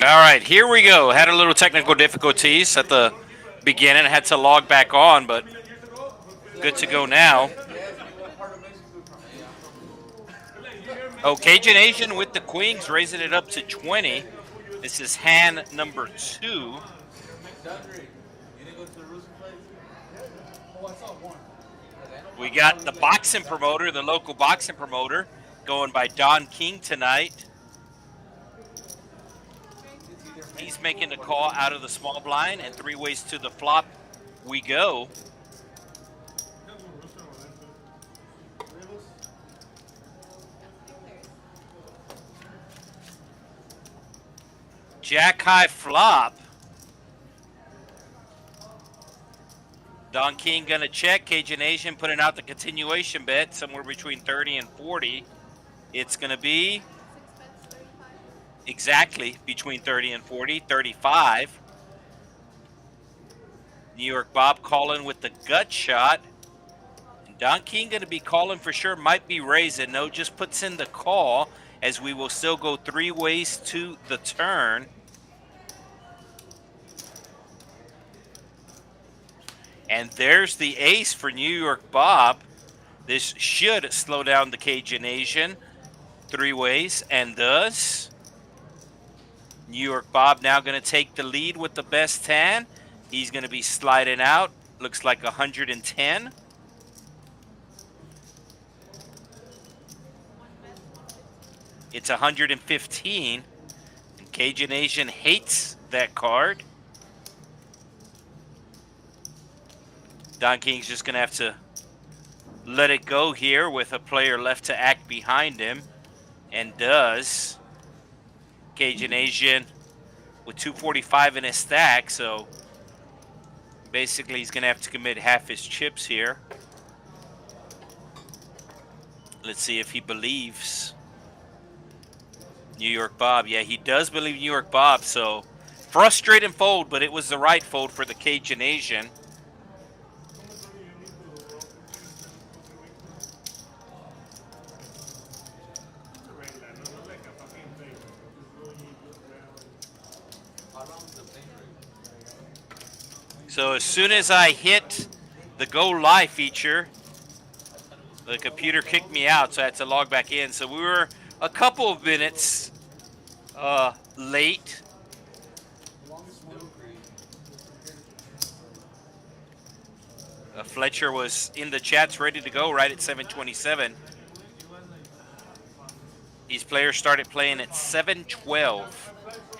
All right, here we go. Had a little technical difficulties at the beginning. I had to log back on, but good to go now. Oh, Cajun Asian with the queens, raising it up to 20. This is hand number 2. We got the boxing promoter, the local boxing promoter, going by Don King tonight. He's making the call out of the small blind, and 3 ways to the flop we go. Jack high flop. Don King gonna check. Cajun Asian putting out the continuation bet somewhere between 30 and 40. It's gonna be exactly between 30 and 40, 35. New York Bob calling with the gut shot. And Don King going to be calling for sure, might be raising. No, just puts in the call, as we will still go 3 ways to the turn. And there's the ace for New York Bob. This should slow down the Cajun Asian 3 ways, and does. New York Bob now going to take the lead with the best hand. He's going to be sliding out. Looks like 110. It's 115. And Cajun Asian hates that card. Don King's just going to have to let it go here with a player left to act behind him. And does. Cajun Asian with 245 in his stack, so basically he's going to have to commit half his chips here. Let's see if he believes New York Bob. Yeah, he does believe New York Bob, so frustrating fold, but it was the right fold for the Cajun Asian. So as soon as I hit the go live feature, the computer kicked me out, so I had to log back in. So we were a couple of minutes late. Fletcher was in the chats ready to go right at 7:27. These players started playing at 7:12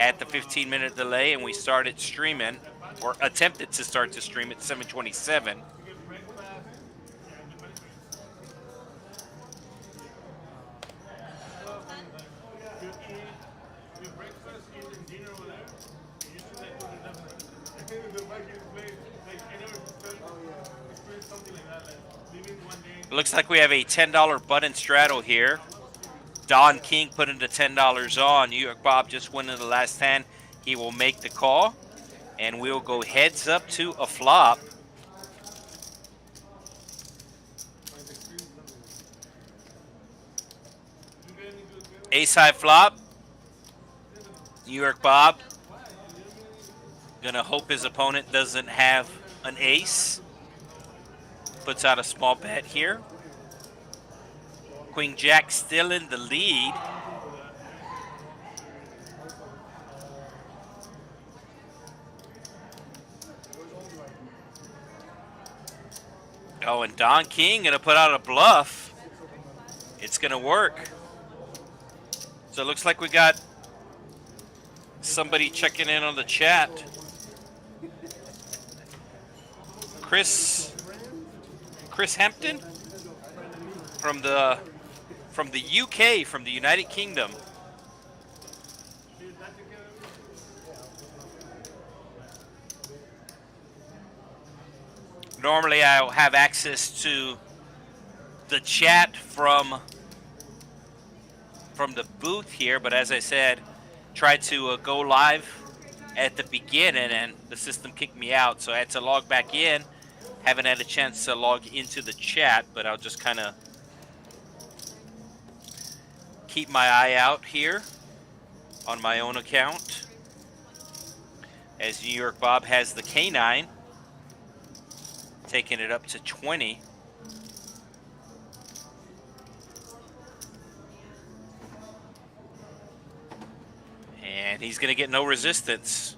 at the 15-minute delay, and we started streaming, or attempted to start to stream at 7:27. Looks like we have a $10 button straddle here. Don King putting the $10 on. New York Bob just went in the last hand. He will make the call, and we'll go heads up to a flop. Ace high flop. New York Bob gonna hope his opponent doesn't have an ace. Puts out a small bet here. Queen Jack still in the lead. Oh, and Don King gonna put out a bluff. It's gonna work. So it looks like we got somebody checking in on the chat. Chris Hampton from the from the UK, from the United Kingdom. Normally I'll have access to the chat from the booth here, but as I said, tried to go live at the beginning and the system kicked me out, so I had to log back in. Haven't had a chance to log into the chat, but I'll just kind of keep my eye out here on my own account as New York Bob has the K9, taking it up to 20. And he's going to get no resistance.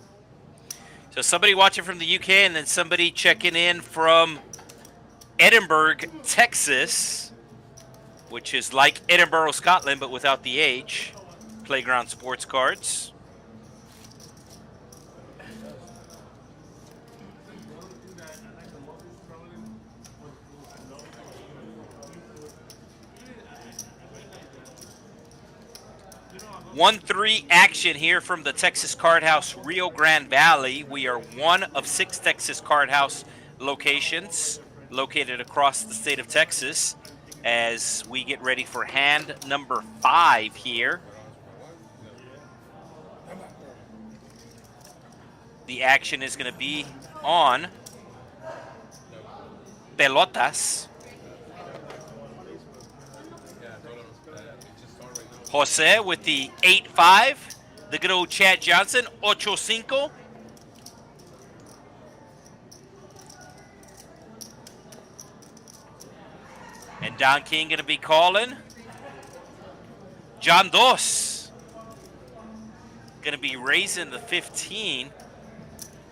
So somebody watching from the UK and then somebody checking in from Edinburg, Texas, which is like Edinburgh, Scotland, but without the H. Playground Sports Cards. One 1-3 action here from the Texas Card House Rio Grande Valley. We are one of 6 Texas Card House locations located across the state of Texas as we get ready for hand number 5 here. The action is going to be on Pelotas. Jose with the 8-5. The good old Chad Johnson, 8-5. And Don King going to be calling. John Dos going to be raising the 15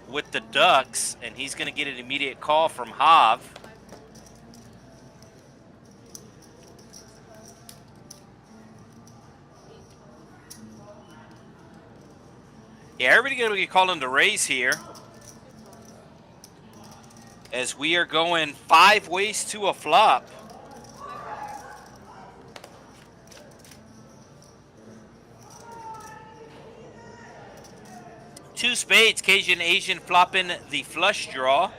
with the Ducks, and he's going to get an immediate call from Javi. Yeah, everybody going to be calling the raise here as we are going 5 ways to a flop. Two spades, Cajun Asian flopping the flush draw.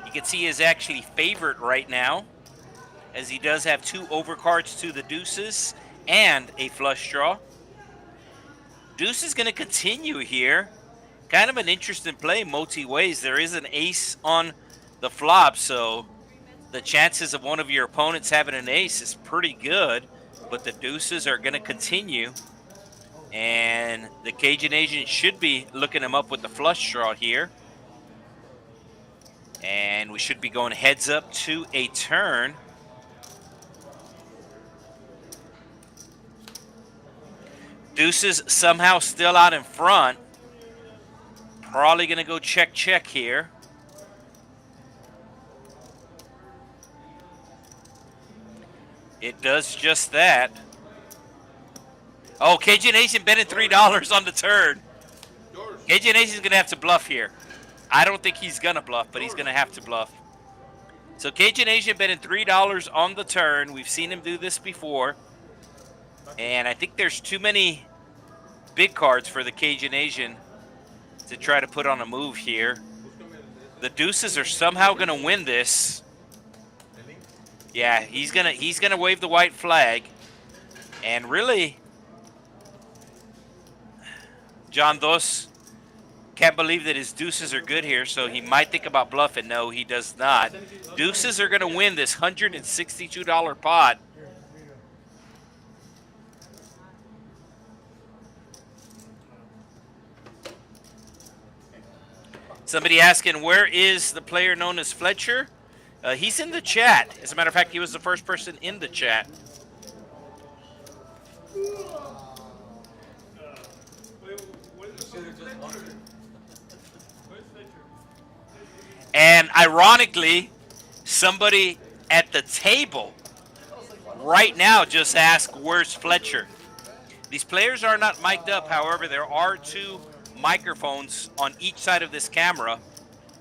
You can see he is actually favored right now, as he does have 2 overcards to the deuces and a flush draw. Deuce is going to continue here. Kind of an interesting play multi-ways. There is an ace on the flop, so the chances of one of your opponents having an ace is pretty good, but the deuces are going to continue. And the Cajun Asian should be looking him up with the flush draw here. And we should be going heads up to a turn. Deuces somehow still out in front. Probably going to go check here. It does just that. Oh, Cajun Asian betting $3 on the turn. Cajun Asian's going to have to bluff here. I don't think he's going to bluff, but he's going to have to bluff. So Cajun Asian betting $3 on the turn. We've seen him do this before. And I think there's too many big cards for the Cajun Asian to try to put on a move here. The deuces are somehow going to win this. Yeah, he's gonna wave the white flag. And really, John Dos can't believe that his deuces are good here, so he might think about bluffing. No, he does not. Deuces are going to win this $162 pot. Somebody asking, where is the player known as Fletcher? He's in the chat. As a matter of fact, he was the first person in the chat. And ironically, somebody at the table right now just asked, where's Fletcher? These players are not mic'd up. However, there are 2 microphones on each side of this camera.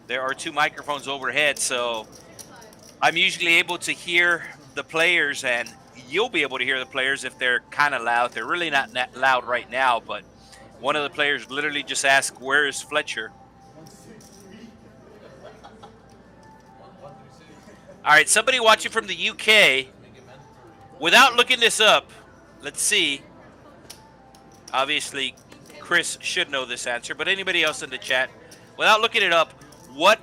There are 2 microphones overhead, so I'm usually able to hear the players, and you'll be able to hear the players if they're kind of loud. They're really not that loud right now, but one of the players literally just asked, "Where is Fletcher?" All right, somebody watching from the UK, without looking this up, let's see. Obviously, Chris should know this answer, but anybody else in the chat, without looking it up, what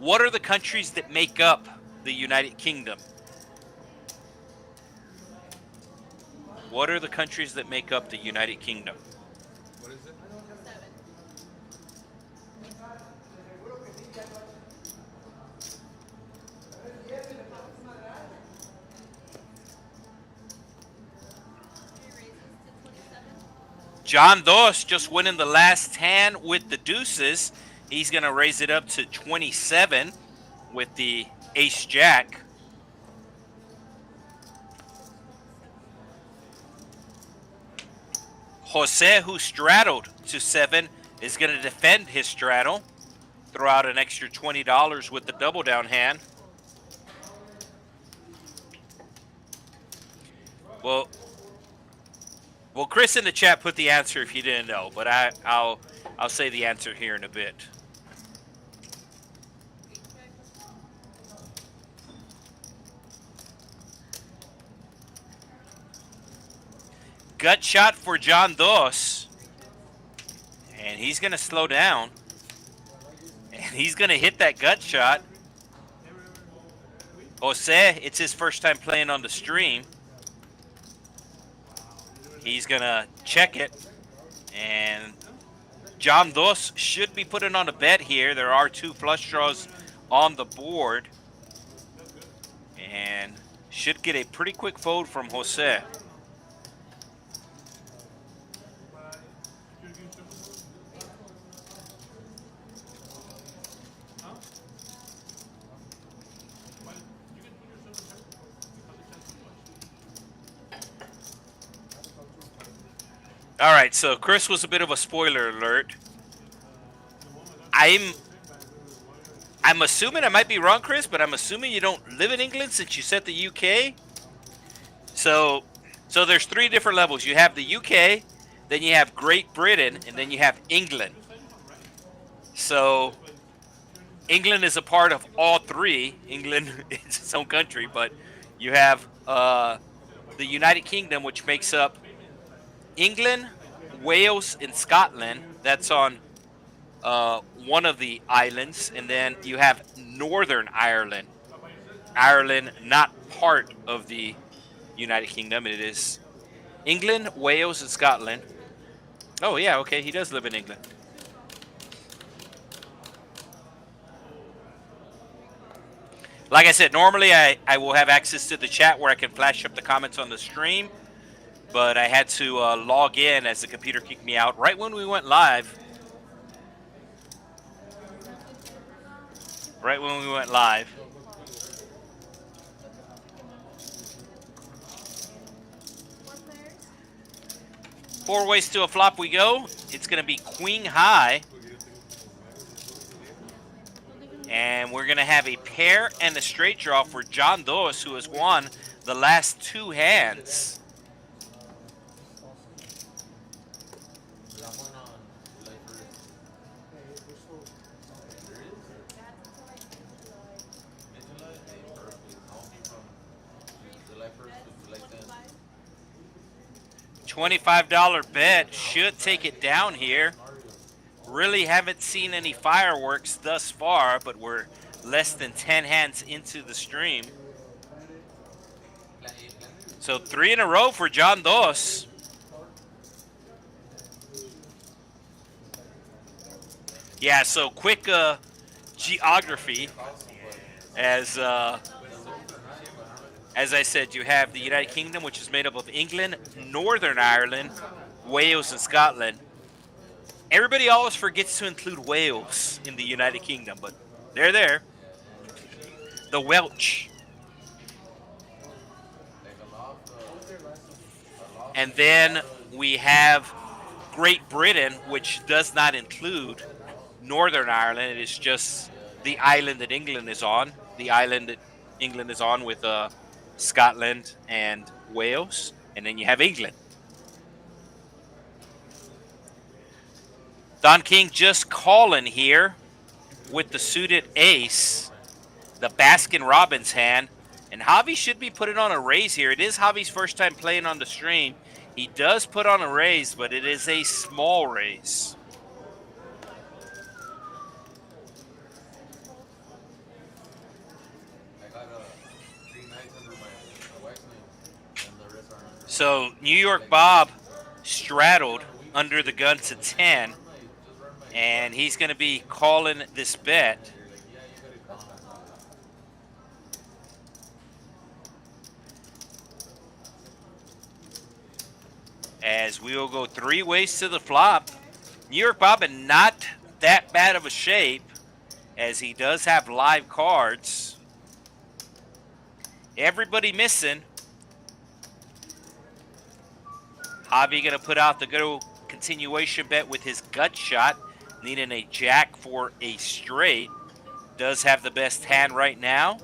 are the countries that make up the United Kingdom? What are the countries that make up the United Kingdom? What is it? John Dos just winning the last hand with the deuces. He's going to raise it up to 27 with the ace-jack. Jose, who straddled to 7, is going to defend his straddle. Throw out an extra $20 with the double down hand. Well, Chris in the chat put the answer if you didn't know, but I'll say the answer here in a bit. Gut shot for John Dos, and he's going to slow down, and he's going to hit that gut shot. Jose, it's his first time playing on the stream. He's going to check it, and John Dos should be putting on a bet here. There are 2 flush draws on the board, and should get a pretty quick fold from Jose. All right, so Chris was a bit of a spoiler alert. I'm assuming, I might be wrong, Chris, but I'm assuming you don't live in England since you said the UK. So there's 3 different levels. You have the UK, then you have Great Britain, and then you have England. So England is a part of all 3. England is its own country, but you have the United Kingdom, which makes up England, Wales, and Scotland. That's on one of the islands. And then you have Northern Ireland. Ireland, not part of the United Kingdom. It is England, Wales, and Scotland. Oh, yeah, okay. He does live in England. Like I said, normally I will have access to the chat where I can flash up the comments on the stream. But I had to log in as the computer kicked me out right when we went live. Right when we went live. Four ways to a flop we go. It's going to be queen high. And we're going to have a pair and a straight draw for John Dos, who has won the last 2 hands. $25 bet should take it down here. Really haven't seen any fireworks thus far, but we're less than 10 hands into the stream. So 3 in a row for John Dos. Yeah, so quick geography. As I said, you have the United Kingdom, which is made up of England, Northern Ireland, Wales, and Scotland. Everybody always forgets to include Wales in the United Kingdom, but they're there. The Welsh. And then we have Great Britain, which does not include Northern Ireland. It is just the island that England is on, the island that England is on with Scotland and Wales, and then you have England. Don King just calling here with the suited ace, the Baskin-Robbins hand. And Javi should be putting on a raise here. It is Javi's first time playing on the stream. He does put on a raise, but it is a small raise. So New York Bob straddled under the gun to 10, and he's going to be calling this bet. As we will go 3 ways to the flop. New York Bob in not that bad of a shape, as he does have live cards. Everybody missing. Javi going to put out the good old continuation bet with his gut shot, needing a jack for a straight. Does have the best hand right now.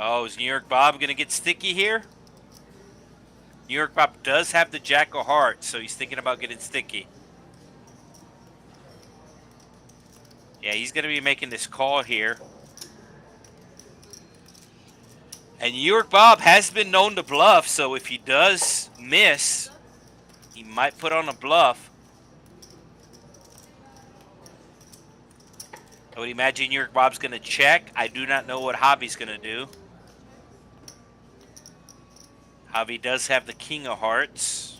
Oh, is New York Bob going to get sticky here? New York Bob does have the jack of hearts, so he's thinking about getting sticky. Yeah, he's going to be making this call here. And New York Bob has been known to bluff, so if he does miss, he might put on a bluff. I would imagine New York Bob's going to check. I do not know what Javi's going to do. Javi does have the king of hearts.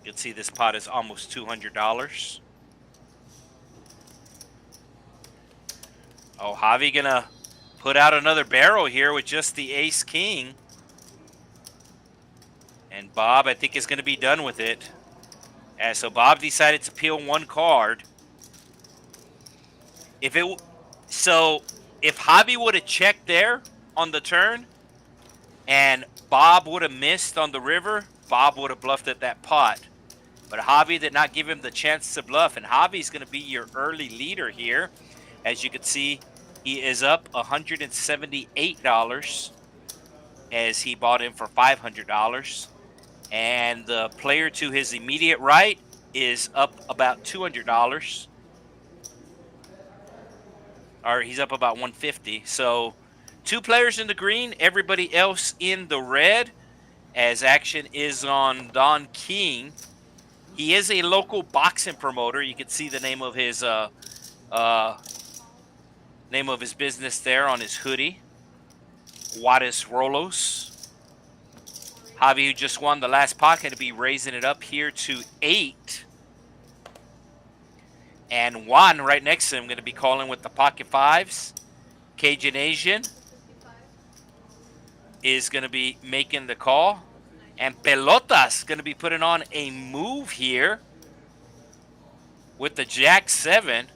You can see this pot is almost $200. Oh, Javi gonna put out another barrel here with just the ace king. And Bob, I think, is gonna be done with it. So Bob decided to peel one card. If Javi would have checked there on the turn and Bob would have missed on the river, Bob would have bluffed at that pot. But Javi did not give him the chance to bluff, and Javi's going to be your early leader here. As you can see, he is up $178 as he bought in for $500. And the player to his immediate right is up about $200. Or he's up about $150. So 2 players in the green, everybody else in the red, as action is on Don King. He is a local boxing promoter. You can see the name of his business there on his hoodie. Juarez Rolos. Javi, who just won the last pot, going to be raising it up here to 8. And Juan right next to him going to be calling with the pocket fives. Cajun Asian is going to be making the call. And Pelotas going to be putting on a move here with the Jack 7.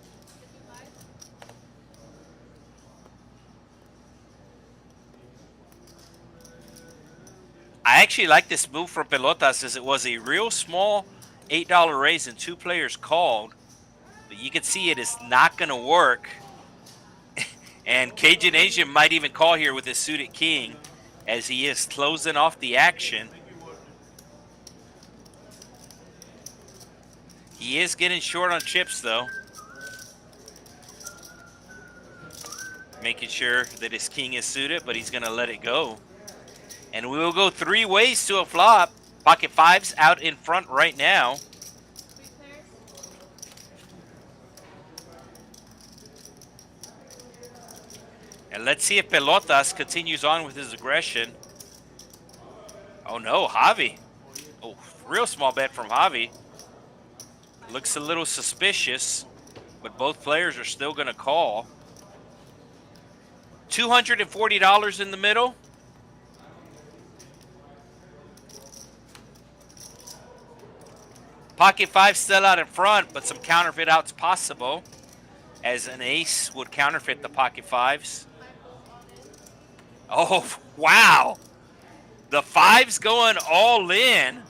I actually like this move from Pelotas, as it was a real small $8 raise and 2 players called. But you can see it is not going to work. And Cajun Asian might even call here with his suited king, as he is closing off the action. He is getting short on chips, though. Making sure that his king is suited, but he's going to let it go. And we will go 3 ways to a flop. Pocket fives out in front right now. And let's see if Pelotas continues on with his aggression. Oh no, Javi. Oh, real small bet from Javi. Looks a little suspicious, but both players are still going to call. $240 in the middle. Pocket five still out in front, but some counterfeit outs possible, as an ace would counterfeit the pocket fives. Oh, wow. The fives going all in.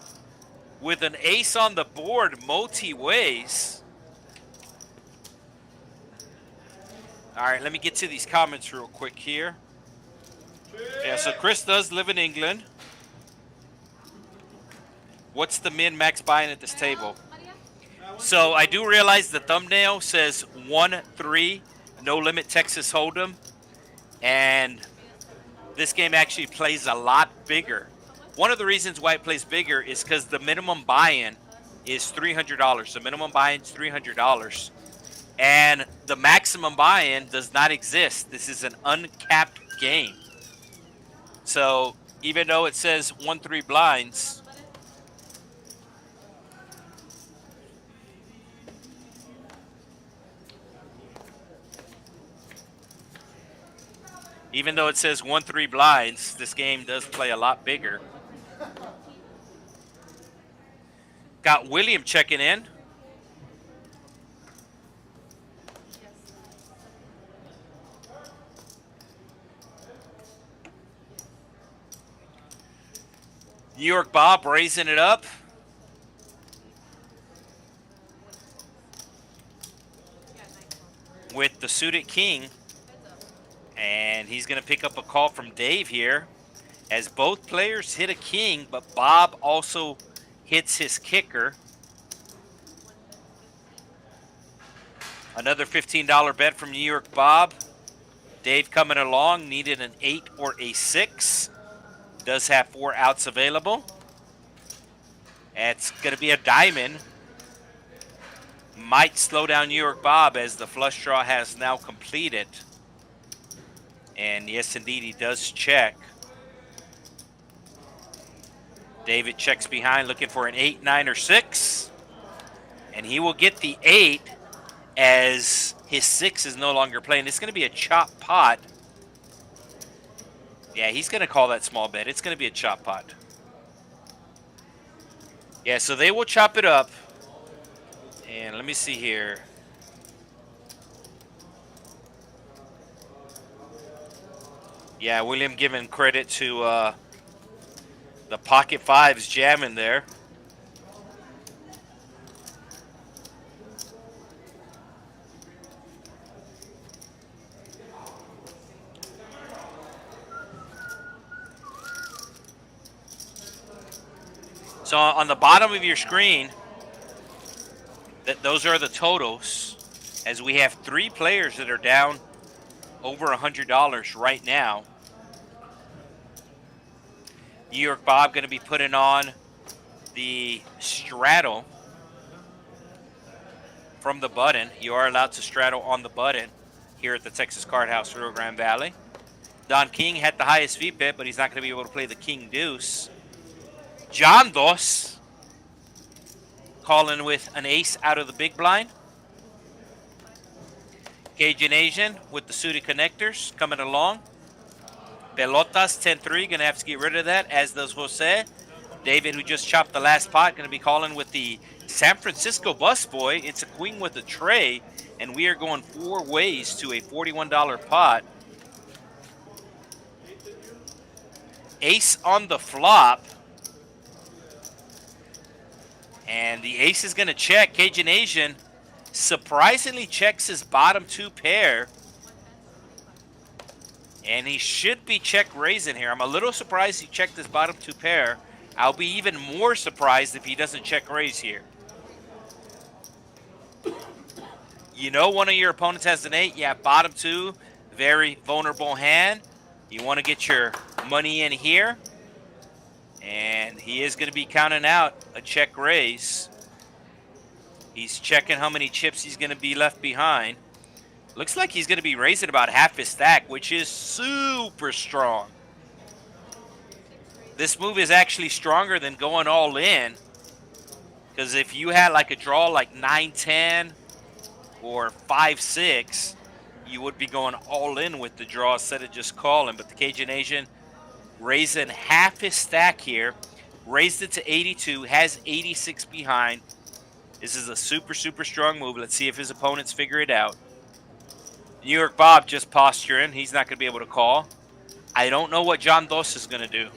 with an ace on the board multi-ways. All right, let me get to these comments real quick here. Yeah, so Chris does live in England. What's the min-max buy-in at this table? So I do realize the thumbnail says 1-3, no limit Texas Hold'em. And this game actually plays a lot bigger. One of the reasons why it plays bigger is because the minimum buy-in is $300. The minimum buy-in is $300. And the maximum buy-in does not exist. This is an uncapped game. So even though it says 1-3 blinds, even though it says 1-3 blinds, this game does play a lot bigger. Got William checking in. New York Bob raising it up. With the suited king. And he's going to pick up a call from Dave here. As both players hit a king, but Bob also hits his kicker. Another $15 bet from New York Bob. Dave coming along, needed an 8 or a 6. Does have 4 outs available. It's going to be a diamond. Might slow down New York Bob as the flush draw has now completed. And yes, indeed, he does check. David checks behind, looking for an 8, 9, or 6. And he will get the 8 as his 6 is no longer playing. It's going to be a chop pot. Yeah, he's going to call that small bet. It's going to be a chop pot. Yeah, so they will chop it up. And let me see here. Yeah, William giving credit to the pocket fives jamming there. So on the bottom of your screen, those are the totals, as we have 3 players that are down over $100 right now. New York Bob going to be putting on the straddle from the button. You are allowed to straddle on the button here at the Texas Card House Rio Grande Valley. Don King had the highest VPIP, but he's not going to be able to play the King Deuce. John Dos calling with an ace out of the big blind. Cajun Asian with the suited connectors coming along. Pelotas 10-3, going to have to get rid of that, as does Jose. David, who just chopped the last pot, going to be calling with the San Francisco busboy. It's a queen with a tray, and we are going 4 ways to a $41 pot. Ace on the flop. And the ace is going to check. Cajun Asian surprisingly checks his bottom 2 pair. And he should be check raising here. I'm a little surprised he checked his bottom 2 pair. I'll be even more surprised if he doesn't check raise here. You know one of your opponents has an 8. Yeah, bottom 2, very vulnerable hand. You want to get your money in here. And he is going to be counting out a check raise. He's checking how many chips he's going to be left behind. Looks like he's going to be raising about half his stack, which is super strong. This move is actually stronger than going all in. Because if you had like a draw like 9-10 or 5-6, you would be going all in with the draw instead of just calling. But the Cajun Asian raising half his stack here. Raised it to 82, has 86 behind. This is a super, super strong move. Let's see if his opponents figure it out. New York Bob just posturing. He's not going to be able to call. I don't know what John Dos is going to do.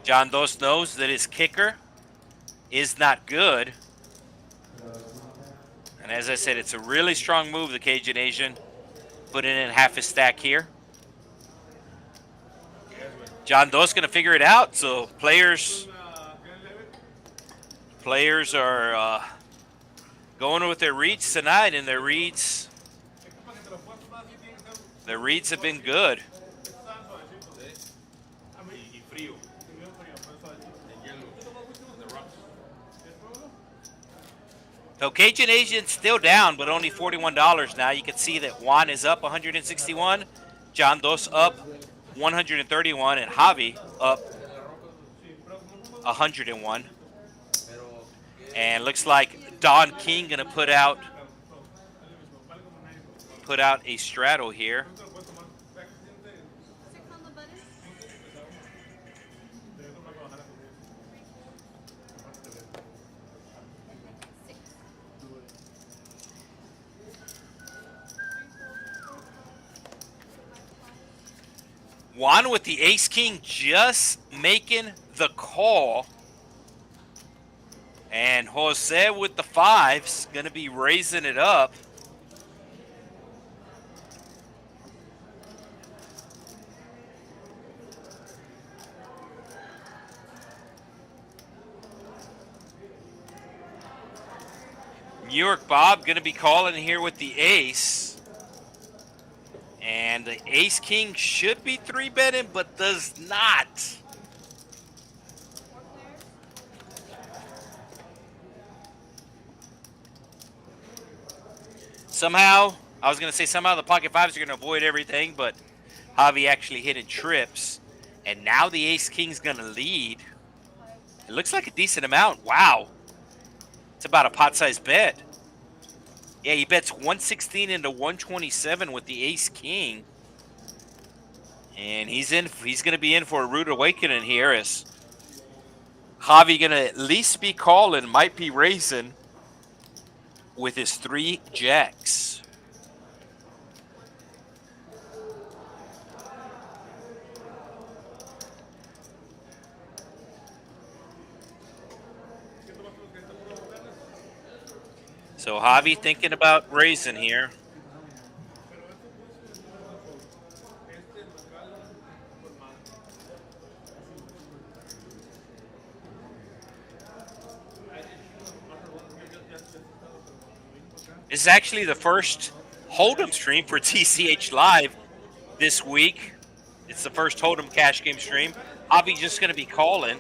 John Dos knows that his kicker is not good. And as I said, it's a really strong move, the Cajun Asian. Putting in half his stack here. John Dos going to figure it out. So players are going with their reads tonight, and their reads have been good. So Cajun Asian still down, but only $41 now. You can see that Juan is up 161, John Dos up 131, and Javi up 101. And looks like Don King gonna put out a straddle here. Juan with the ace-king just making the call. And Jose with the fives, going to be raising it up. New York Bob going to be calling here with the ace. And the ace-king should be 3-betting, but does not. Somehow the pocket fives are going to avoid everything, but Javi actually hitting trips. And now the ace-king's going to lead. It looks like a decent amount. Wow. It's about a pot-sized bet. Yeah, he bets 116 into 127 with the ace-king. And he's going to be in for a rude awakening here, as Javi going to at least be calling, might be raising with his 3 jacks. So Javi thinking about raising here. This is actually the first Hold'em stream for TCH Live this week. It's the first Hold'em cash game stream. Javi just going to be calling.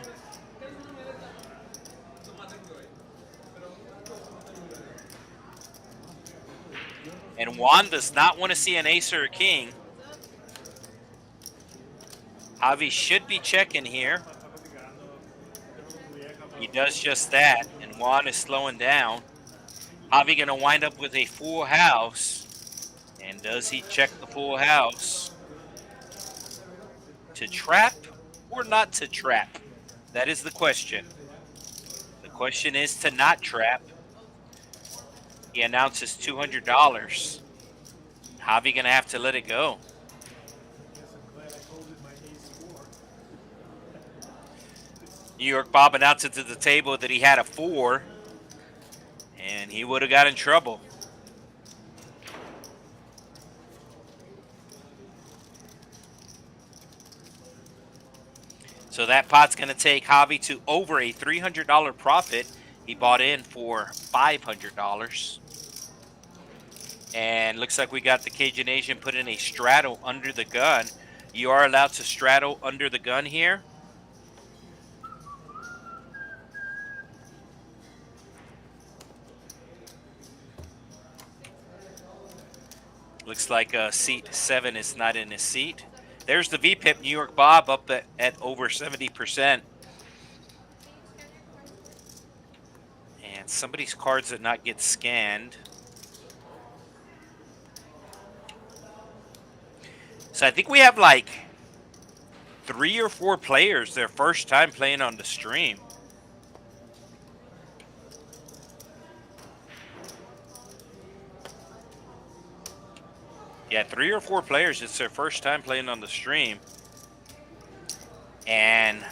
And Juan does not want to see an ace or a king. Javi should be checking here. He does just that, and Juan is slowing down. Javi going to wind up with a full house. And does he check the full house? To trap or not to trap? That is the question. The question is to not trap. He announces $200. Javi gonna have to let it go. New York Bob announced to the table that he had a 4, and he would have got in trouble. So that pot's gonna take Javi to over a $300 profit. He bought in for $500. And looks like we got the Cajun Asian put in a straddle under the gun. You are allowed to straddle under the gun here. Looks like seat 7 is not in his seat. There's the VPIP, New York Bob, up at over 70%. And somebody's cards did not get scanned. So I think we have like 3 or 4 players their first time playing on the stream. Yeah, 3 or 4 players, it's their first time playing on the stream. And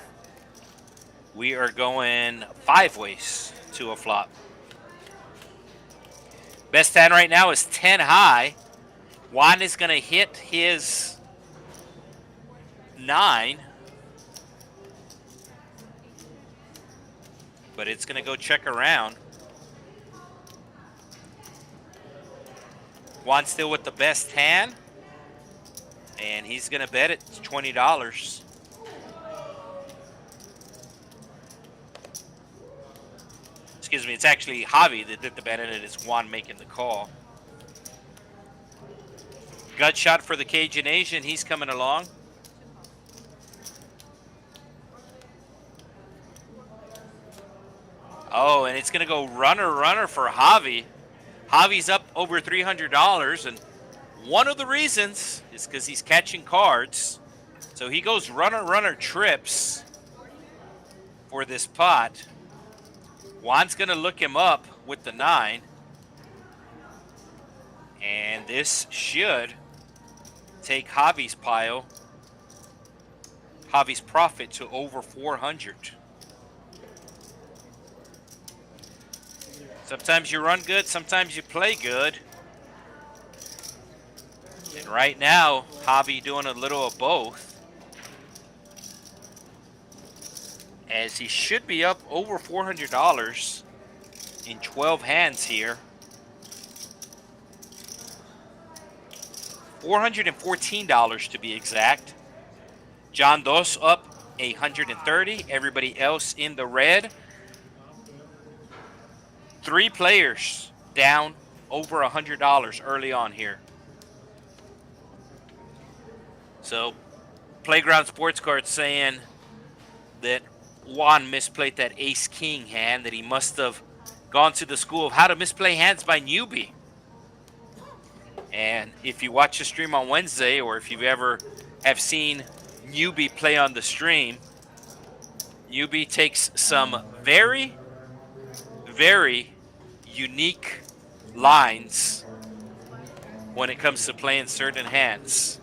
We are going 5 ways to a flop. Best hand right now is 10 high. Juan is going to hit his 9. But it's going to go check around. Juan still with the best hand. And he's going to bet it $20. Excuse me, it's actually Javi that did the bet, and it is Juan making the call. Gut shot for the Cajun Asian. He's coming along. Oh, and it's going to go runner for Javi. Javi's up over $300, and one of the reasons is because he's catching cards. So he goes runner trips for this pot. Juan's going to look him up with the 9. And this should take Javi's pile, Javi's profit to over 400. Sometimes you run good, sometimes you play good. And right now, Javi doing a little of both. As he should be up over $400 in 12 hands here. $414 to be exact. John Dos up $130. Everybody else in the red. 3 players down over $100 early on here. So, Playground Sports Card saying that Juan misplayed that ace-king hand, that he must have gone to the school of how to misplay hands by Newbie. And if you watch the stream on Wednesday, or if you've ever have seen Newbie play on the stream, Newbie takes some very, very unique lines when it comes to playing certain hands.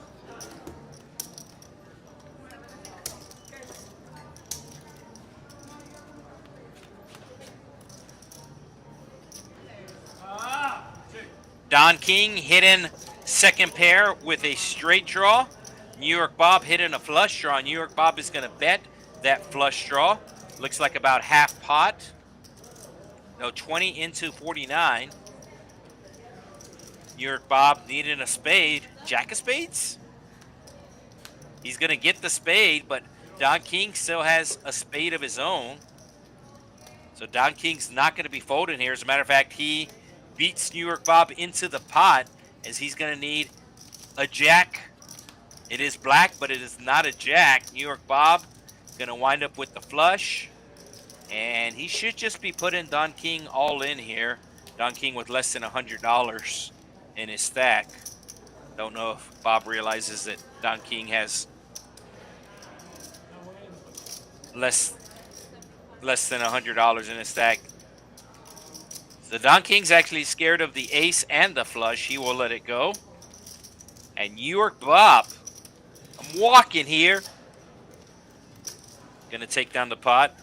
Don King hitting second pair with a straight draw. New York Bob hitting a flush draw. New York Bob is going to bet that flush draw. Looks like about half pot. No, 20 into 49. New York Bob needing a spade. Jack of spades? He's going to get the spade, but Don King still has a spade of his own. So Don King's not going to be folding here. As a matter of fact, he beats New York Bob into the pot, as he's going to need a jack. It is black, but it is not a jack. New York Bob going to wind up with the flush. And he should just be putting Don King all in here. Don King with less than $100 in his stack. Don't know if Bob realizes that Don King has less than $100 in his stack. So Don King's actually scared of the ace and the flush. He will let it go. And New York Bob, I'm walking here. Gonna take down the pot.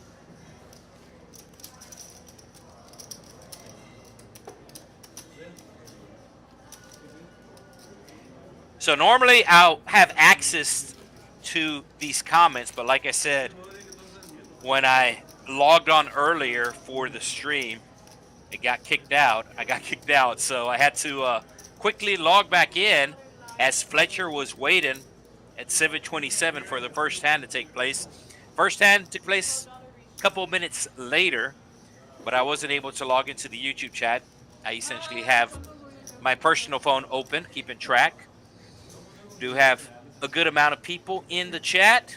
So normally I'll have access to these comments, but like I said, when I logged on earlier for the stream, it got kicked out. I got kicked out, so I had to quickly log back in as Fletcher was waiting at 7:27 for the first hand to take place. First hand took place a couple of minutes later, but I wasn't able to log into the YouTube chat. I essentially have my personal phone open, keeping track. Do have a good amount of people in the chat.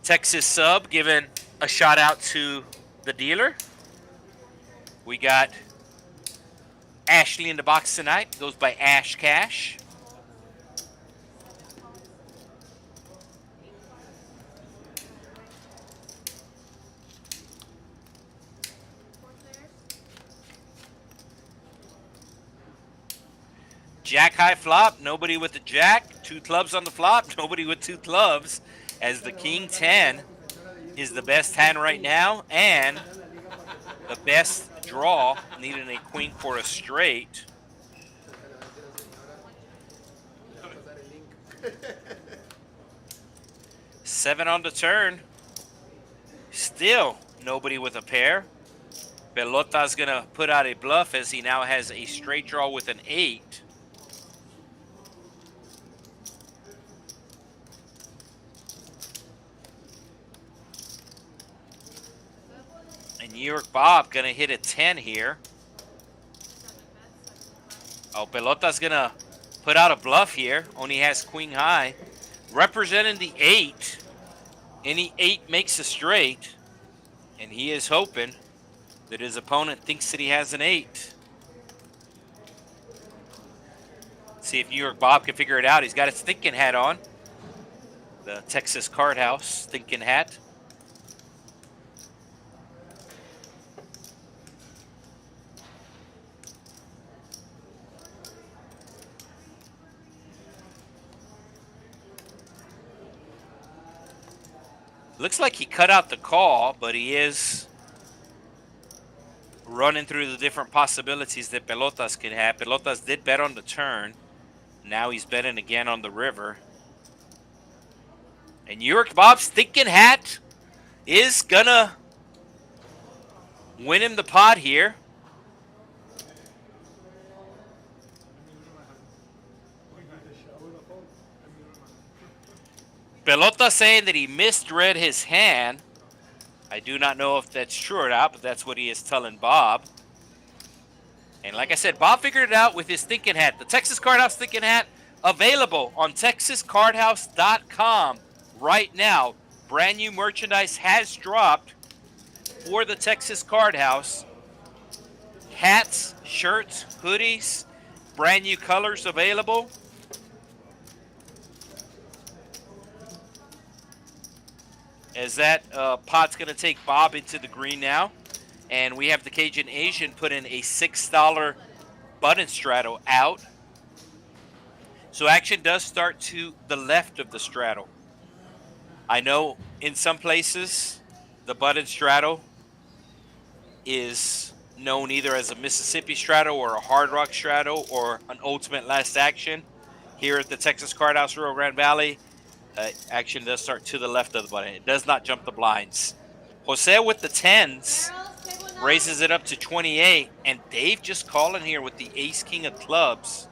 Texas Sub giving a shout out to the dealer. We got Ashley in the box tonight. Goes by Ash Cash. Jack high flop, nobody with the jack. 2 clubs on the flop, nobody with 2 clubs. as the King 10 is the best hand right now and the best draw, needing a queen for a straight. Seven on the turn. Still nobody with a pair. Pelotas going to put out a bluff as he now has a straight draw with an 8. And New York Bob going to hit a 10 here. Oh, Pelotas going to put out a bluff here. Only has queen high. Representing the 8. Any 8 makes a straight. And he is hoping that his opponent thinks that he has an 8. See if New York Bob can figure it out. He's got his thinking hat on. The Texas Card House thinking hat. Looks like he cut out the call, but he is running through the different possibilities that Pelotas could have. Pelotas did bet on the turn. Now he's betting again on the river. And New York Bob's thinking hat is gonna win him the pot here. Pelotas saying that he misread his hand. I do not know if that's true or not, but that's what he is telling Bob. And like I said, Bob figured it out with his thinking hat. The Texas Card House thinking hat available on TexasCardHouse.com right now. Brand new merchandise has dropped for the Texas Card House. Hats, shirts, hoodies, brand new colors available. As that pot's going to take Bob into the green now. And we have the Cajun Asian put in a $6 button straddle out. So action does start to the left of the straddle. I know in some places the button straddle is known either as a Mississippi straddle or a Hard Rock straddle or an ultimate last action. Here at the Texas Card House Rio Grande Valley, action does start to the left of the button. It does not jump the blinds. Jose with the 10s raises it up to 28, and Dave just calling here with the ace-king of clubs.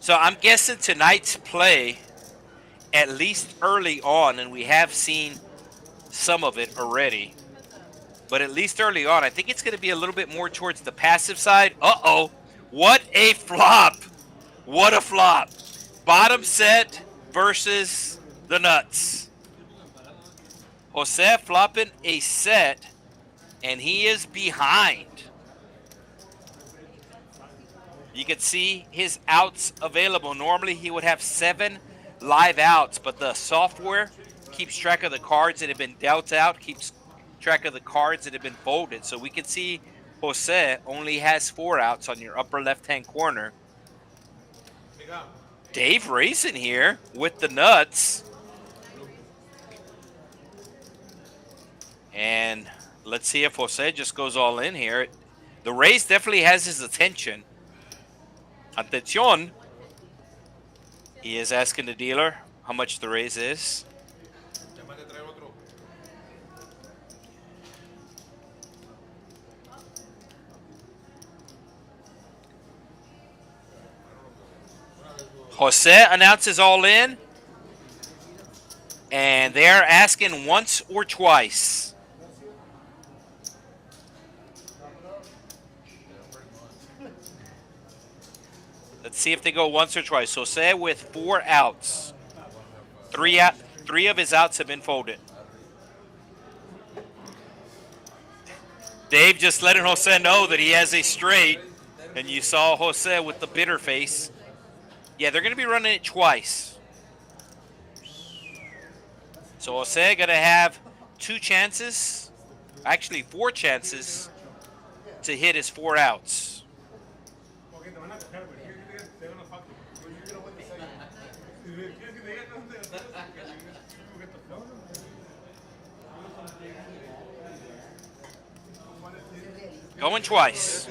So I'm guessing tonight's play, at least early on, and we have seen some of it already, but at least early on, I think it's going to be a little bit more towards the passive side. Uh-oh. What a flop. What a flop. Bottom set versus the nuts. Jose flopping a set, and he is behind. You can see his outs available. Normally, he would have 7 live outs, but the software keeps track of the cards that have been dealt out, keeps track of the cards that have been folded. So we can see Jose only has 4 outs on your upper left-hand corner. Dave racing here with the nuts. And let's see if Jose just goes all in here. The raise definitely has his attention. Atención. He is asking the dealer how much the raise is. Jose announces all in, and they're asking once or twice. Let's see if they go once or twice. Jose with 4 outs. 3 of his outs have been folded. Dave just letting Jose know that he has a straight, and you saw Jose with the bitter face. Yeah, they're going to be running it twice. So Jose going to have 2 chances, actually 4 chances, to hit his 4 outs. Going twice.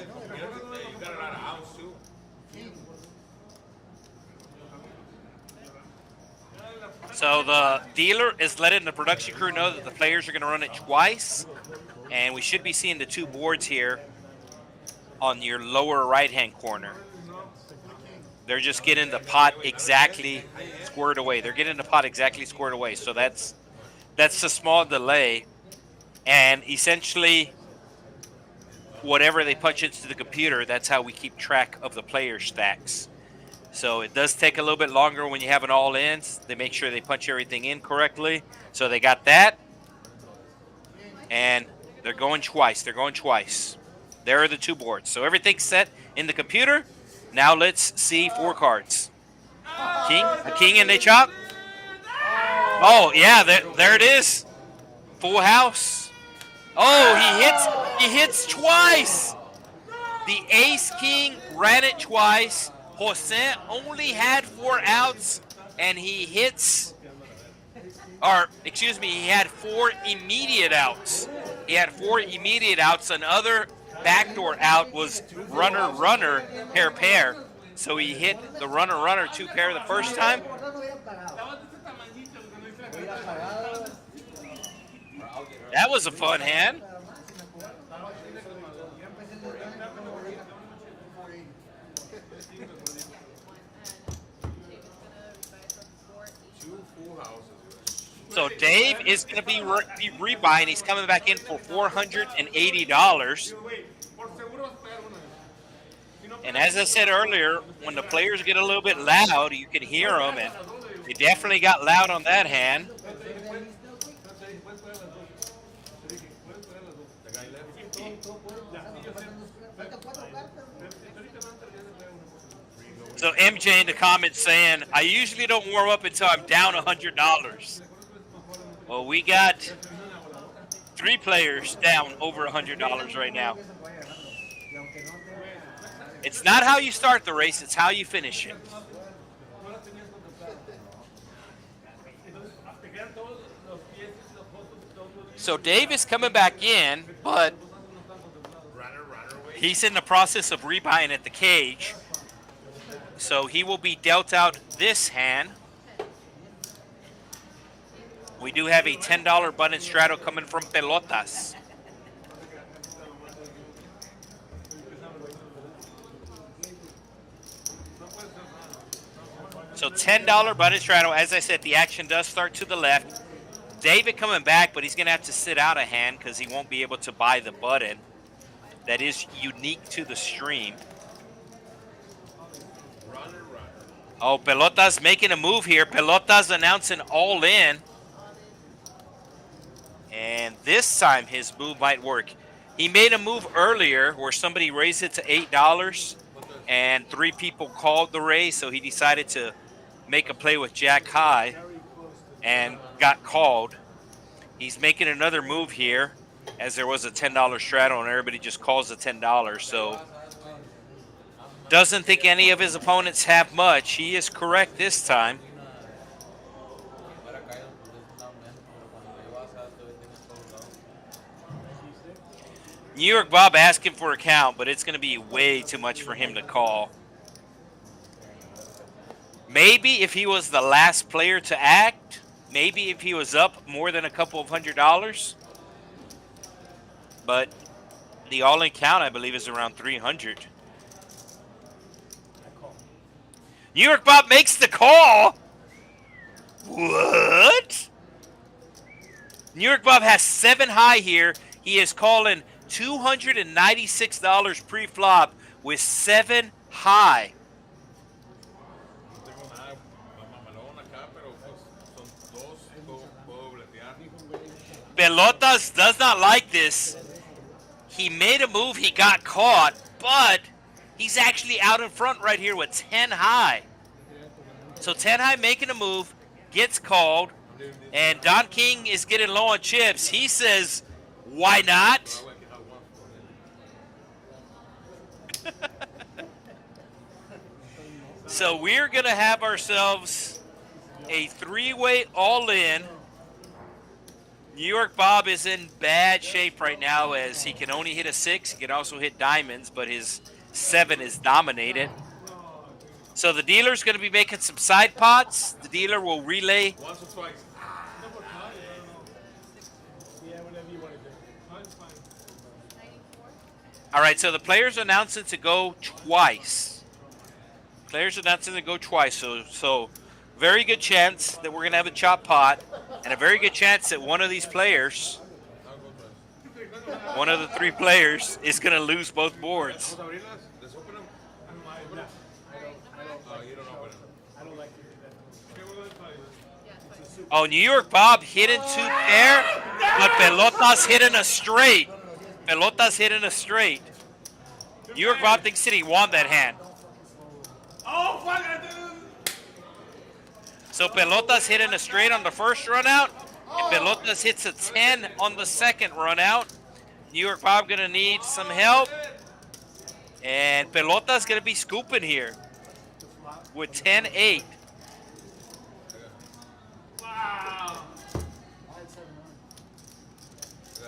So the dealer is letting the production crew know that the players are going to run it twice. And we should be seeing the 2 boards here on your lower right-hand corner. They're just getting the pot exactly squared away. They're getting the pot exactly squared away. So that's a small delay. And essentially, whatever they punch into the computer, that's how we keep track of the player stacks. So it does take a little bit longer when you have an all-ins. They make sure they punch everything in correctly. So they got that. And they're going twice. They're going twice. There are the 2 boards. So everything's set in the computer. Now let's see 4 cards. A king and they chop. Oh, yeah, there it is. Full house. Oh, he hits twice. The ace-king ran it twice. Jose only had 4 outs, and he hits, he had 4 immediate outs. He had 4 immediate outs. Another backdoor out was runner, pair. So he hit the runner, 2 pair the first time. That was a fun hand. So Dave is going to be rebuying. He's coming back in for $480. And as I said earlier, when the players get a little bit loud, you can hear them, and they definitely got loud on that hand. So MJ in the comments saying, I usually don't warm up until I'm down $100. Well, we got 3 players down over $100 right now. It's not how you start the race, it's how you finish it. So Dave is coming back in, but he's in the process of rebuying at the cage. So he will be dealt out this hand. We do have a $10 button straddle coming from Pelotas. So $10 button straddle. As I said, the action does start to the left. David coming back, but he's going to have to sit out a hand because he won't be able to buy the button. That is unique to the stream. Oh, Pelotas making a move here. Pelotas announcing all in. And this time his move might work. He made a move earlier where somebody raised it to $8 and 3 people called the raise, so he decided to make a play with Jack High and got called. He's making another move here as there was a $10 straddle and everybody just calls the $10. So doesn't think any of his opponents have much. He is correct this time. New York Bob asking for a count, but it's going to be way too much for him to call. Maybe if he was the last player to act, maybe if he was up more than a couple of $100. But the all-in count, I believe, is around 300. New York Bob makes the call. What? New York Bob has 7 high here. He is calling $296 pre-flop with 7 high. Pelotas does not like this. He made a move, he got caught, but he's actually out in front right here with 10 high. So 10 high making a move, gets called, and Don King is getting low on chips. He says, why not? So we're going to have ourselves a three-way all-in. New York Bob is in bad shape right now as he can only hit a 6. He can also hit diamonds, but his 7 is dominated. So the dealer's going to be making some side pots. The dealer will relay. Once or twice. All right, so the player's announcing to go twice. Players announcing to go twice. So very good chance that we're going to have a chop pot, and a very good chance that one of these players, one of the 3 players, is going to lose both boards. Oh, New York Bob hit into there, but Pelotas hit in a straight. Pelotas hit in a straight. New York Bob thinks that he won that hand. Oh, fuck! So Pelotas hit in a straight on the first run out, and Pelotas hits a 10 on the second run out. New York Bob gonna need some help, and Pelotas gonna be scooping here with 10-8. Wow. So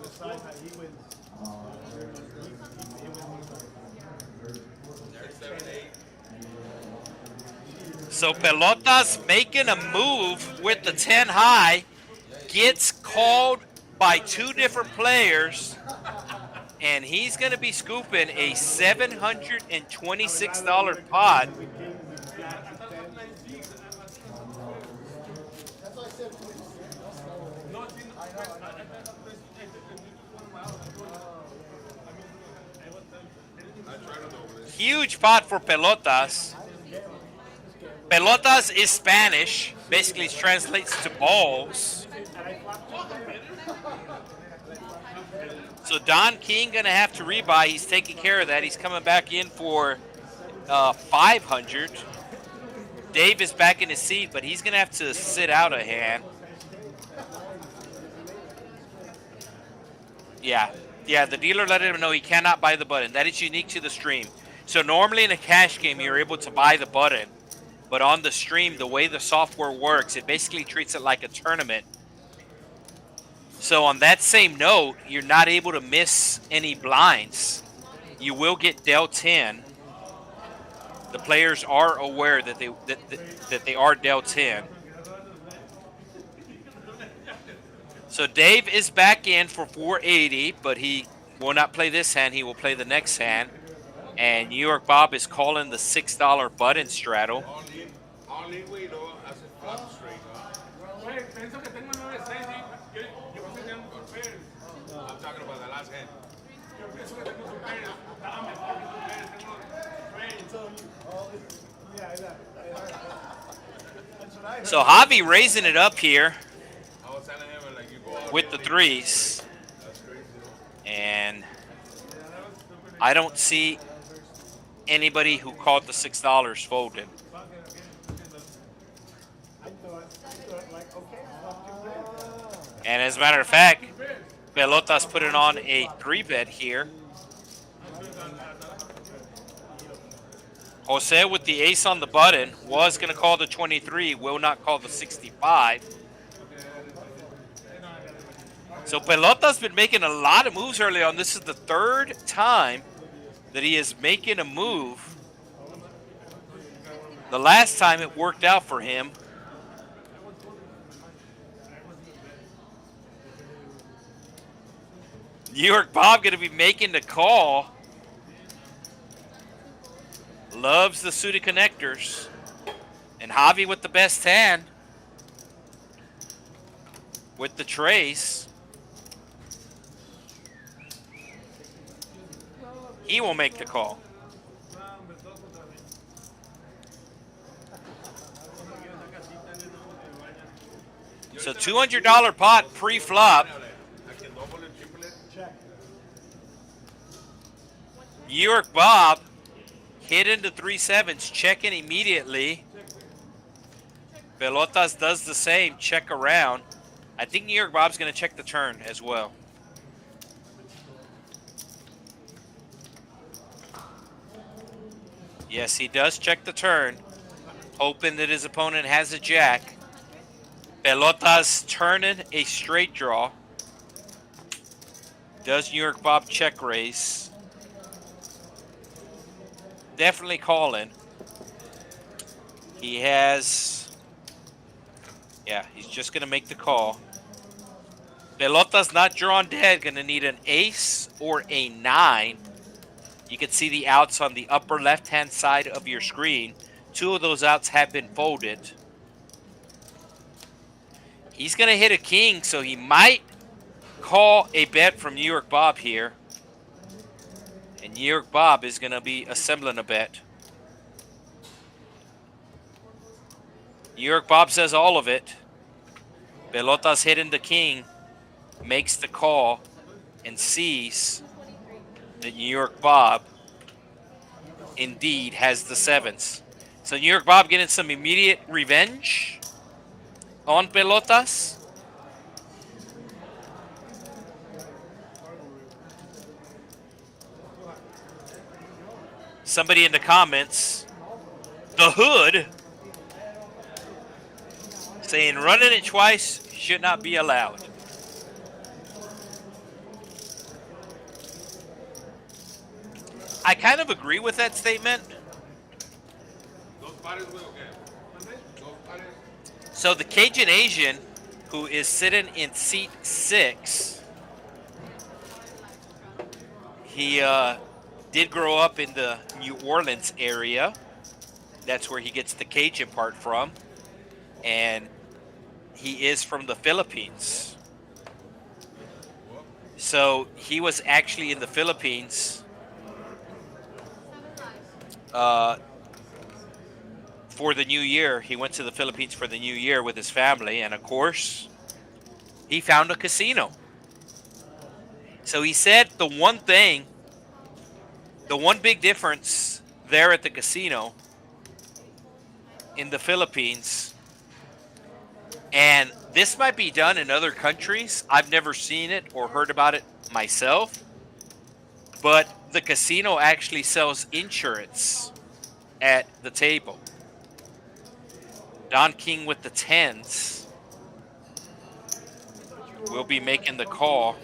the side how he wins. So Pelotas making a move with the 10 high, gets called by 2 different players, and he's going to be scooping a $726 pot. Huge pot for Pelotas. Pelotas is Spanish. Basically, it translates to balls. So Don King going to have to rebuy. He's taking care of that. He's coming back in for 500. Dave is back in his seat, but he's going to have to sit out a hand. Yeah, the dealer let him know he cannot buy the button. That is unique to the stream. So normally in a cash game, you're able to buy the button. But on the stream, the way the software works, it basically treats it like a tournament. So on that same note, you're not able to miss any blinds. You will get dealt 10. The players are aware that they are dealt 10. So Dave is back in for 480, but he will not play this hand. He will play the next hand. And New York Bob is calling the $6 button straddle. I'm talking about the last hand. So Javi raising it up here with the 3s. And I don't see anybody who called the $6 folded. And as a matter of fact, Pelotas put it on a 3-bet here. Jose with the ace on the button was going to call the 23, will not call the 65. So Pelotas been making a lot of moves early on. This is the 3rd time that he is making a move. The last time it worked out for him. New York Bob going to be making the call. Loves the suited connectors. And Javi with the best hand. With the trace. He will make the call. So $200 pot pre-flop. New York Bob hit into 3-7s, checking immediately. Pelotas does the same, check around. I think New York Bob's going to check the turn as well. Yes, he does check the turn, hoping that his opponent has a jack. Pelotas turning a straight draw. Does New York Bob check raise? Definitely calling. He has, yeah, he's just going to make the call. Pelotas not drawn dead, going to need an ace or a 9. You can see the outs on the upper left-hand side of your screen. 2 of those outs have been folded. He's going to hit a king, so he might call a bet from New York Bob here. And New York Bob is going to be assembling a bet. New York Bob says all of it. Pelotas hitting the king, makes the call, and sees that New York Bob indeed has the 7s. So New York Bob getting some immediate revenge on Pelotas. Somebody in the comments, the hood, saying running it twice should not be allowed. I kind of agree with that statement. So the Cajun Asian, who is sitting in seat 6, he did grow up in the New Orleans area. That's where he gets the Cajun part from. And he is from the Philippines. So he was actually in the Philippines for the New Year. He went to the Philippines for the New Year with his family, and of course, he found a casino. So he said the one big difference there at the casino in the Philippines, and this might be done in other countries, I've never seen it or heard about it myself, but the casino actually sells insurance at the table. Don King with the 10s will be making the call.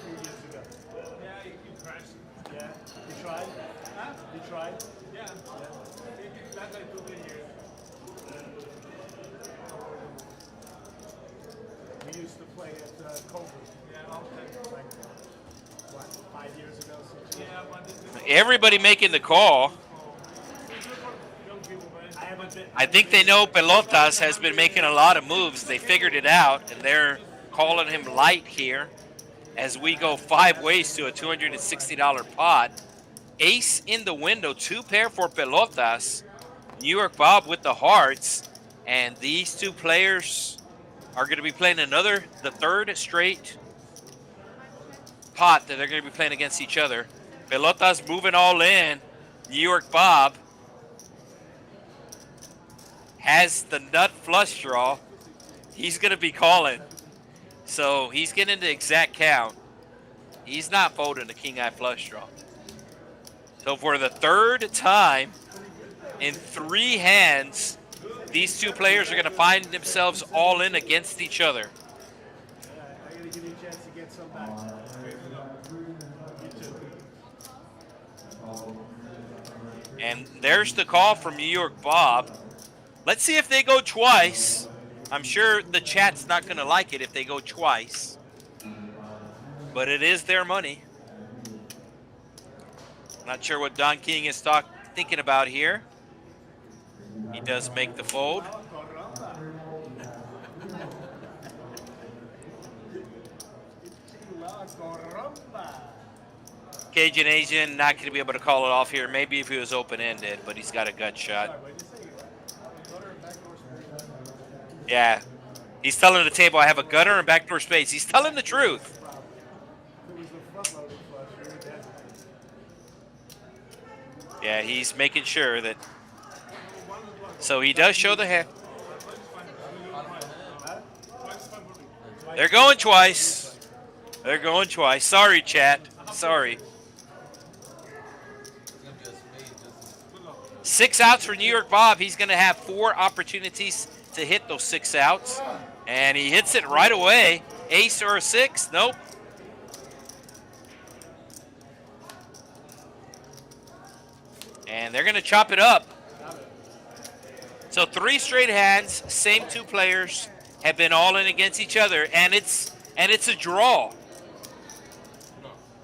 Yeah, you tried? Huh? You tried? Yeah. That's like 2 years. We used to play at Cobra. Yeah, all the time. Like, what, 5 years ago? 6 years ago? Everybody making the call. I think they know Pelotas has been making a lot of moves. They figured it out, and they're calling him light here as we go 5 ways to a $260 pot. Ace in the window, 2 pair for Pelotas. New York Bob with the hearts, and these 2 players are going to be playing the 3rd straight pot that they're going to be playing against each other. Pelotas moving all in. New York Bob has the nut flush draw. He's going to be calling. So he's getting the exact count. He's not folding the king eye flush draw. So for the 3rd time in 3 hands, these 2 players are going to find themselves all in against each other. I gotta give you a chance to get some back. And there's the call from New York Bob. Let's see if they go twice. I'm sure the chat's not going to like it if they go twice. But it is their money. Not sure what Don King is thinking about here. He does make the fold. Cajun Asian not going to be able to call it off here. Maybe if he was open-ended, but he's got a gut shot. Yeah. He's telling the table I have a gutter and backdoor space. He's telling the truth. Yeah, he's making sure that. So he does show the hand. They're going twice. They're going twice. Sorry, chat. Sorry. 6 outs for New York Bob. He's going to have 4 opportunities to hit those 6 outs. And he hits it right away. Ace or a 6? Nope. And they're going to chop it up. So 3 straight hands, same 2 players have been all in against each other, and it's a draw.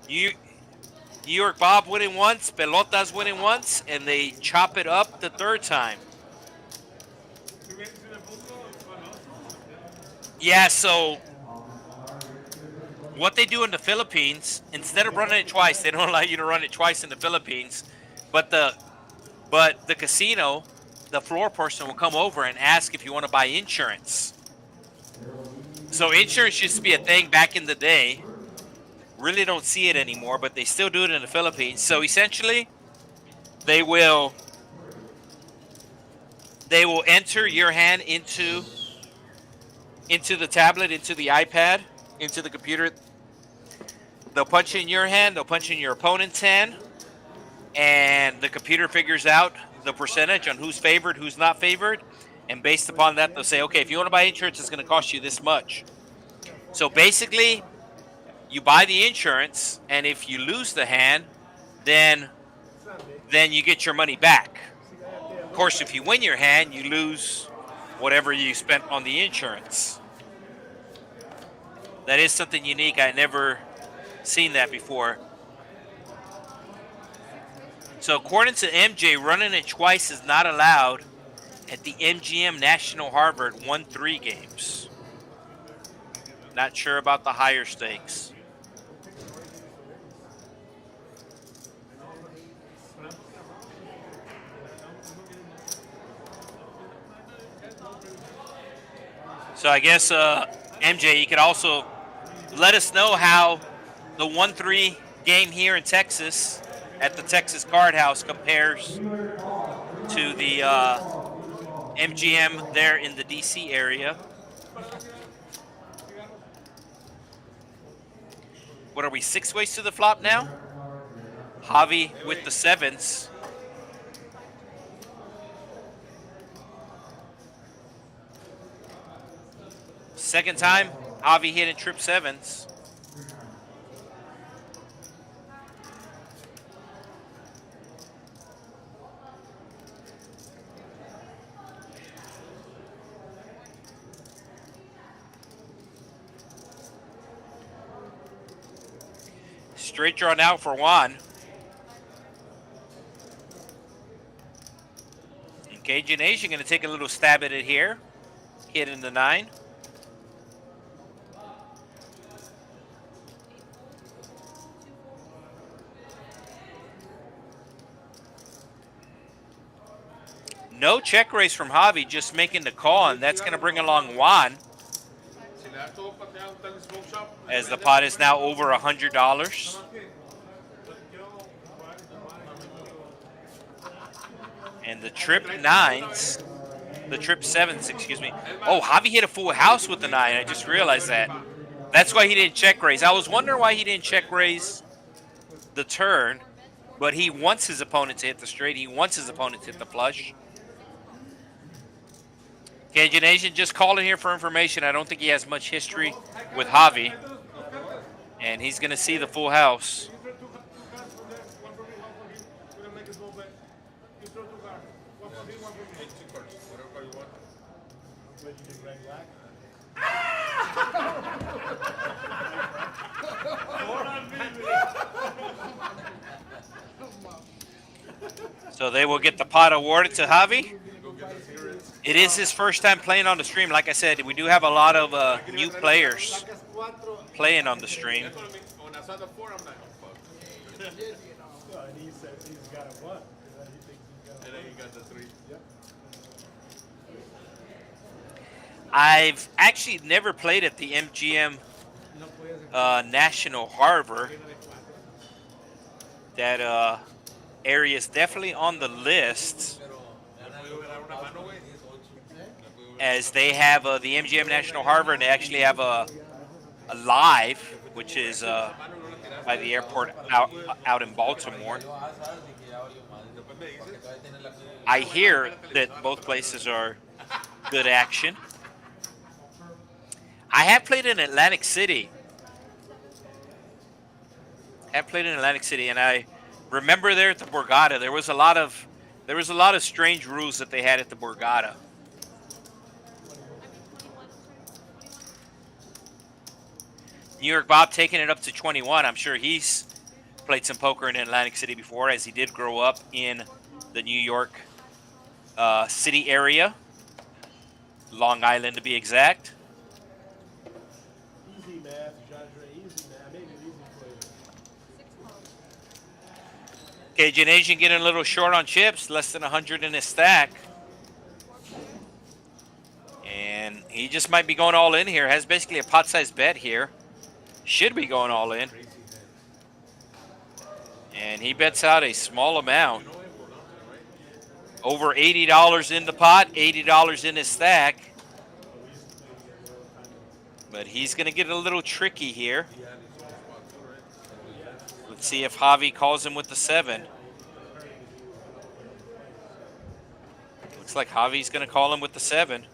New York Bob winning once, Pelotas winning once, and they chop it up the 3rd time. Yeah, so what they do in the Philippines, instead of running it twice, they don't allow you to run it twice in the Philippines, but the casino, the floor person will come over and ask if you want to buy insurance. So insurance used to be a thing back in the day. Really don't see it anymore, but they still do it in the Philippines. So essentially, they will enter your hand into the tablet, into the iPad, into the computer. They'll punch in your hand, they'll punch in your opponent's hand, and the computer figures out the percentage on who's favored, who's not favored, and based upon that, they'll say, okay, if you want to buy insurance, it's going to cost you this much. So basically, you buy the insurance, and if you lose the hand, then you get your money back. Of course, if you win your hand, you lose whatever you spent on the insurance. That is something unique. I never seen that before. So according to MJ, running it twice is not allowed at the MGM National Harvard 1-3 games. Not sure about the higher stakes. So I guess, MJ, you could also let us know how the 1-3 game here in Texas at the Texas Card House compares to the MGM there in the DC area. What are we, 6 ways to the flop now? Javi with the 7s. Second time, Javi hitting trip 7s. Straight drawn out for Juan. And Cajun Asian going to take a little stab at it here. Hitting the 9. No check raise from Javi, just making the call, and that's going to bring along Juan. As the pot is now over $100. And the trip 9s, the trip 7s, excuse me. Oh, Javi hit a full house with the 9. I just realized that. That's why he didn't check raise. I was wondering why he didn't check raise the turn, but he wants his opponent to hit the straight. He wants his opponent to hit the flush. Cajun Asian just calling here for information. I don't think he has much history with Javi. And he's going to see the full house. So they will get the pot awarded to Javi. It is his first time playing on the stream. Like I said, we do have a lot of new players playing on the stream. I've actually never played at the MGM National Harbor. That area is definitely on the list, as they have the MGM National Harbor, and they actually have a live, which is by the airport out in Baltimore. I hear that both places are good action. I have played in Atlantic City. And I remember there at the Borgata, there was a lot of strange rules that they had at the Borgata. New York Bob taking it up to 21. I'm sure he's played some poker in Atlantic City before, as he did grow up in the New York City area, Long Island to be exact. Easy math, Javi. Easy math. Make it easy for you. Cajun Asian getting a little short on chips, less than 100 in his stack. And he just might be going all in here. Has basically a pot-sized bet here. Should be going all in. And he bets out a small amount. Over $80 in the pot, $80 in his stack. But he's going to get a little tricky here. Let's see if Javi calls him with the 7. Looks like Javi's going to call him with the 7.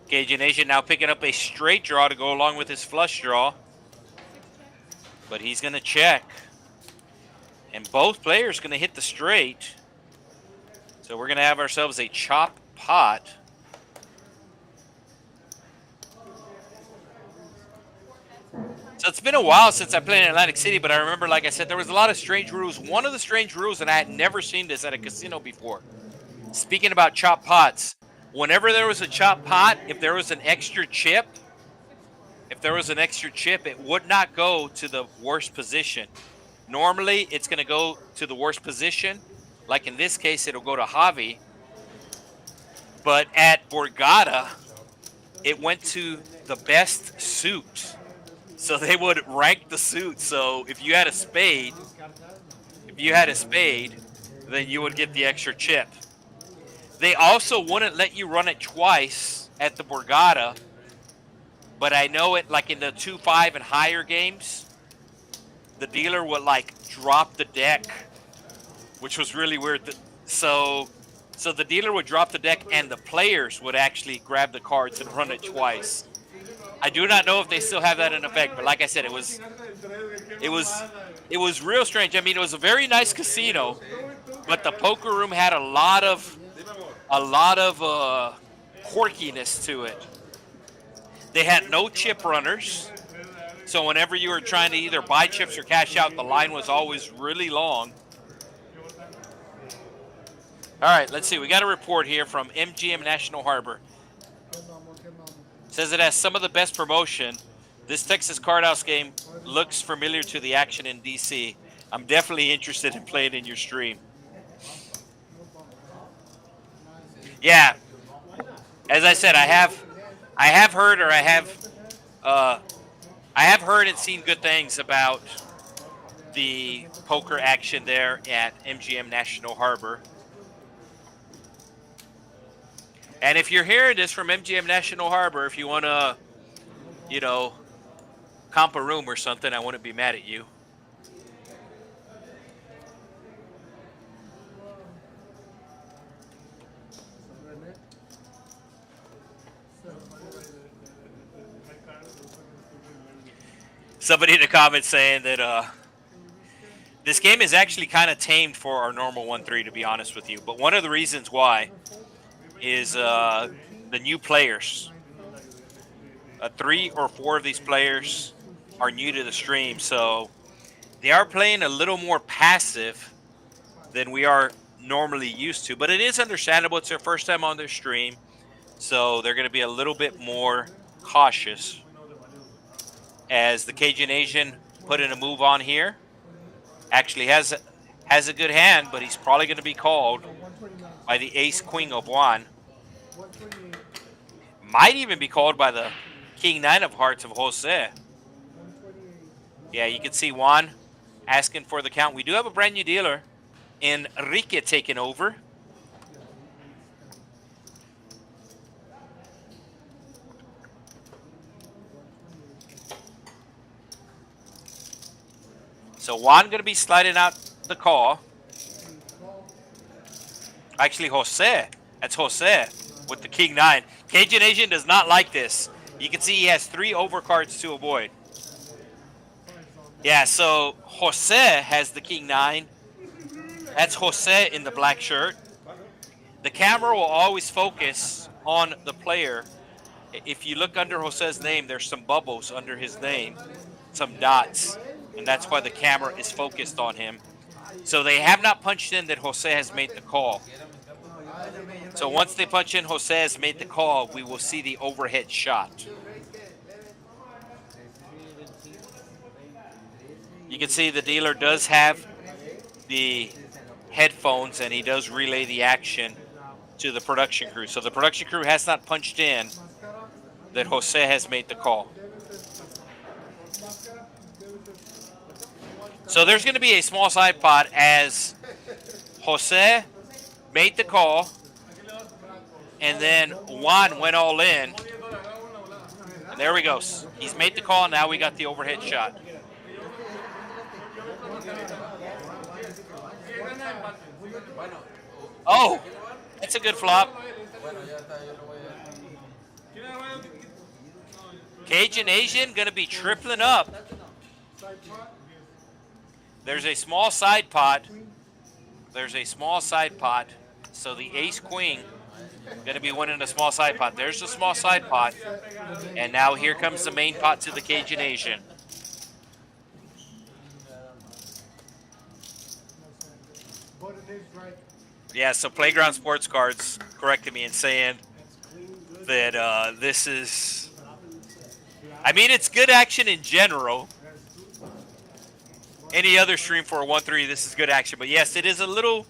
Cajun Asian now picking up a straight draw to go along with his flush draw. But he's going to check. And both players going to hit the straight. So we're going to have ourselves a chop pot. So it's been a while since I played in Atlantic City, but I remember, like I said, there was a lot of strange rules. One of the strange rules, and I had never seen this at a casino before. Speaking about chop pots, whenever there was a chop pot, if there was an extra chip, it would not go to the worst position. Normally, it's going to go to the worst position. Like in this case, it'll go to Javi. But at Borgata, it went to the best suit. So they would rank the suit. So if you had a spade, then you would get the extra chip. They also wouldn't let you run it twice at the Borgata. But I know it, like in the 2-5 and higher games, the dealer would like drop the deck, which was really weird. So the dealer would drop the deck and the players would actually grab the cards and run it twice. I do not know if they still have that in effect, but like I said, it was real strange. I mean, it was a very nice casino, but the poker room had a lot of quirkiness to it. They had no chip runners, so whenever you were trying to either buy chips or cash out, the line was always really long. All right, let's see. We got a report here from MGM National Harbor. Says it has some of the best promotion. This Texas Card House game looks familiar to the action in DC. I'm definitely interested in playing in your stream. Yeah, as I said, I have heard and seen good things about the poker action there at MGM National Harbor. And if you're hearing this from MGM National Harbor, if you want to, comp a room or something, I wouldn't be mad at you. Somebody in the comments saying that this game is actually kind of tamed for our normal 1-3, to be honest with you. But one of the reasons why is the new players. 3 or 4 of these players are new to the stream, so they are playing a little more passive than we are normally used to. But it is understandable. It's their first time on their stream, so they're going to be a little bit more cautious. As the Cajun Asian put in a move on here. Actually has a good hand, but he's probably going to be called by the ace-queen of Juan. Might even be called by the king-9 of hearts of Jose. Yeah, you can see Juan asking for the count. We do have a brand new dealer, Enrique, taking over. So Juan going to be sliding out the call. Actually, Jose. That's Jose with the king 9. Cajun Asian does not like this. You can see he has 3 overcards to avoid. Yeah, so Jose has the king 9. That's Jose in the black shirt. The camera will always focus on the player. If you look under Jose's name, there's some bubbles under his name, some dots, and that's why the camera is focused on him. So they have not punched in that Jose has made the call. So once they punch in Jose has made the call, we will see the overhead shot. You can see the dealer does have the headphones and he does relay the action to the production crew. So the production crew has not punched in that Jose has made the call. So there's going to be a small side pot as Jose made the call and then Juan went all in. And there we go. He's made the call. Now we got the overhead shot. Oh, that's a good flop. Cajun Asian going to be tripling up. There's a small side pot. There's a small side pot. So the ace queen going to be winning a small side pot. There's the small side pot. And now here comes the main pot to the Cajun Asian. Yeah, so Playground Sports Cards corrected me in saying that this is, I mean, it's good action in general. Any other stream for a 1-3, this is good action. But yes, it is a little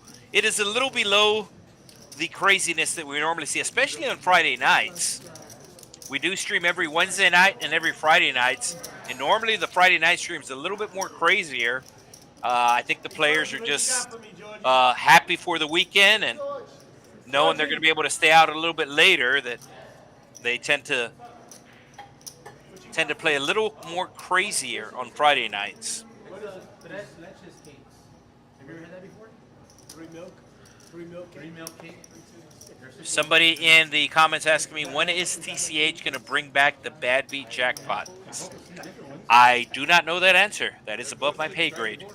below the craziness that we normally see, especially on Friday nights. We do stream every Wednesday night and every Friday nights, and normally the Friday night stream is a little bit more crazier. I think the players are just happy for the weekend and knowing they're going to be able to stay out a little bit later, that they tend to play a little more crazier on Friday nights. What is it? Leches cakes. Have you ever had that before? 3 milk? 3 milk cake? 3 milk cake? Somebody in the comments asking me, when is TCH going to bring back the Bad Beat Jackpot? I do not know that answer. That is above my pay grade.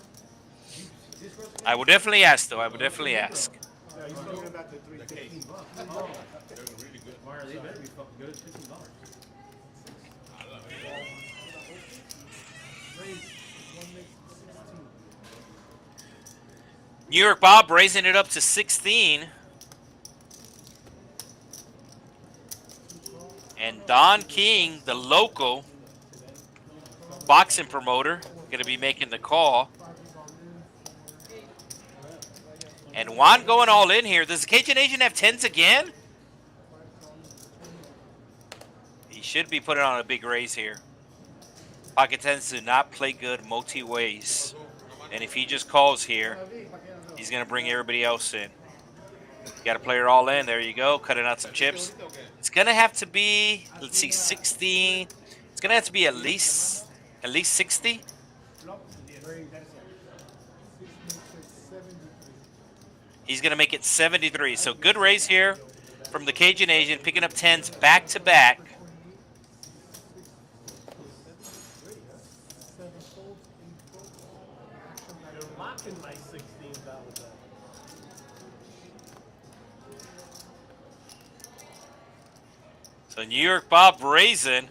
I will definitely ask, though. I will definitely ask. No, he's talking about the 315. Oh, they're really good. Why are they better be fucking good at $15? New York Bob raising it up to 16. And Don King, the local boxing promoter, going to be making the call. And Juan going all in here. Does the Cajun Asian have 10s again? He should be putting on a big raise here. Pocket 10s do not play good multi-ways. And if he just calls here, he's going to bring everybody else in. Got a player all in. There you go. Cutting out some chips. It's going to have to be, let's see, 16. It's going to have to be at least 60. He's going to make it 73. So good raise here from the Cajun Asian, picking up 10s back to back. So New York Bob raising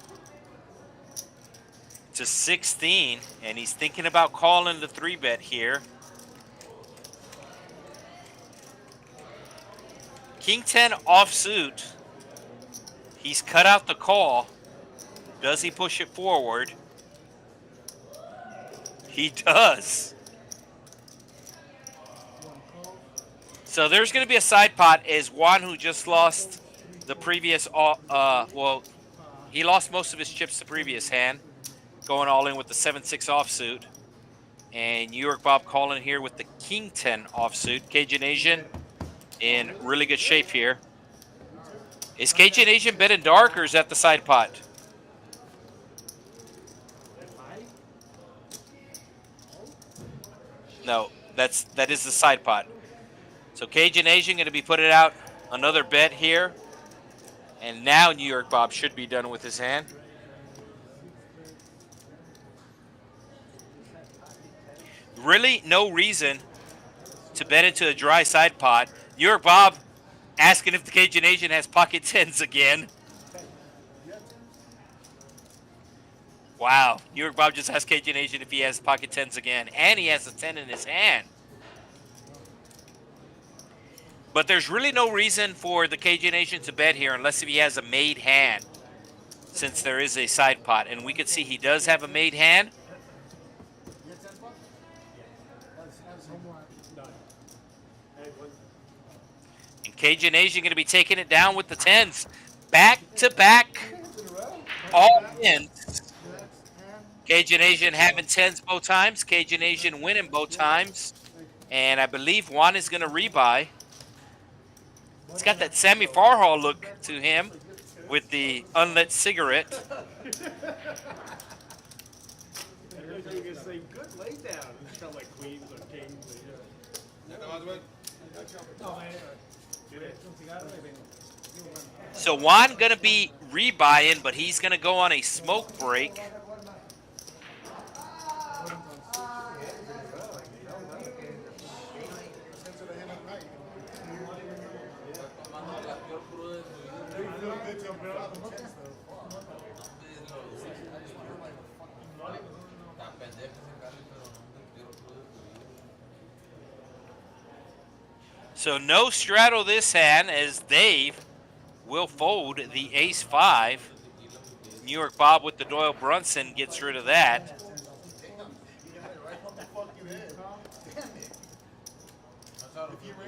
to 16, and he's thinking about calling the 3-bet here. King 10 offsuit. He's cut out the call. Does he push it forward? He does. So there's going to be a side pot as Juan, who just lost the previous, well, he lost most of his chips the previous hand, going all in with the 7-6 offsuit. And New York Bob calling here with the King 10 offsuit. Cajun Asian in really good shape here. Is Cajun Asian betting dark, or is that the side pot? No, that is the side pot. So Cajun Asian going to be putting out another bet here. And now New York Bob should be done with his hand. Really no reason to bet into a dry side pot. New York Bob asking if the Cajun Asian has pocket tens again. Wow, New York Bob just asked Cajun Asian if he has pocket tens again. And he has a 10 in his hand. But there's really no reason for the Cajun Asian to bet here unless if he has a made hand, since there is a side pot. And we could see he does have a made hand. And Cajun Asian going to be taking it down with the tens. Back to back, all ins. Cajun Asian having tens both times. Cajun Asian winning both times. And I believe Juan is going to rebuy. It's got that Sammy Farhall look to him with the unlit cigarette. Good lay down. It's kind of like queens or kings. So Juan going to be rebuying, but he's going to go on a smoke break. So no straddle this hand as Dave will fold the ace-5. New York Bob with the Doyle Brunson gets rid of that.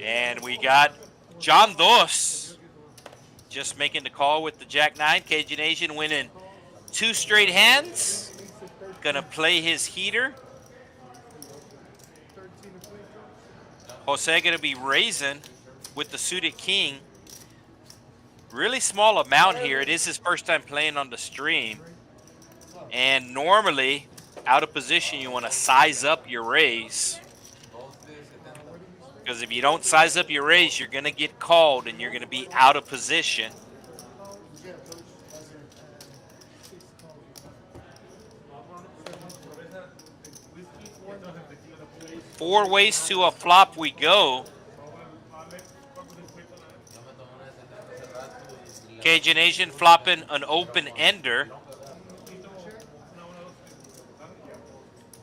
And we got John Dos just making the call with the Jack-9. Cajun Asian winning 2 straight hands. Gonna play his heater. Jose gonna be raising with the suited king. Really small amount here. It is his first time playing on the stream. And normally, out of position, you want to size up your raise. Because if you don't size up your raise, you're going to get called and you're going to be out of position. Four ways to a flop we go. Cajun Asian flopping an open ender.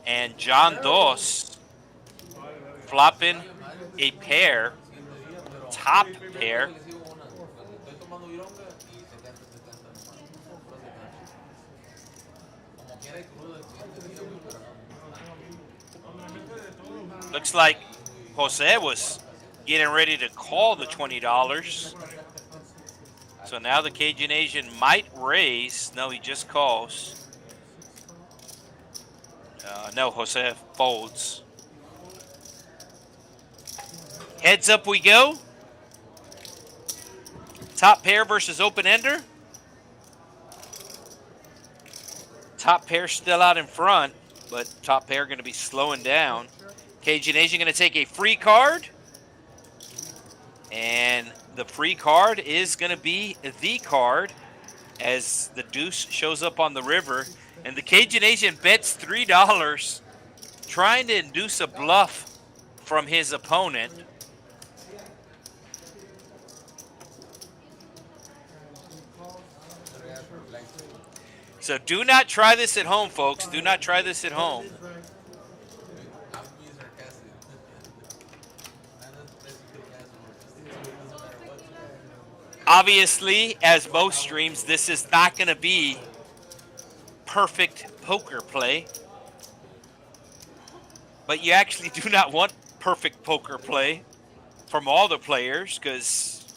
And John Dos flopping a pair, top pair. Looks like Jose was getting ready to call the $20. So now the Cajun Asian might raise. No, he just calls. No, Jose folds. Heads up we go. Top pair versus open ender. Top pair still out in front, but top pair going to be slowing down. Cajun Asian going to take a free card. And the free card is going to be the card as the deuce shows up on the river. And the Cajun Asian bets $3, trying to induce a bluff from his opponent. So do not try this at home, folks. Do not try this at home. Obviously, as most streams, this is not going to be perfect poker play. But you actually do not want perfect poker play from all the players because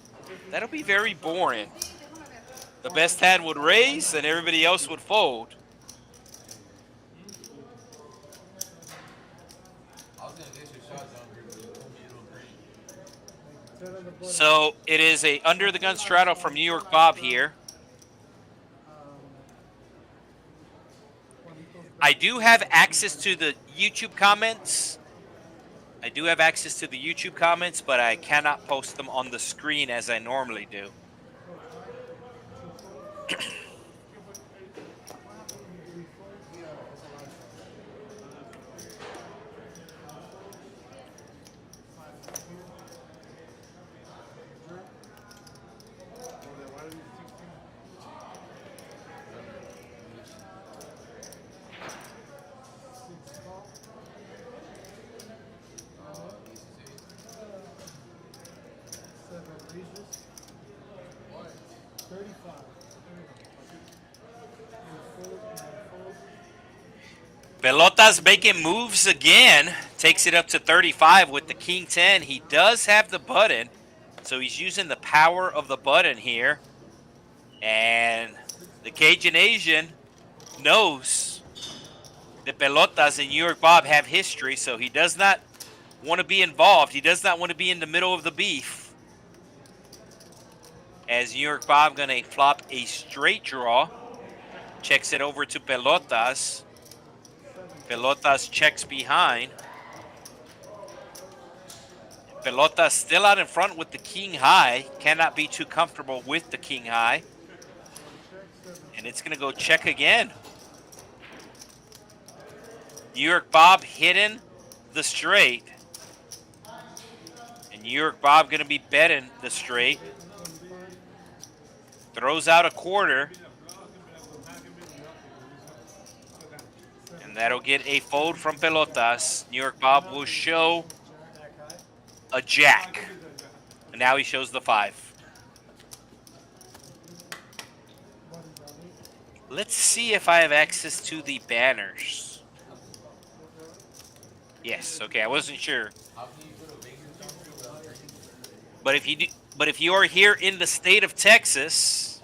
that'll be very boring. The best hand would raise and everybody else would fold. So it is a under the gun straddle from New York Bob here. I do have access to the YouTube comments. I do have access to the YouTube comments, but I cannot post them on the screen as I normally do. Pelotas making moves again. Takes it up to 35 with the King 10. He does have the button, so he's using the power of the button here. And the Cajun Asian knows that Pelotas and New York Bob have history, so he does not want to be involved. He does not want to be in the middle of the beef. As New York Bob going to flop a straight draw. Checks it over to Pelotas. Pelotas checks behind. Pelotas still out in front with the king high. Cannot be too comfortable with the king high. And it's going to go check again. New York Bob hitting the straight. And New York Bob going to be betting the straight. Throws out a quarter. And that'll get a fold from Pelotas. New York Bob will show a jack. And now he shows the 5. Let's see if I have access to the banners. Yes, okay, I wasn't sure. But if you are here in the state of Texas,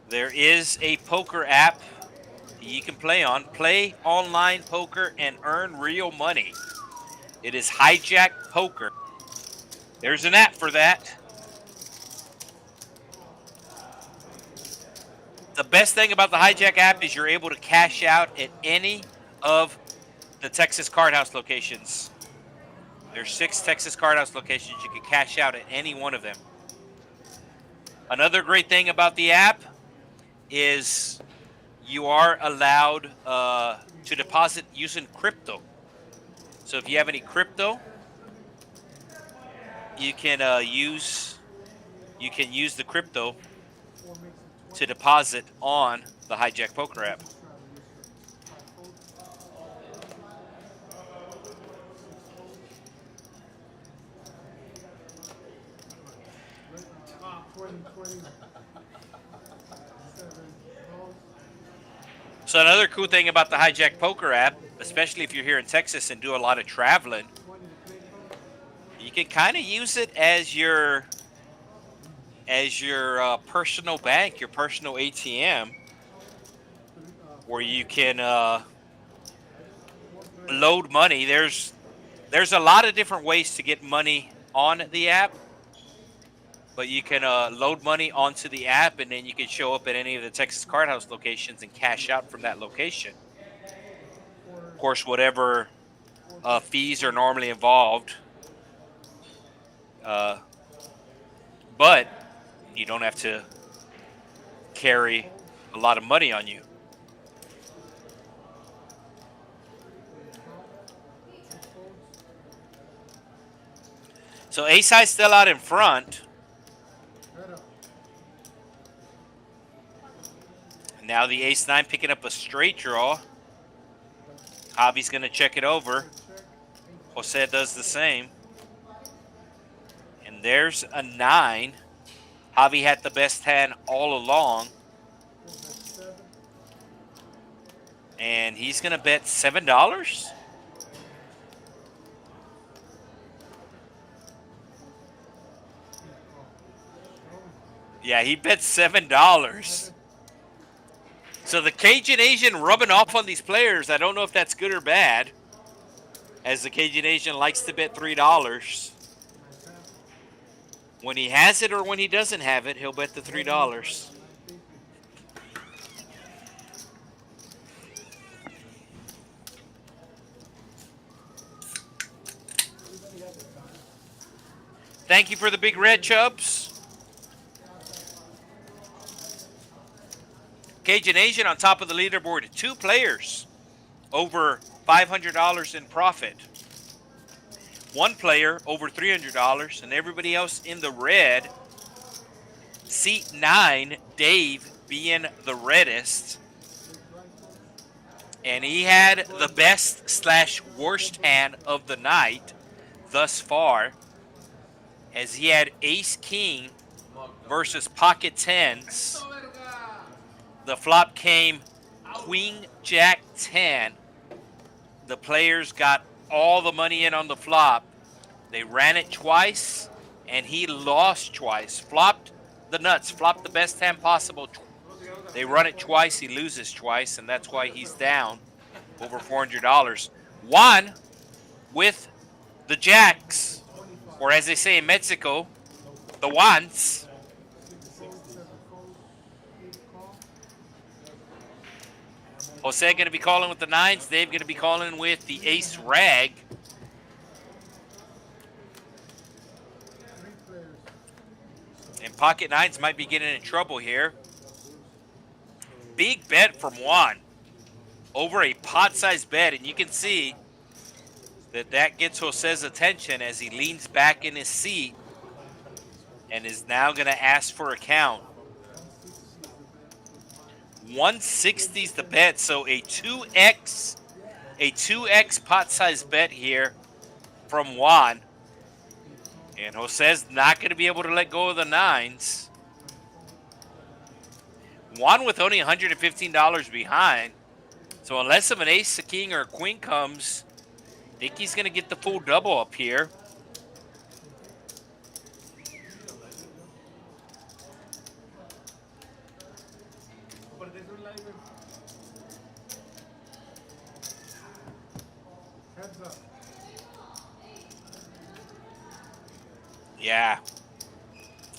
there is a poker app you can play on. Play online poker and earn real money. It is Hijack Poker. There's an app for that. The best thing about the Hijack app is you're able to cash out at any of the Texas Card House locations. There's 6 Texas Card House locations. You can cash out at any one of them. Another great thing about the app is you are allowed to deposit using crypto. So if you have any crypto, you can use the crypto to deposit on the Hijack Poker app. So another cool thing about the Hijack Poker app, especially if you're here in Texas and do a lot of traveling, you can kind of use it as your personal bank, your personal ATM, where you can load money. There's a lot of different ways to get money on the app, but you can load money onto the app, and then you can show up at any of the Texas Card House locations and cash out from that location. Of course, whatever fees are normally involved, but you don't have to carry a lot of money on you. So ace-high still out in front. Now the ace-9 picking up a straight draw. Javi's going to check it over. Jose does the same. And there's a 9. Javi had the best hand all along. And he's going to bet $7. Yeah, he bet $7. So the Cajun Asian rubbing off on these players. I don't know if that's good or bad, as the Cajun Asian likes to bet $3. When he has it or when he doesn't have it, he'll bet the $3. Thank you for the big red, Chubbs. Cajun Asian on top of the leaderboard. 2 players over $500 in profit. 1 player over $300, and everybody else in the red. Seat 9, Dave being the reddest. And he had the best / worst hand of the night thus far, as he had Ace King versus Pocket Tens. The flop came Queen Jack 10. The players got all the money in on the flop. They ran it twice, and he lost twice. Flopped the nuts, flopped the best hand possible. They run it twice, he loses twice, and that's why he's down over $400. Won with the jacks, or as they say in Mexico, the ones. Jose going to be calling with the 9s. Dave going to be calling with the ace rag. And Pocket 9s might be getting in trouble here. Big bet from Juan. Over a pot-sized bet. And you can see that gets Jose's attention as he leans back in his seat and is now going to ask for a count. 160 is the bet, so a 2x pot-sized bet here from Juan. And Jose's not going to be able to let go of the 9s. Juan with only $115 behind. So unless of an ace, a king, or a queen comes, I think he's going to get the full double up here. Yeah.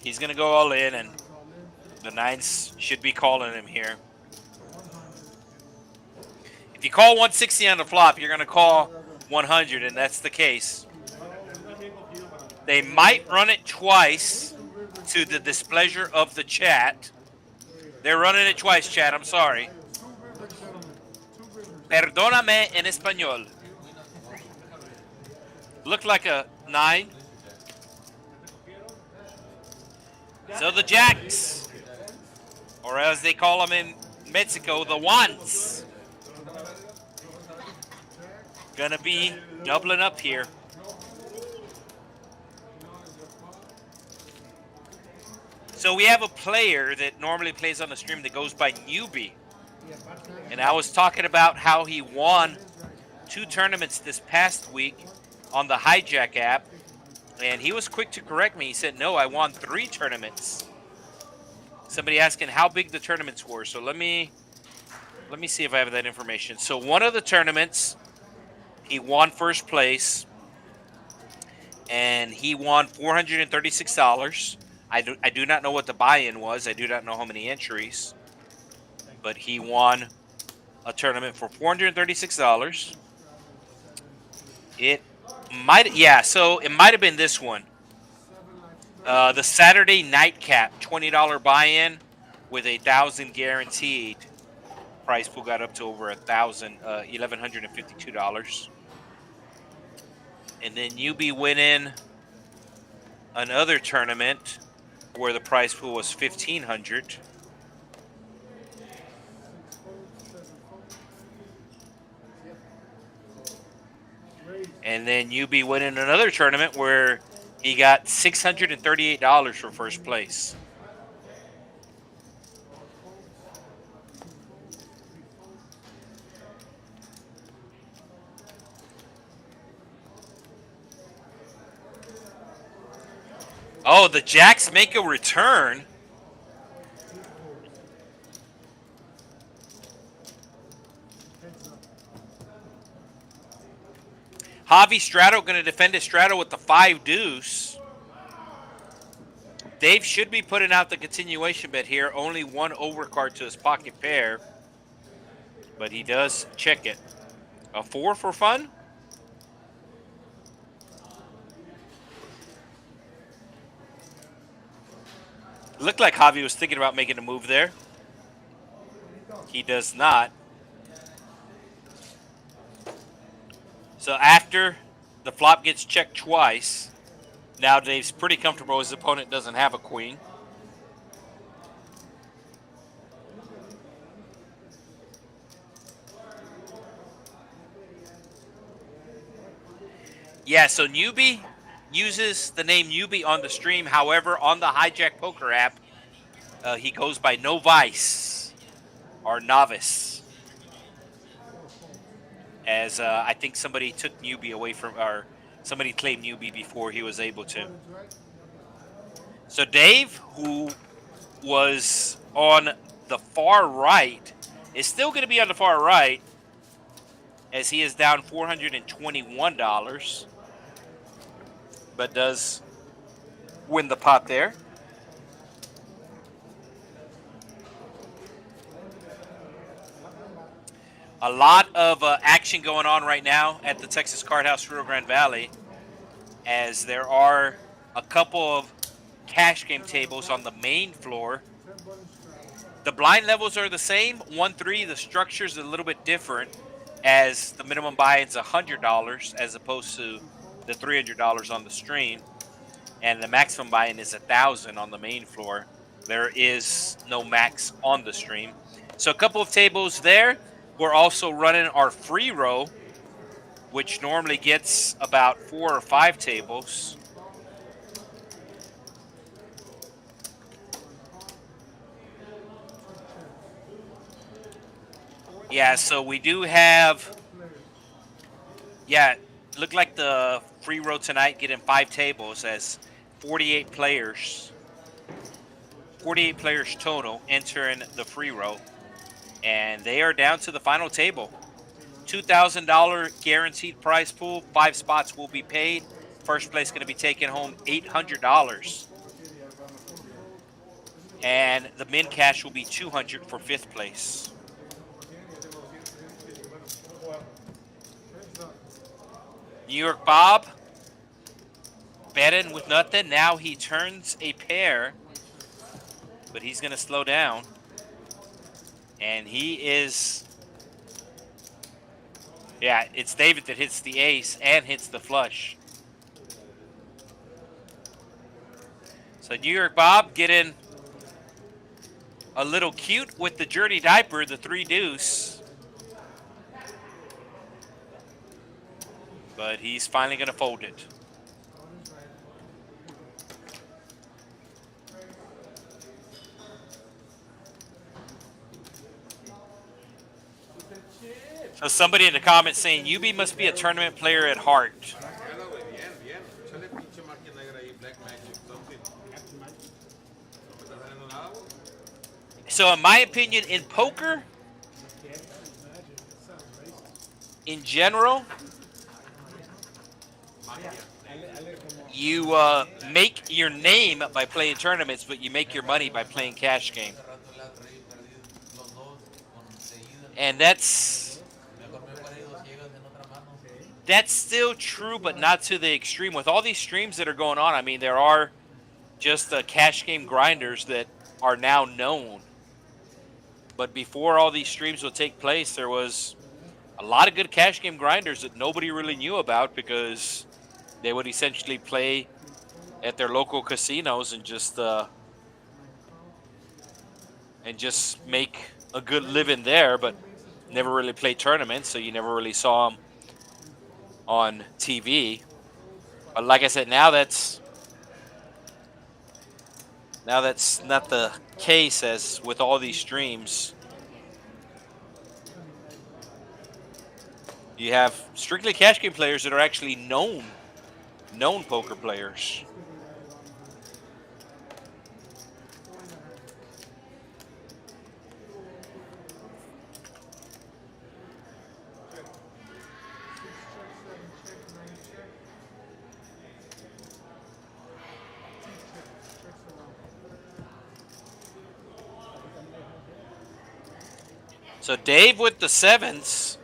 He's going to go all in, and the 9s should be calling him here. If you call 160 on the flop, you're going to call 100, and that's the case. They might run it twice to the displeasure of the chat. They're running it twice, chat. I'm sorry. Perdóname en español. Looked like a 9. So the jacks, or as they call them in Mexico, the ones, gonna be doubling up here. So we have a player that normally plays on the stream that goes by Newbie. And I was talking about how he won 2 tournaments this past week on the Hijack app. And he was quick to correct me. He said, no, I won 3 tournaments. Somebody asking how big the tournaments were. So let me see if I have that information. So one of the tournaments, he won first place. And he won $436. I do not know what the buy-in was. I do not know how many entries. But he won a tournament for $436. So it might have been this one. The Saturday Nightcap, $20 buy-in with $1,000 guaranteed. Price pool got up to over $1,152. And then you be winning another tournament where the prize pool was $1,500. And then you be winning another tournament where he got $638 for first place. Oh, the jacks make a return. Javi Straddle going to defend his straddle with the 5 deuce. Dave should be putting out the continuation bet here. Only 1 overcard to his pocket pair. But he does check it. A 4 for fun? Looked like Javi was thinking about making a move there. He does not. So after the flop gets checked twice, now Dave's pretty comfortable his opponent doesn't have a queen. Yeah, so Newbie uses the name Newbie on the stream. However, on the Hijack Poker app, he goes by Novice or Novice. As I think somebody took Newbie away from, or somebody claimed Newbie before he was able to. So Dave, who was on the far right, is still going to be on the far right, as he is down $421, but does win the pot there. A lot of action going on right now at the Texas Card House Rio Grande Valley, as there are a couple of cash game tables on the main floor. The blind levels are the same, 1-3. The structure is a little bit different, as the minimum buy-in is $100 as opposed to the $300 on the stream, and the maximum buy-in is $1,000 on the main floor. There is no max on the stream. So a couple of tables there. We're also running our free row, which normally gets about 4 or 5 tables. Yeah, so we do have, look like the free row tonight getting 5 tables, as 48 players total entering the free row. And they are down to the final table. $2,000 guaranteed prize pool. 5 spots will be paid. First place going to be taking home $800. And the min cash will be $200 for 5th place. New York Bob betting with nothing. Now he turns a pair, but he's going to slow down. And he is, it's David that hits the ace and hits the flush. So New York Bob getting a little cute with the dirty diaper, the 3 deuce. But he's finally going to fold it. So somebody in the comments saying, Yubi must be a tournament player at heart. So in my opinion, in poker, in general, you make your name by playing tournaments, but you make your money by playing cash game. And that's still true, but not to the extreme. With all these streams that are going on, I mean, there are just cash game grinders that are now known. But before all these streams would take place, there was a lot of good cash game grinders that nobody really knew about, because they would essentially play at their local casinos and just make a good living there, but never really play tournaments, so you never really saw them on TV. But like I said, now that's not the case, as with all these streams. You have strictly cash game players that are actually known poker players. So Dave with the 7s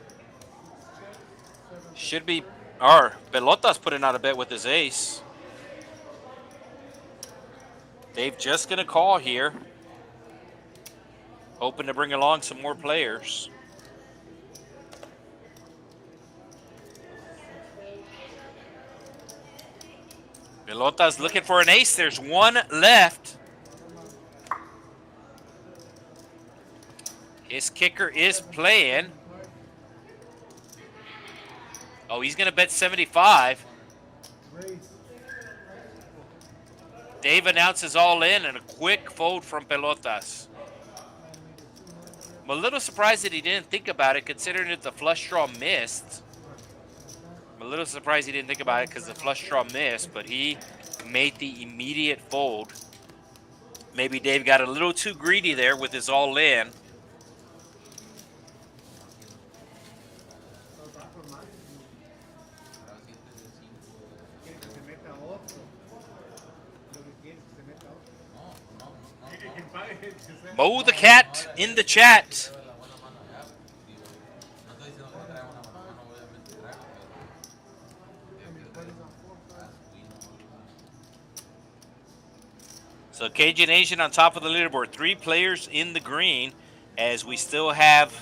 should be, or Pelotas putting out a bet with his ace. Dave just going to call here. Hoping to bring along some more players. Pelotas looking for an ace. There's one left. His kicker is playing. Oh, he's going to bet 75. Dave announces all in and a quick fold from Pelotas. I'm a little surprised that he didn't think about it, considering that the flush draw missed. I'm a little surprised he didn't think about it because the flush draw missed, but he made the immediate fold. Maybe Dave got a little too greedy there with his all in. Mo the Cat in the chat. So Cajun Asian on top of the leaderboard. 3 players in the green as we still have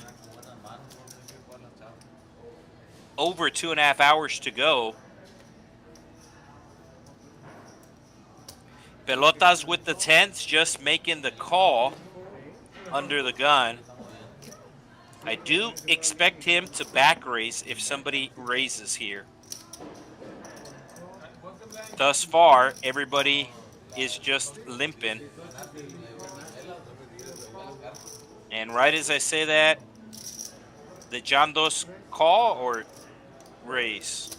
over 2.5 hours to go. Pelotas with the 10s, just making the call under the gun. I do expect him to back raise if somebody raises here. Thus far, everybody is just limping. And right as I say that, the John Dos call or raise?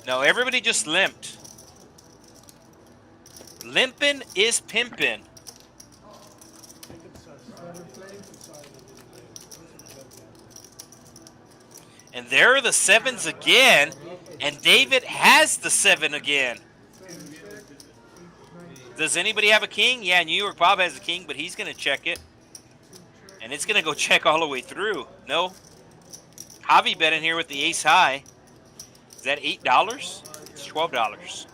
No, everybody just limped. Limping is pimping. And there are the 7s again. And David has the 7 again. Does anybody have a king? Yeah, New York Bob has a king, but he's going to check it. And it's going to go check all the way through. No. Javi bet in here with the ace high. Is that $8? It's $12.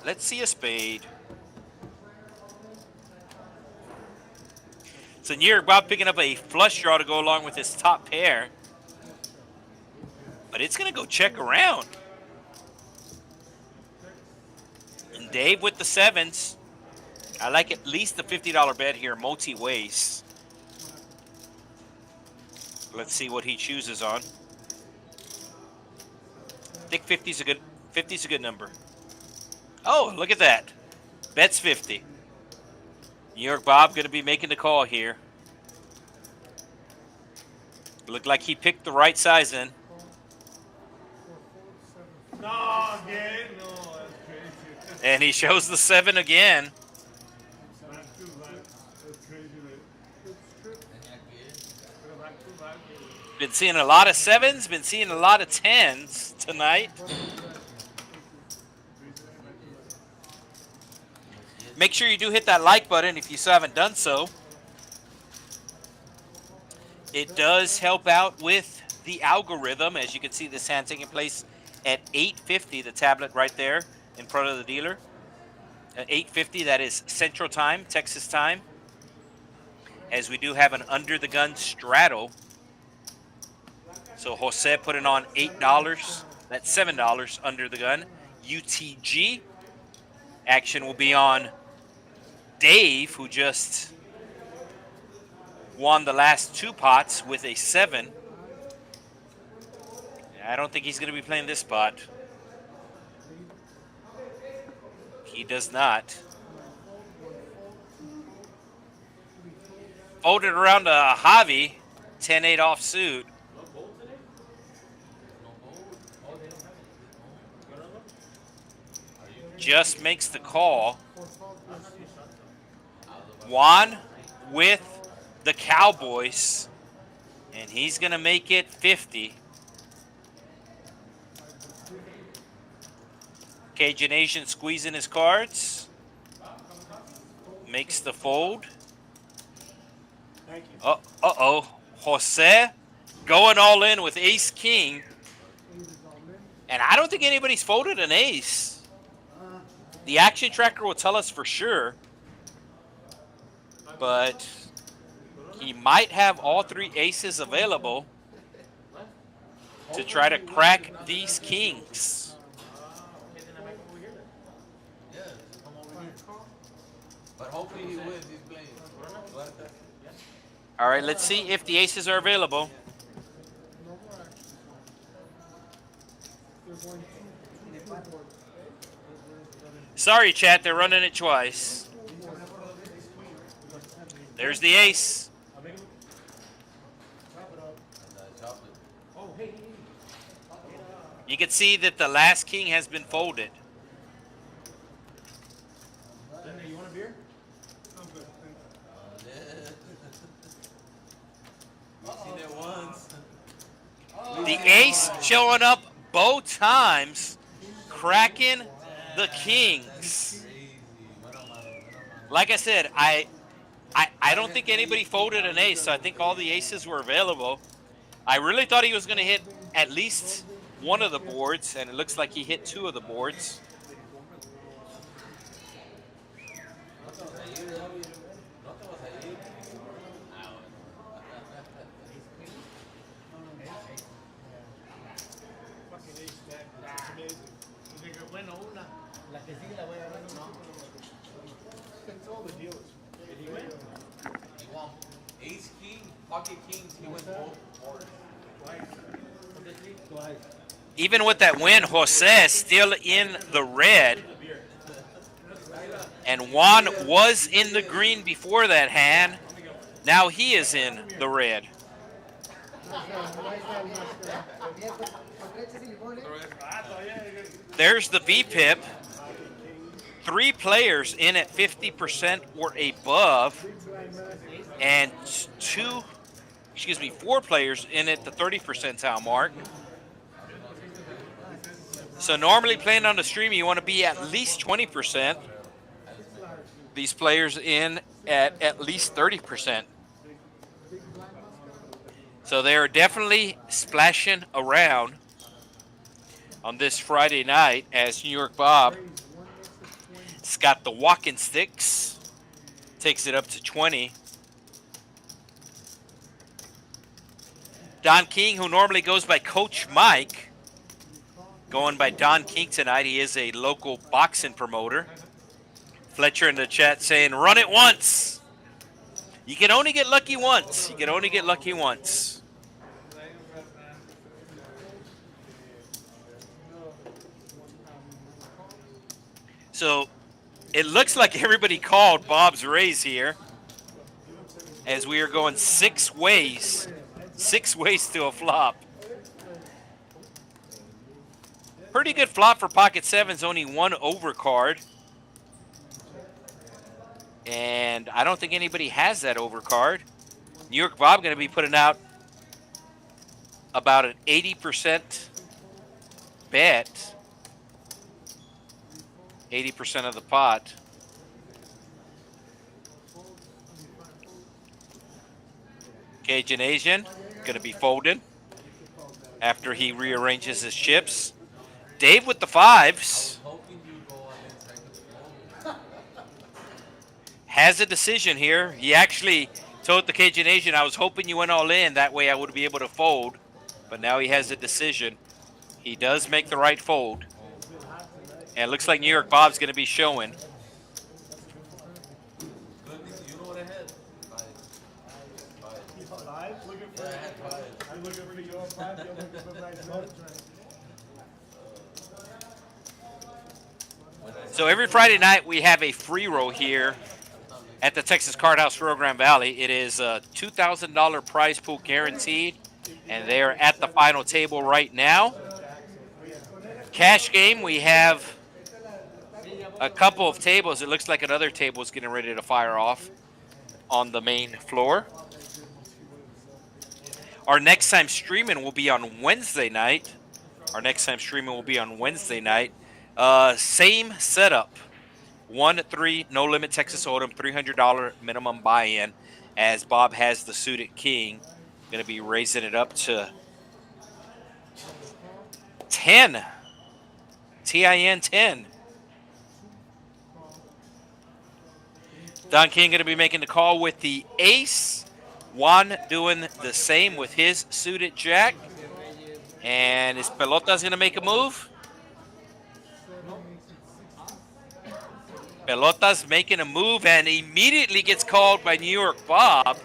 Let's see a spade. So New York Bob picking up a flush draw to go along with his top pair. But it's going to go check around. And Dave with the 7s. I like at least the $50 bet here, multi-ways. Let's see what he chooses on. I think 50's a good number. Oh, look at that. Bets 50. New York Bob going to be making the call here. Looked like he picked the right size in. No, again? No, that's crazy. And he shows the 7 again. That's crazy, Been seeing a lot of 7s, been seeing a lot of 10s tonight. Make sure you do hit that like button if you still haven't done so. It does help out with the algorithm. As you can see, this hand taking place at 8:50, the tablet right there in front of the dealer. At 8:50, that is Central Time, Texas time. As we do have an under the gun straddle. So Jose putting on $8. That's $7 under the gun. UTG action will be on Dave, who just won the last 2 pots with a 7. I don't think he's going to be playing this spot. He does not. Folded around to Javi, 10-8 offsuit. Just makes the call. Juan with the Cowboys, and he's going to make it 50. Cajun Asian squeezing his cards. Makes the fold. Thank you. Uh-oh. Jose going all in with ace-king. And I don't think anybody's folded an ace. The action tracker will tell us for sure. But he might have all three aces available to try to crack these kings. But hopefully he wins. He's playing. All right, let's see if the aces are available. Sorry, chat, they're running it twice. There's the ace. You can see that the last king has been folded. You want a beer? I'm good. Seen it once. The ace showing up both times, cracking the kings. Like I said, I don't think anybody folded an ace, so I think all the aces were available. I really thought he was going to hit at least one of the boards, and it looks like he hit two of the boards. That's all the dealers. Did he win? He won. Ace king, pocket kings. He went both boards. Even with that win, Jose still in the red. And Juan was in the green before that hand. Now he is in the red. There's the VPIP. 3 players in at 50% or above. And 4 players in at the 30 percentile mark. So normally playing on the stream, you want to be at least 20%. These players in at least 30%. So they are definitely splashing around on this Friday night as New York Bob has got the walking sticks, takes it up to 20. Don King, who normally goes by Coach Mike, going by Don King tonight. He is a local boxing promoter. Fletcher in the chat saying, run it once. You can only get lucky once. You can only get lucky once. So it looks like everybody called Bob's raise here as we are going 6 ways. 6 ways to a flop. Pretty good flop for pocket sevens, only 1 overcard. And I don't think anybody has that overcard. New York Bob going to be putting out about an 80% bet. 80% of the pot. Cajun Asian going to be folded after he rearranges his chips. Dave with the 5s has a decision here. He actually told the Cajun Asian, I was hoping you went all in. That way I would be able to fold. But now he has a decision. He does make the right fold. And it looks like New York Bob's going to be showing. So every Friday night we have a free roll here at the Texas Card House Rio Grande Valley. It is a $2,000 prize pool guaranteed, and they are at the final table right now. Cash game, we have a couple of tables. It looks like another table is getting ready to fire off on the main floor. Our next time streaming will be on Wednesday night Our next time streaming will be on Wednesday night. Same setup. 1-3, no limit Texas Hold'em, $300 minimum buy-in. As Bob has the suited king, going to be raising it up to 10. TIN 10. Don King going to be making the call with the ace. Juan doing the same with his suited jack. And is Pelotas going to make a move? Pelotas making a move and immediately gets called by New York Bob.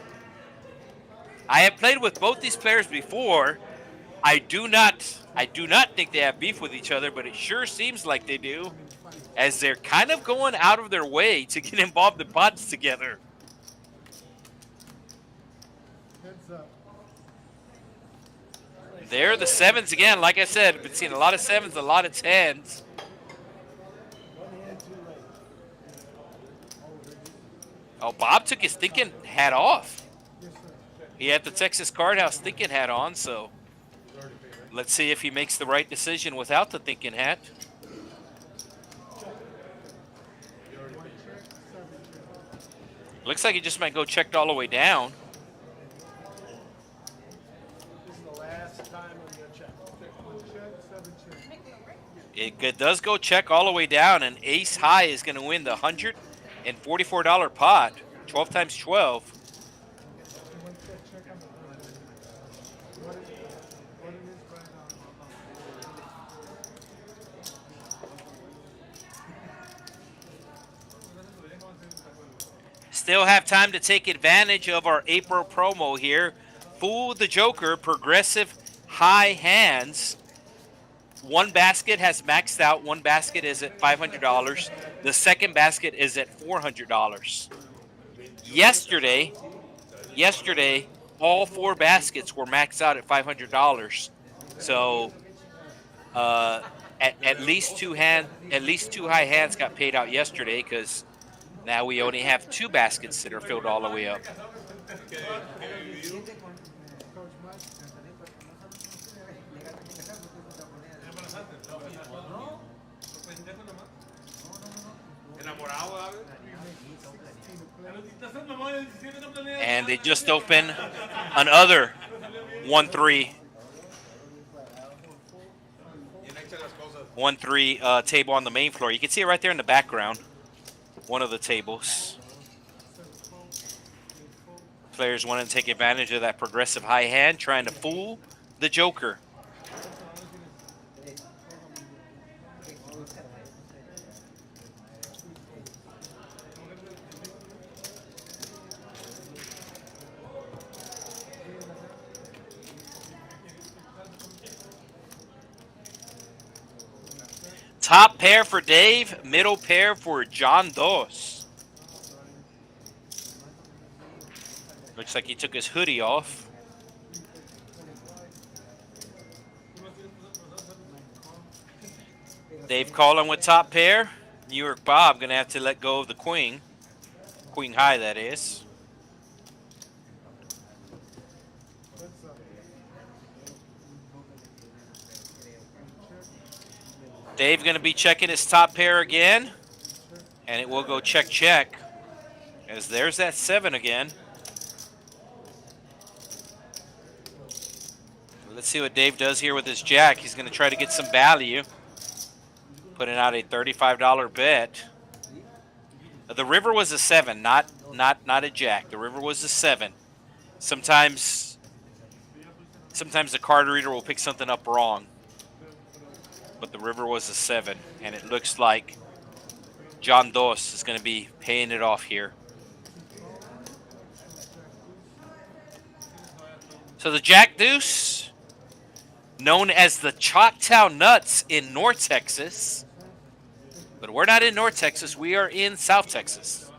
I have played with both these players before. I do not think they have beef with each other, but it sure seems like they do, as they're kind of going out of their way to get involved in pots together. There are the sevens again. Like I said, I've been seeing a lot of sevens, a lot of tens. Oh, Bob took his thinking hat off. He had the Texas Card House thinking hat on, so let's see if he makes the right decision without the thinking hat. Looks like he just might go checked all the way down. This is the last time I'm going to check. It does go check all the way down, and ace high is going to win the $144 pot, 12 times 12. Still have time to take advantage of our April promo here. Fool the Joker, progressive high hands. One basket has maxed out. One basket is at $500. The second basket is at $400. Yesterday, all four baskets were maxed out at $500. So at least two high hands got paid out yesterday, because now we only have two baskets that are filled all the way up. And they just opened another 1-3 table on the main floor. You can see it right there in the background. One of the tables. Players wanting to take advantage of that progressive high hand, trying to fool the Joker. Top pair for Dave, middle pair for John Dos. Looks like he took his hoodie off. Dave calling with top pair. New York Bob gonna have to let go of the queen. Queen high, that is. Dave going to be checking his top pair again, and it will go check, check, as there's that 7 again. Let's see what Dave does here with his jack. He's going to try to get some value, putting out a $35 bet. The river was a 7, not a jack. The river was a 7. Sometimes the card reader will pick something up wrong. But the river was a 7, and it looks like John Dos is going to be paying it off here. So the Jack Deuce, known as the Choctaw Nuts in North Texas, but we're not in North Texas, we are in South Texas.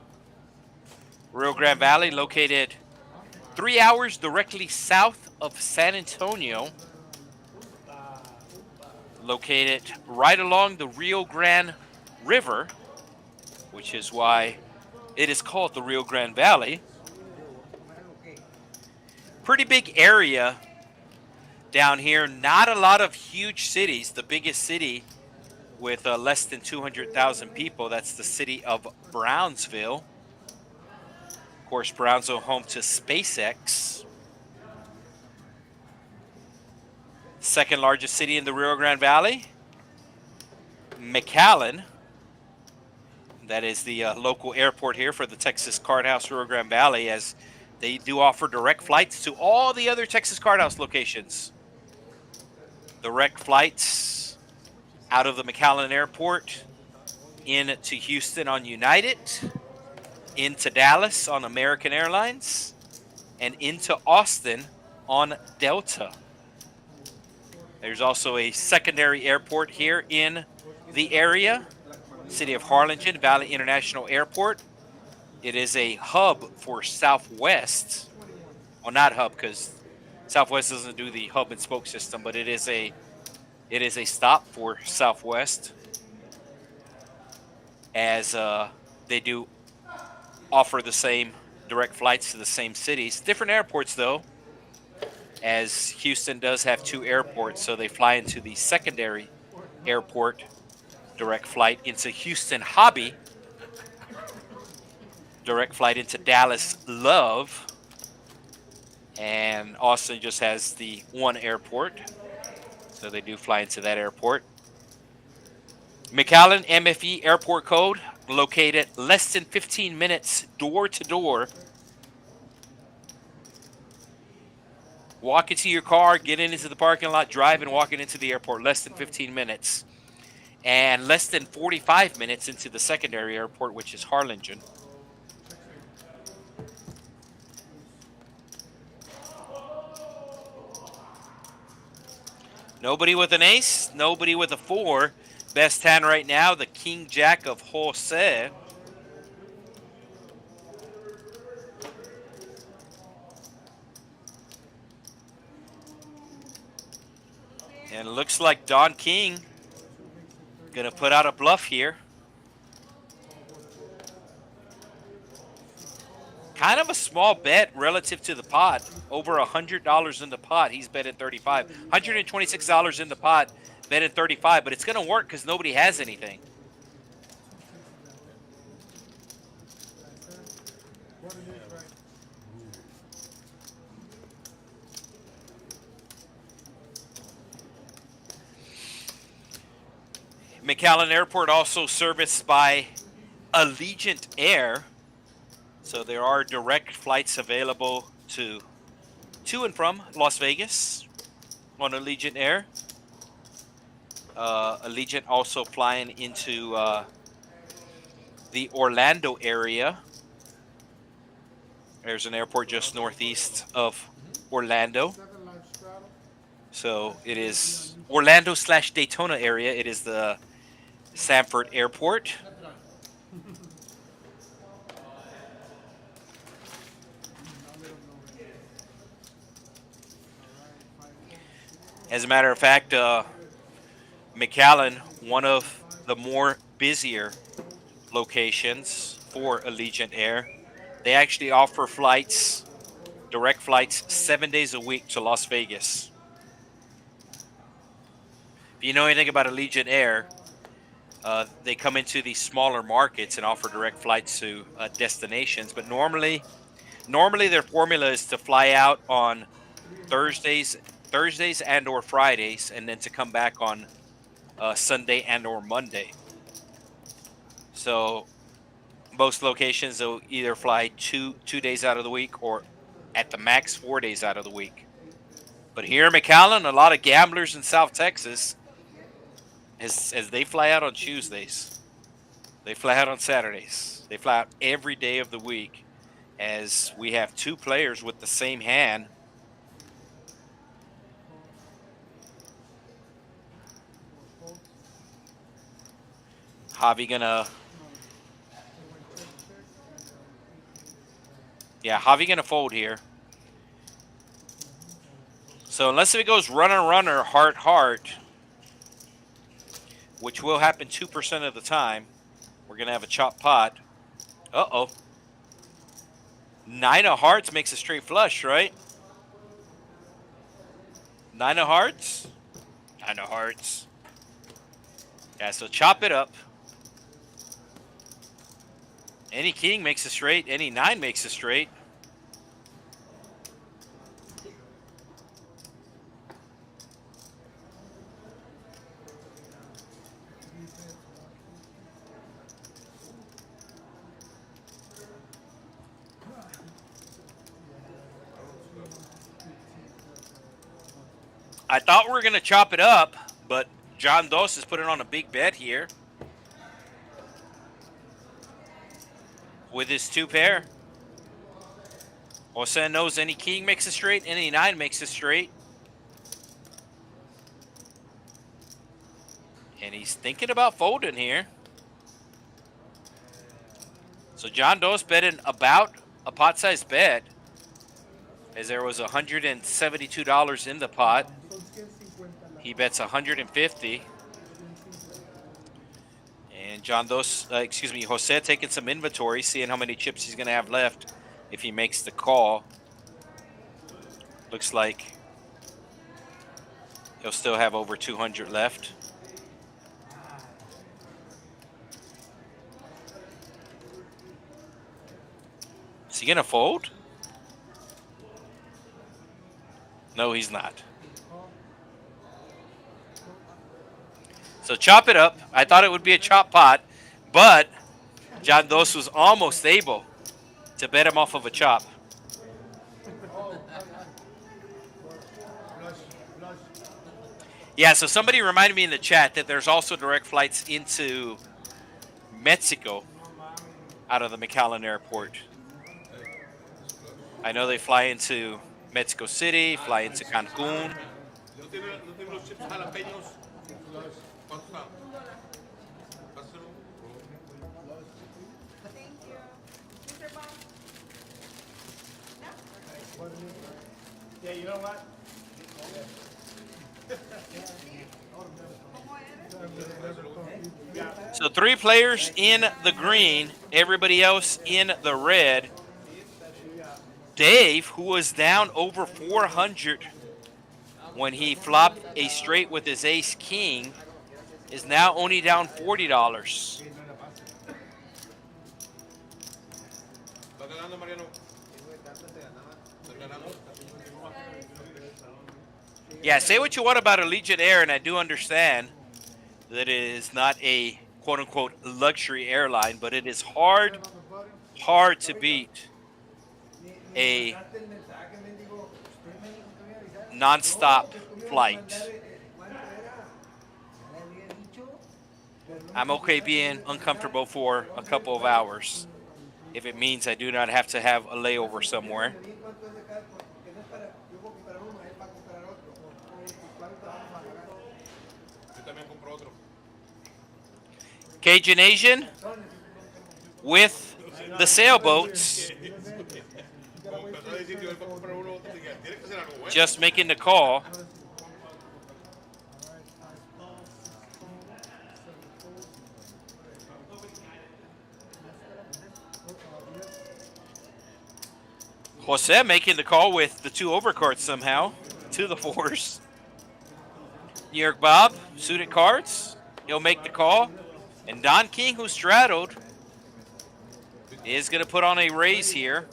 Rio Grande Valley, located 3 hours directly south of San Antonio. Located right along the Rio Grande River, which is why it is called the Rio Grande Valley. Pretty big area down here, not a lot of huge cities. The biggest city with less than 200,000 people, that's the city of Brownsville. Of course, Brownsville home to SpaceX. Second largest city in the Rio Grande Valley, McAllen. That is the local airport here for the Texas Card House Rio Grande Valley, as they do offer direct flights to all the other Texas Card House locations. Direct flights out of the McAllen Airport into Houston on United, into Dallas on American Airlines, and into Austin on Delta. There's also a secondary airport here in the area, city of Harlingen, Valley International Airport. It is a hub for Southwest. Well, not hub, because Southwest doesn't do the hub and spoke system, but it is a stop for Southwest, as they do offer the same direct flights to the same cities. Different airports, though, as Houston does have 2 airports, so they fly into the secondary airport direct flight into Houston Hobby, direct flight into Dallas Love, and Austin just has the 1 airport, so they do fly into that airport. McAllen MFE airport code, located less than 15 minutes door to door. Walk into your car, get into the parking lot, drive and walk into the airport, less than 15 minutes. And less than 45 minutes into the secondary airport, which is Harlingen. Nobody with an ace, nobody with a 4. Best hand right now, the King Jack of Jose. And it looks like Don King gonna put out a bluff here. Kind of a small bet relative to the pot. Over $100 in the pot. He's betting 35. $126 in the pot, betting 35. But it's gonna work because nobody has anything. McAllen Airport also serviced by Allegiant Air. So there are direct flights available to and from Las Vegas on Allegiant Air. Allegiant also flying into the Orlando area. There's an airport just northeast of Orlando. So it is Orlando/Daytona area. It is the Sanford Airport. As a matter of fact, McAllen, one of the more busier locations for Allegiant Air. They actually offer flights, direct flights, 7 days a week to Las Vegas. If you know anything about Allegiant Air, they come into these smaller markets and offer direct flights to destinations. But normally their formula is to fly out on Thursdays and or Fridays, and then to come back on Sunday and or Monday. So most locations will either fly two days out of the week, or at the max 4 days out of the week. But here in McAllen, a lot of gamblers in South Texas, as they fly out on Tuesdays, they fly out on Saturdays, they fly out every day of the week, as we have 2 players with the same hand. Javi gonna fold here. So unless it goes runner, heart, which will happen 2% of the time, we're gonna have a chop pot. Uh-oh. 9 of hearts makes a straight flush, right? Nine of hearts. Nine of hearts. Yeah, so chop it up. Any king makes a straight. Any nine makes a straight. I thought we were going to chop it up, but John Dos is putting on a big bet here with his two pair. Jose knows any king makes a straight, any nine makes a straight. And he's thinking about folding here. So John Dos betting about a pot-sized bet, as there was $172 in the pot. He bets 150. And Jose taking some inventory, seeing how many chips he's going to have left if he makes the call. Looks like he'll still have over 200 left. Is he going to fold? No, he's not. So chop it up. I thought it would be a chop pot, but John Dos was almost able to bet him off of a chop. Yeah, so somebody reminded me in the chat that there's also direct flights into Mexico out of the McAllen Airport. I know they fly into Mexico City, fly into Cancun. Yeah, you know what? So 3 players in the green, everybody else in the red. Dave, who was down over 400 when he flopped a straight with his ace-king, is now only down $40. Yeah, say what you want about Allegiant Air, and I do understand that it is not a quote-unquote luxury airline, but it is hard to beat a non-stop flight. I'm okay being uncomfortable for a couple of hours if it means I do not have to have a layover somewhere. Cajun Asian with the sailboats, just making the call. Jose making the call with the 2 overcards somehow to the 4s. New York Bob, suited cards. He'll make the call. And Don King, who straddled, is going to put on a raise here.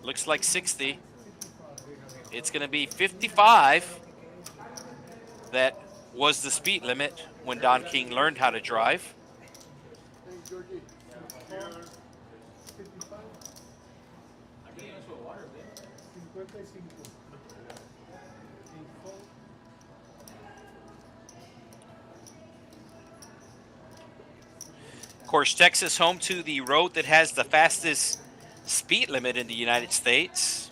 Looks like 60. It's going to be 55. That was the speed limit when Don King learned how to drive. Of course, Texas home to the road that has the fastest speed limit in the United States.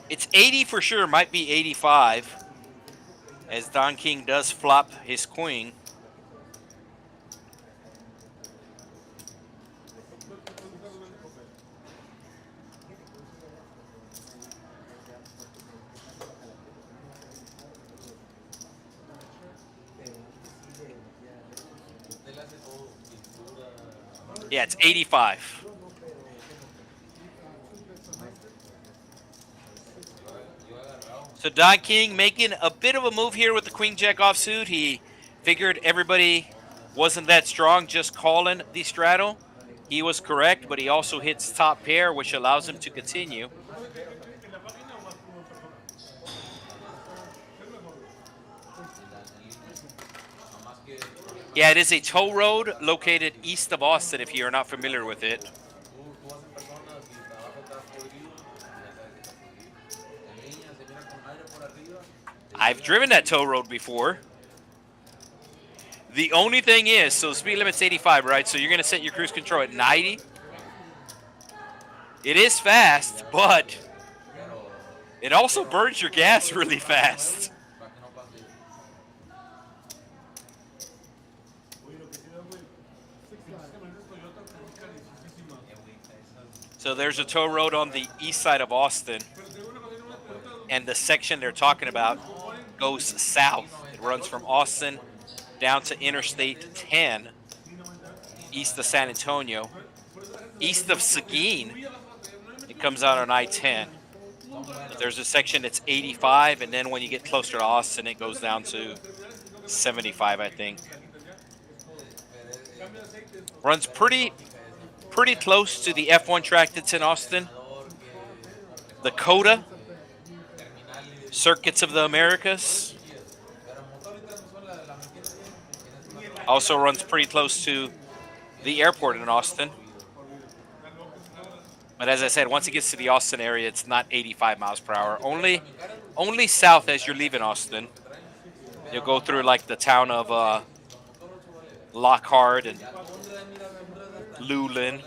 It's 80 for sure, might be 85, as Don King does flop his queen. Yeah, it's 85. So Don King making a bit of a move here with the Queen Jack offsuit. He figured everybody wasn't that strong, just calling the straddle. He was correct, but he also hits top pair, which allows him to continue. Yeah, it is a toll road located east of Austin, if you're not familiar with it. I've driven that toll road before. The only thing is, so the speed limit's 85, right? So you're going to set your cruise control at 90. It is fast, but it also burns your gas really fast. So there's a toll road on the east side of Austin, and the section they're talking about goes south. It runs from Austin down to Interstate 10, east of San Antonio. East of Seguin, it comes out on I-10. There's a section that's 85, and then when you get closer to Austin, it goes down to 75, I think. Runs pretty close to the F1 track that's in Austin. The COTA, Circuits of the Americas. Also runs pretty close to the airport in Austin. But as I said, once it gets to the Austin area, it's not 85 miles per hour. Only south as you're leaving Austin. You'll go through like the town of Lockhart and Luling.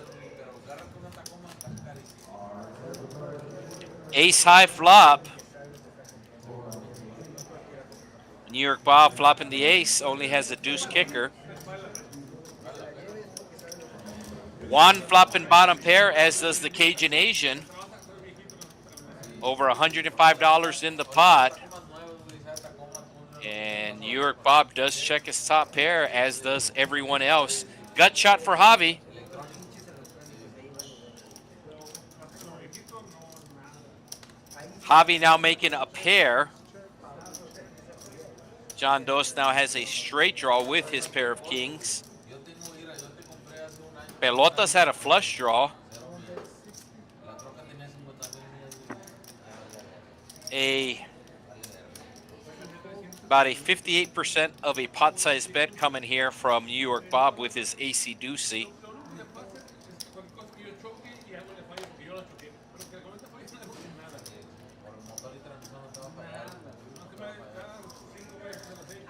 Ace high flop. New York Bob flopping the ace, only has a deuce kicker. Juan flopping bottom pair, as does the Cajun Asian. Over $105 in the pot. And New York Bob does check his top pair, as does everyone else. Gut shot for Javi. Javi now making a pair. John Dos now has a straight draw with his pair of kings. Pelotas had a flush draw. About a 58% of a pot-sized bet coming here from New York Bob with his AC deucey.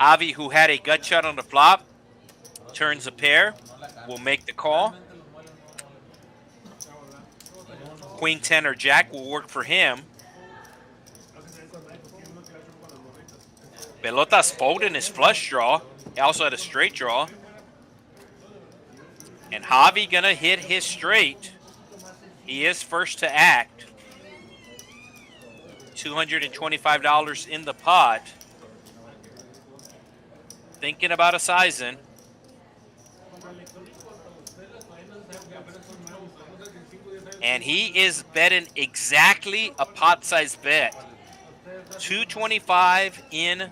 Javi, who had a gut shot on the flop, turns a pair, will make the call. Queen 10 or Jack will work for him. Pelotas folding his flush draw. He also had a straight draw. And Javi gonna hit his straight. He is first to act. $225 in the pot. Thinking about a size-in. And he is betting exactly a pot-sized bet. 225 in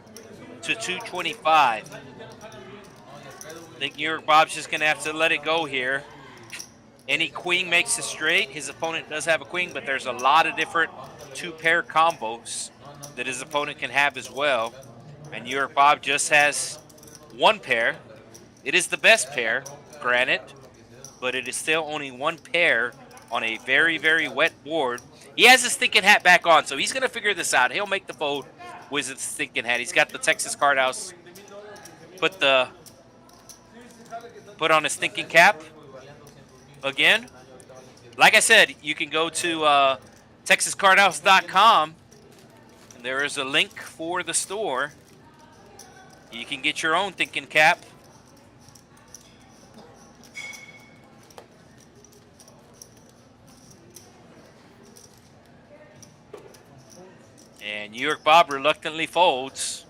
to 225. I think New York Bob's just going to have to let it go here. Any queen makes a straight. His opponent does have a queen, but there's a lot of different two-pair combos that his opponent can have as well. And New York Bob just has one pair. It is the best pair, granted, but it is still only one pair on a very, very wet board. He has his thinking hat back on, so he's going to figure this out. He'll make the fold with his thinking hat. He's got the Texas Card House. Put on his thinking cap again. Like I said, you can go to TexasCardHouse.com. And there is a link for the store. You can get your own thinking cap. And New York Bob reluctantly folds.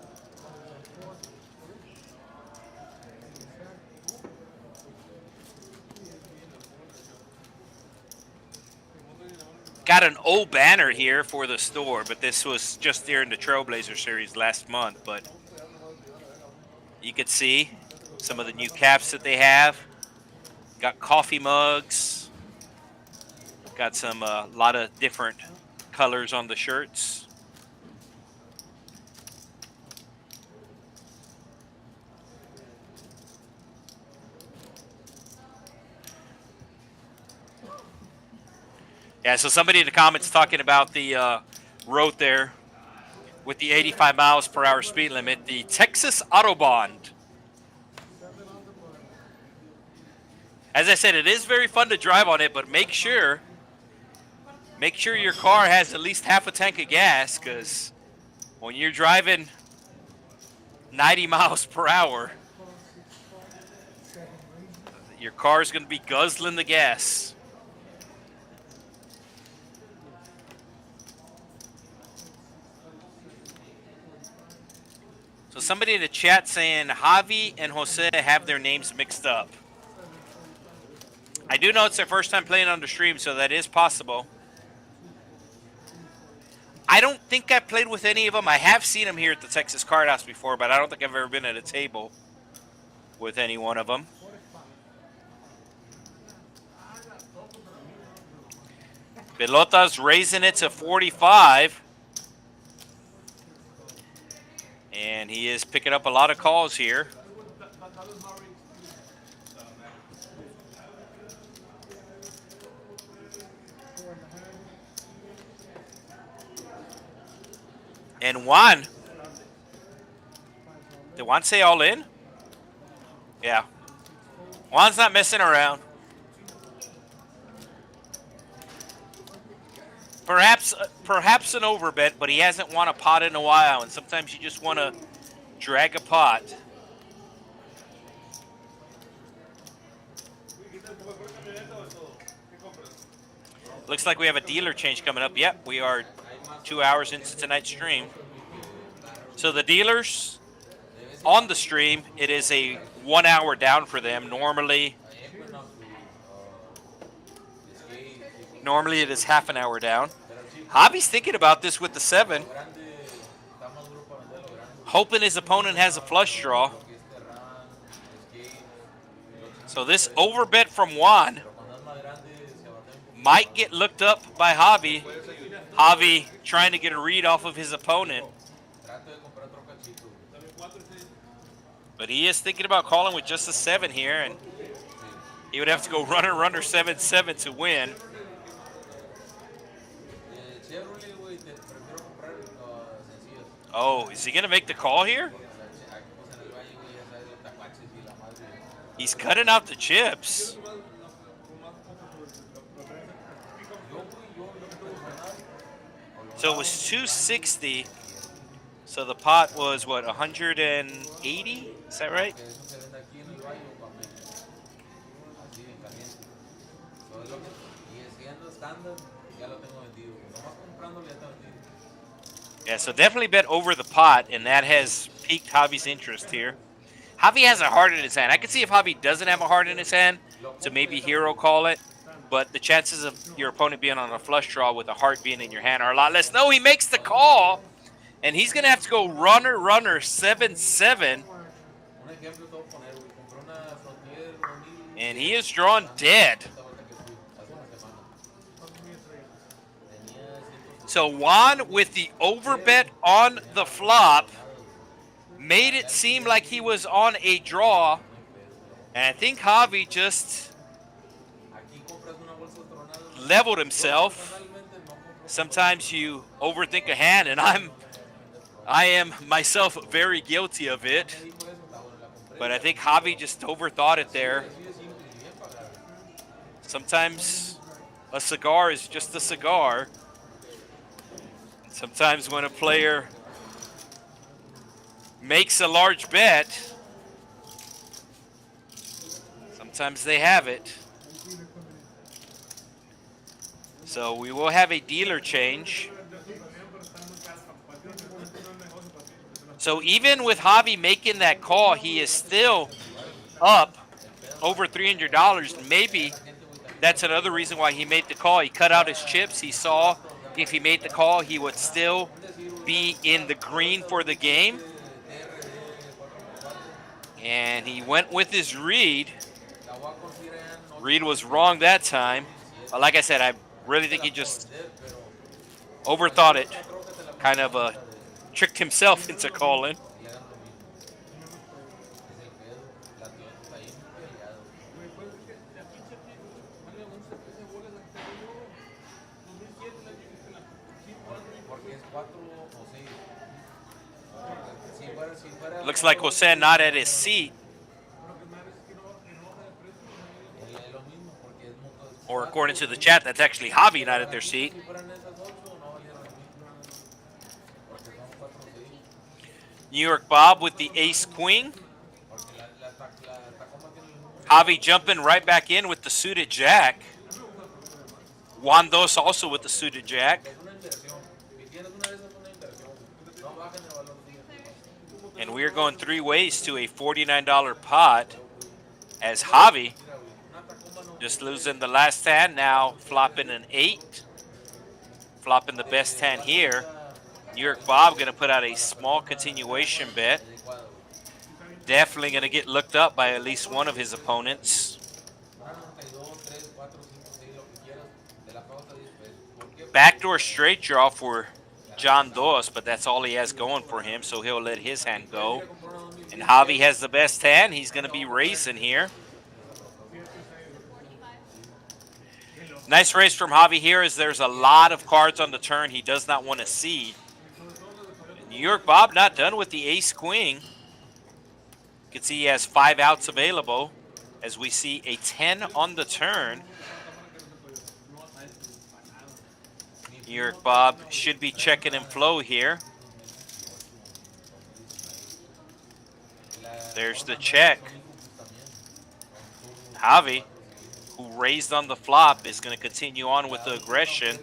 got an old banner here for the store, but this was just during the Trailblazer series last month. But you could see some of the new caps that they have. Got coffee mugs. Got some lot of different colors on the shirts. Yeah, so somebody in the comments talking about the road there with the 85 miles per hour speed limit, the Texas Autobahn. As I said, it is very fun to drive on it, but make sure your car has at least half a tank of gas, because when you're driving 90 miles per hour, your car is going to be guzzling the gas. So somebody in the chat saying Javi and Jose have their names mixed up. I do know it's their first time playing on the stream, so that is possible. I don't think I've played with any of them. I have seen them here at the Texas Card House before, but I don't think I've ever been at a table with any one of them. Pelotas raising it to 45. And he is picking up a lot of calls here. And Juan. Did Juan say all in? Yeah. Juan's not messing around. Perhaps an overbet, but he hasn't won a pot in a while, and sometimes you just want to drag a pot. Looks like we have a dealer change coming up. Yep, we are 2 hours into tonight's stream. So the dealers on the stream, it is a 1 hour down for them. Normally it is half an hour down. Javi's thinking about this with the 7. Hoping his opponent has a flush draw. So this overbet from Juan might get looked up by Javi. Javi trying to get a read off of his opponent. But he is thinking about calling with just a 7 here, and he would have to go runner, 7-7 to win. Oh, is he going to make the call here? He's cutting out the chips. So it was 260. So the pot was, what, 180? Is that right? Yeah, so definitely bet over the pot, and that has piqued Javi's interest here. Javi has a heart in his hand. I can see if Javi doesn't have a heart in his hand, to maybe hero call it. But the chances of your opponent being on a flush draw with a heart being in your hand are a lot less. No, he makes the call, and he's going to have to go runner, 7-7. And he is drawn dead. So Juan, with the overbet on the flop, made it seem like he was on a draw. And I think Javi just leveled himself. Sometimes you overthink a hand, and I am myself very guilty of it. But I think Javi just overthought it there. Sometimes a cigar is just a cigar. Sometimes when a player makes a large bet, sometimes they have it. So we will have a dealer change. So even with Javi making that call, he is still up over $300. Maybe that's another reason why he made the call. He cut out his chips. He saw if he made the call, he would still be in the green for the game. And he went with his read. Read was wrong that time. But like I said, I really think he just overthought it. Kind of tricked himself into calling. Looks like Jose not at his seat. Or according to the chat, that's actually Javi not at their seat. New York Bob with the ace queen. Javi jumping right back in with the suited jack. Juan Dos also with the suited jack. And we're going three ways to a $49 pot as Javi just losing the last hand, now flopping an 8. Flopping the best hand here. New York Bob going to put out a small continuation bet. Definitely going to get looked up by at least one of his opponents. Backdoor straight draw for John Dos, but that's all he has going for him, so he'll let his hand go. And Javi has the best hand. He's going to be raising here. Nice raise from Javi here as there's a lot of cards on the turn he does not want to see. New York Bob not done with the ace-queen. You can see he has 5 outs available as we see a 10 on the turn. New York Bob should be checking in flow here. There's the check. Javi, who raised on the flop, is going to continue on with the aggression.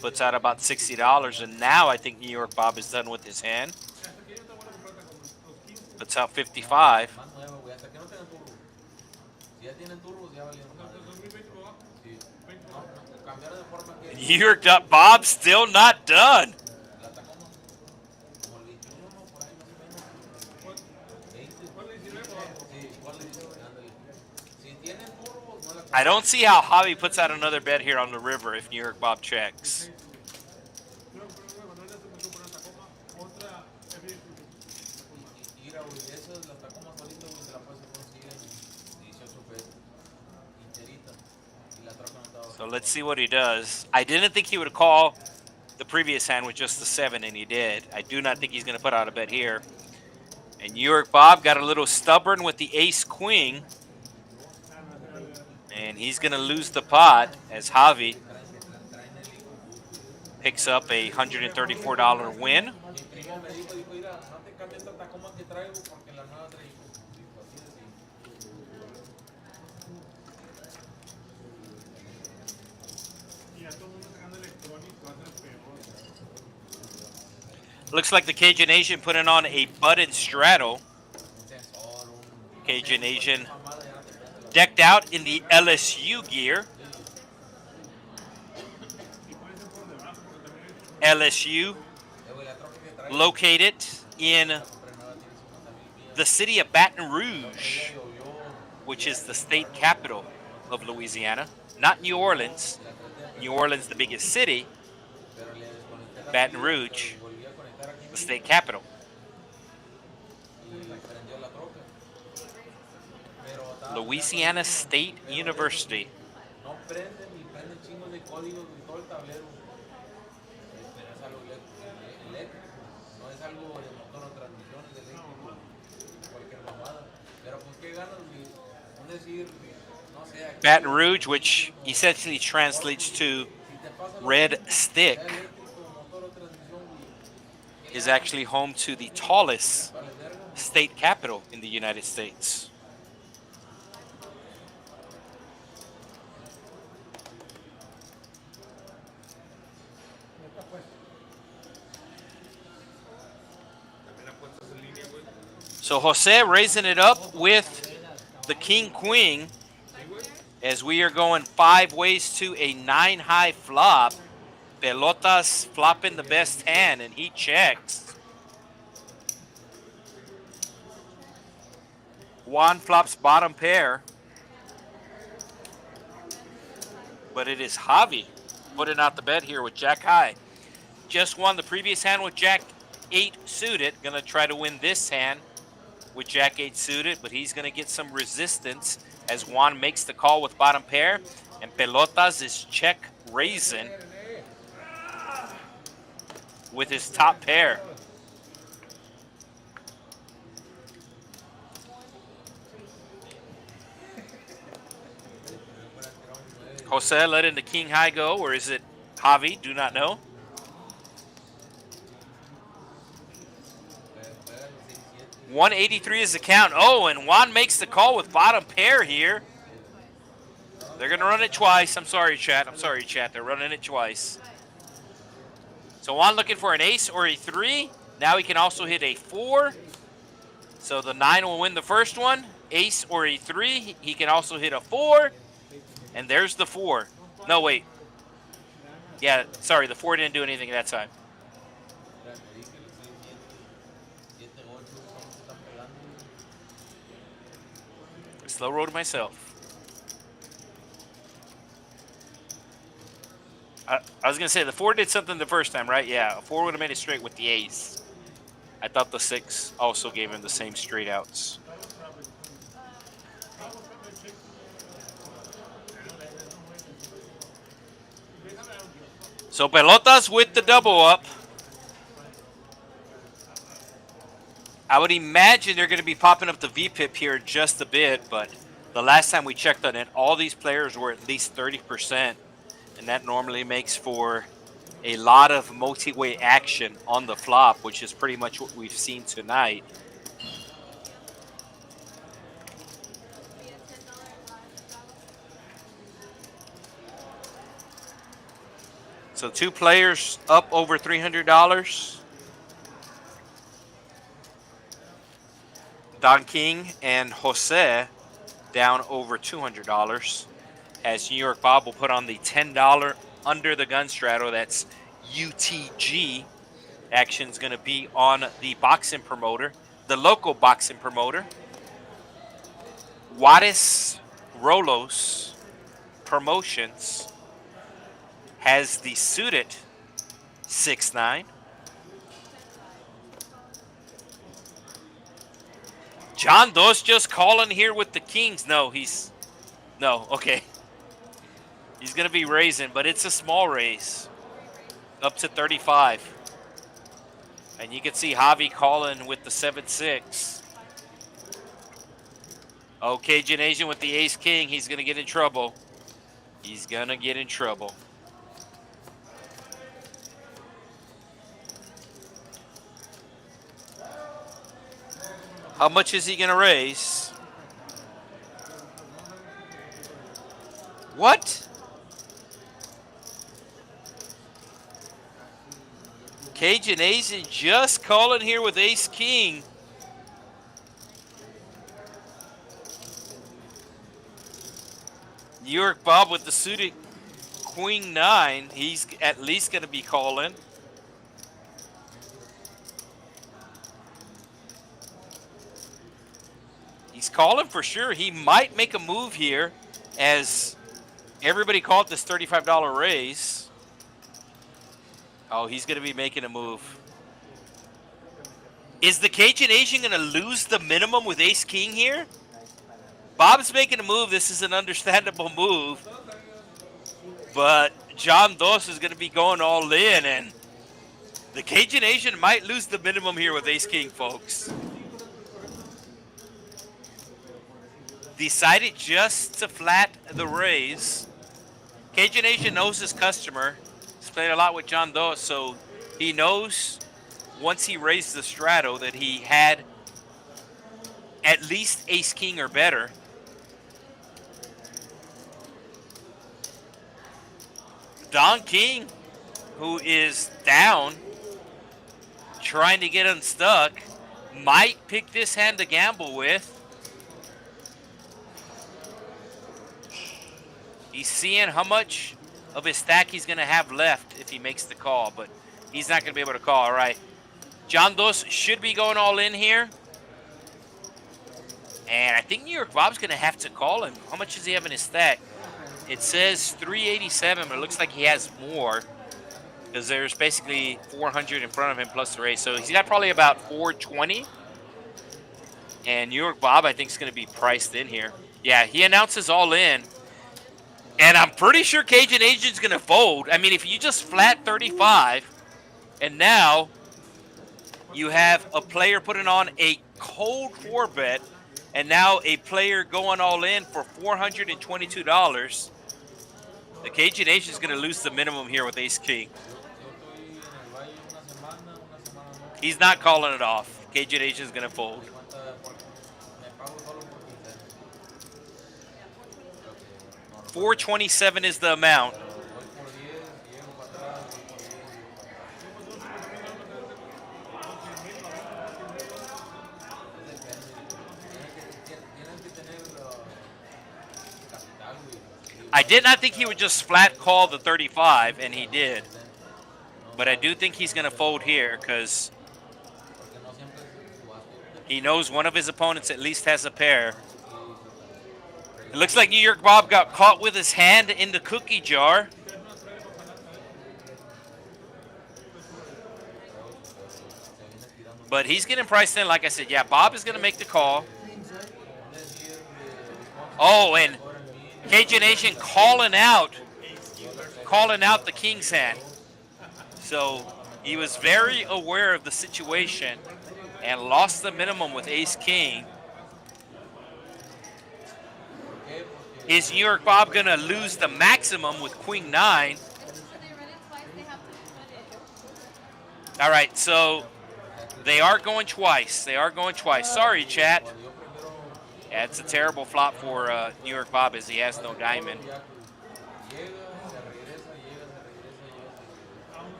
Puts out about $60, and now I think New York Bob is done with his hand. Puts out 55. New York Bob still not done. I don't see how Javi puts out another bet here on the river if New York Bob checks. So let's see what he does. I didn't think he would call the previous hand with just the 7, and he did. I do not think he's going to put out a bet here. And New York Bob got a little stubborn with the ace-queen. And he's going to lose the pot as Javi picks up a $134 win. Looks like the Cajun Asian putting on a button straddle. Cajun Asian decked out in the LSU gear. LSU located in the city of Baton Rouge, which is the state capital of Louisiana. Not New Orleans. New Orleans, the biggest city. Baton Rouge, the state capital. Louisiana State University. Baton Rouge, which essentially translates to red stick, is actually home to the tallest state capital in the United States. So Jose raising it up with the king-queen. as we are going 5 ways to a 9 high flop. Pelotas flopping the best hand, and he checks. Juan flops bottom pair. But it is Javi putting out the bet here with Jack high. Just won the previous hand with Jack 8 suited. Gonna try to win this hand with Jack 8 suited, but he's gonna get some resistance as Juan makes the call with bottom pair, and Pelotas is check raising with his top pair. Jose letting the king high go, or is it Javi? Do not know. $183 is the count. Oh, and Juan makes the call with bottom pair here. They're going to run it twice. I'm sorry, chat. They're running it twice. So Juan looking for an ace or a 3. Now he can also hit a 4. So the 9 will win the first one. Ace or a 3. He can also hit a 4. And there's the 4. No, wait. Yeah, sorry, the 4 didn't do anything that time. Slow roll to myself. I was going to say, the 4 did something the first time, right? Yeah, a 4 would have made it straight with the ace. I thought the 6 also gave him the same straight outs. So Pelotas with the double up. I would imagine they're going to be popping up the VPIP here just a bit, but the last time we checked on it, all these players were at least 30%, and that normally makes for a lot of multi-way action on the flop, which is pretty much what we've seen tonight. So 2 players up over $300. Don King and Jose down over $200. As New York Bob will put on the $10 under the gun straddle. That's UTG. Action's going to be on the boxing promoter, the local boxing promoter. Juarez Rolos Promotions has the suited 6-9. John Dos just calling here with the kings. No, okay. He's going to be raising, but it's a small raise. Up to 35. And you can see Javi calling with the 7-6. Oh, Cajun Asian with the ace-king. He's going to get in trouble. He's going to get in trouble. How much is he going to raise? What? Cajun Asian just calling here with ace-king. New York Bob with the suited queen 9. He's at least going to be calling. He's calling for sure. He might make a move here as everybody called this $35 raise. Oh, he's going to be making a move. Is the Cajun Asian going to lose the minimum with ace-king here? Bob's making a move. This is an understandable move. But John Dos is going to be going all in, and the Cajun Asian might lose the minimum here with ace-king, folks. Decided just to flat the raise. Cajun Asian knows his customer. He's played a lot with John Dos, so he knows once he raised the straddle that he had at least ace-king or better. Don King, who is down, trying to get unstuck, might pick this hand to gamble with. He's seeing how much of his stack he's going to have left if he makes the call, but he's not going to be able to call. All right. John Dos should be going all in here. And I think New York Bob's going to have to call him. How much does he have in his stack? It says 387, but it looks like he has more because there's basically 400 in front of him plus the raise. So he's got probably about 420. And New York Bob, I think, is going to be priced in here. Yeah, he announces all in. And I'm pretty sure Cajun Asian's going to fold. I mean, if you just flat 35, and now you have a player putting on a cold 4-bet, and now a player going all in for $422, the Cajun Asian is going to lose the minimum here with ace-king. He's not calling it off. Cajun Asian is going to fold. 427 is the amount. I did not think he would just flat call the 35, and he did. But I do think he's going to fold here because he knows one of his opponents at least has a pair. It looks like New York Bob got caught with his hand in the cookie jar. But he's getting priced in, like I said. Yeah, Bob is going to make the call. Oh, and Cajun Asian calling out the king's hand. So he was very aware of the situation and lost the minimum with ace-king. Is New York Bob going to lose the maximum with queen 9? All right, so they are going twice. They are going twice. Sorry, chat. Yeah, it's a terrible flop for New York Bob as he has no diamond.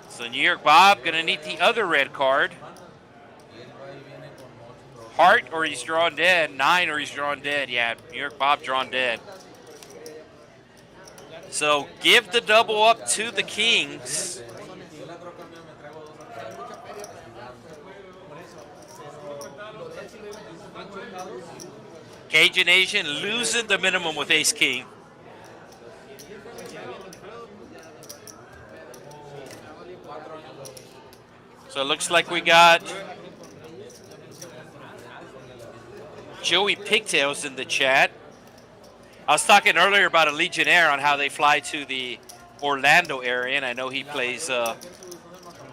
So New York Bob going to need the other red card. Heart or he's drawn dead. 9 or he's drawn dead. Yeah, New York Bob drawn dead. So give the double up to the kings. Cajun Asian losing the minimum with ace-king. So it looks like we got Joey Pigtails in the chat. I was talking earlier about a Legionnaire on how they fly to the Orlando area, and I know he plays,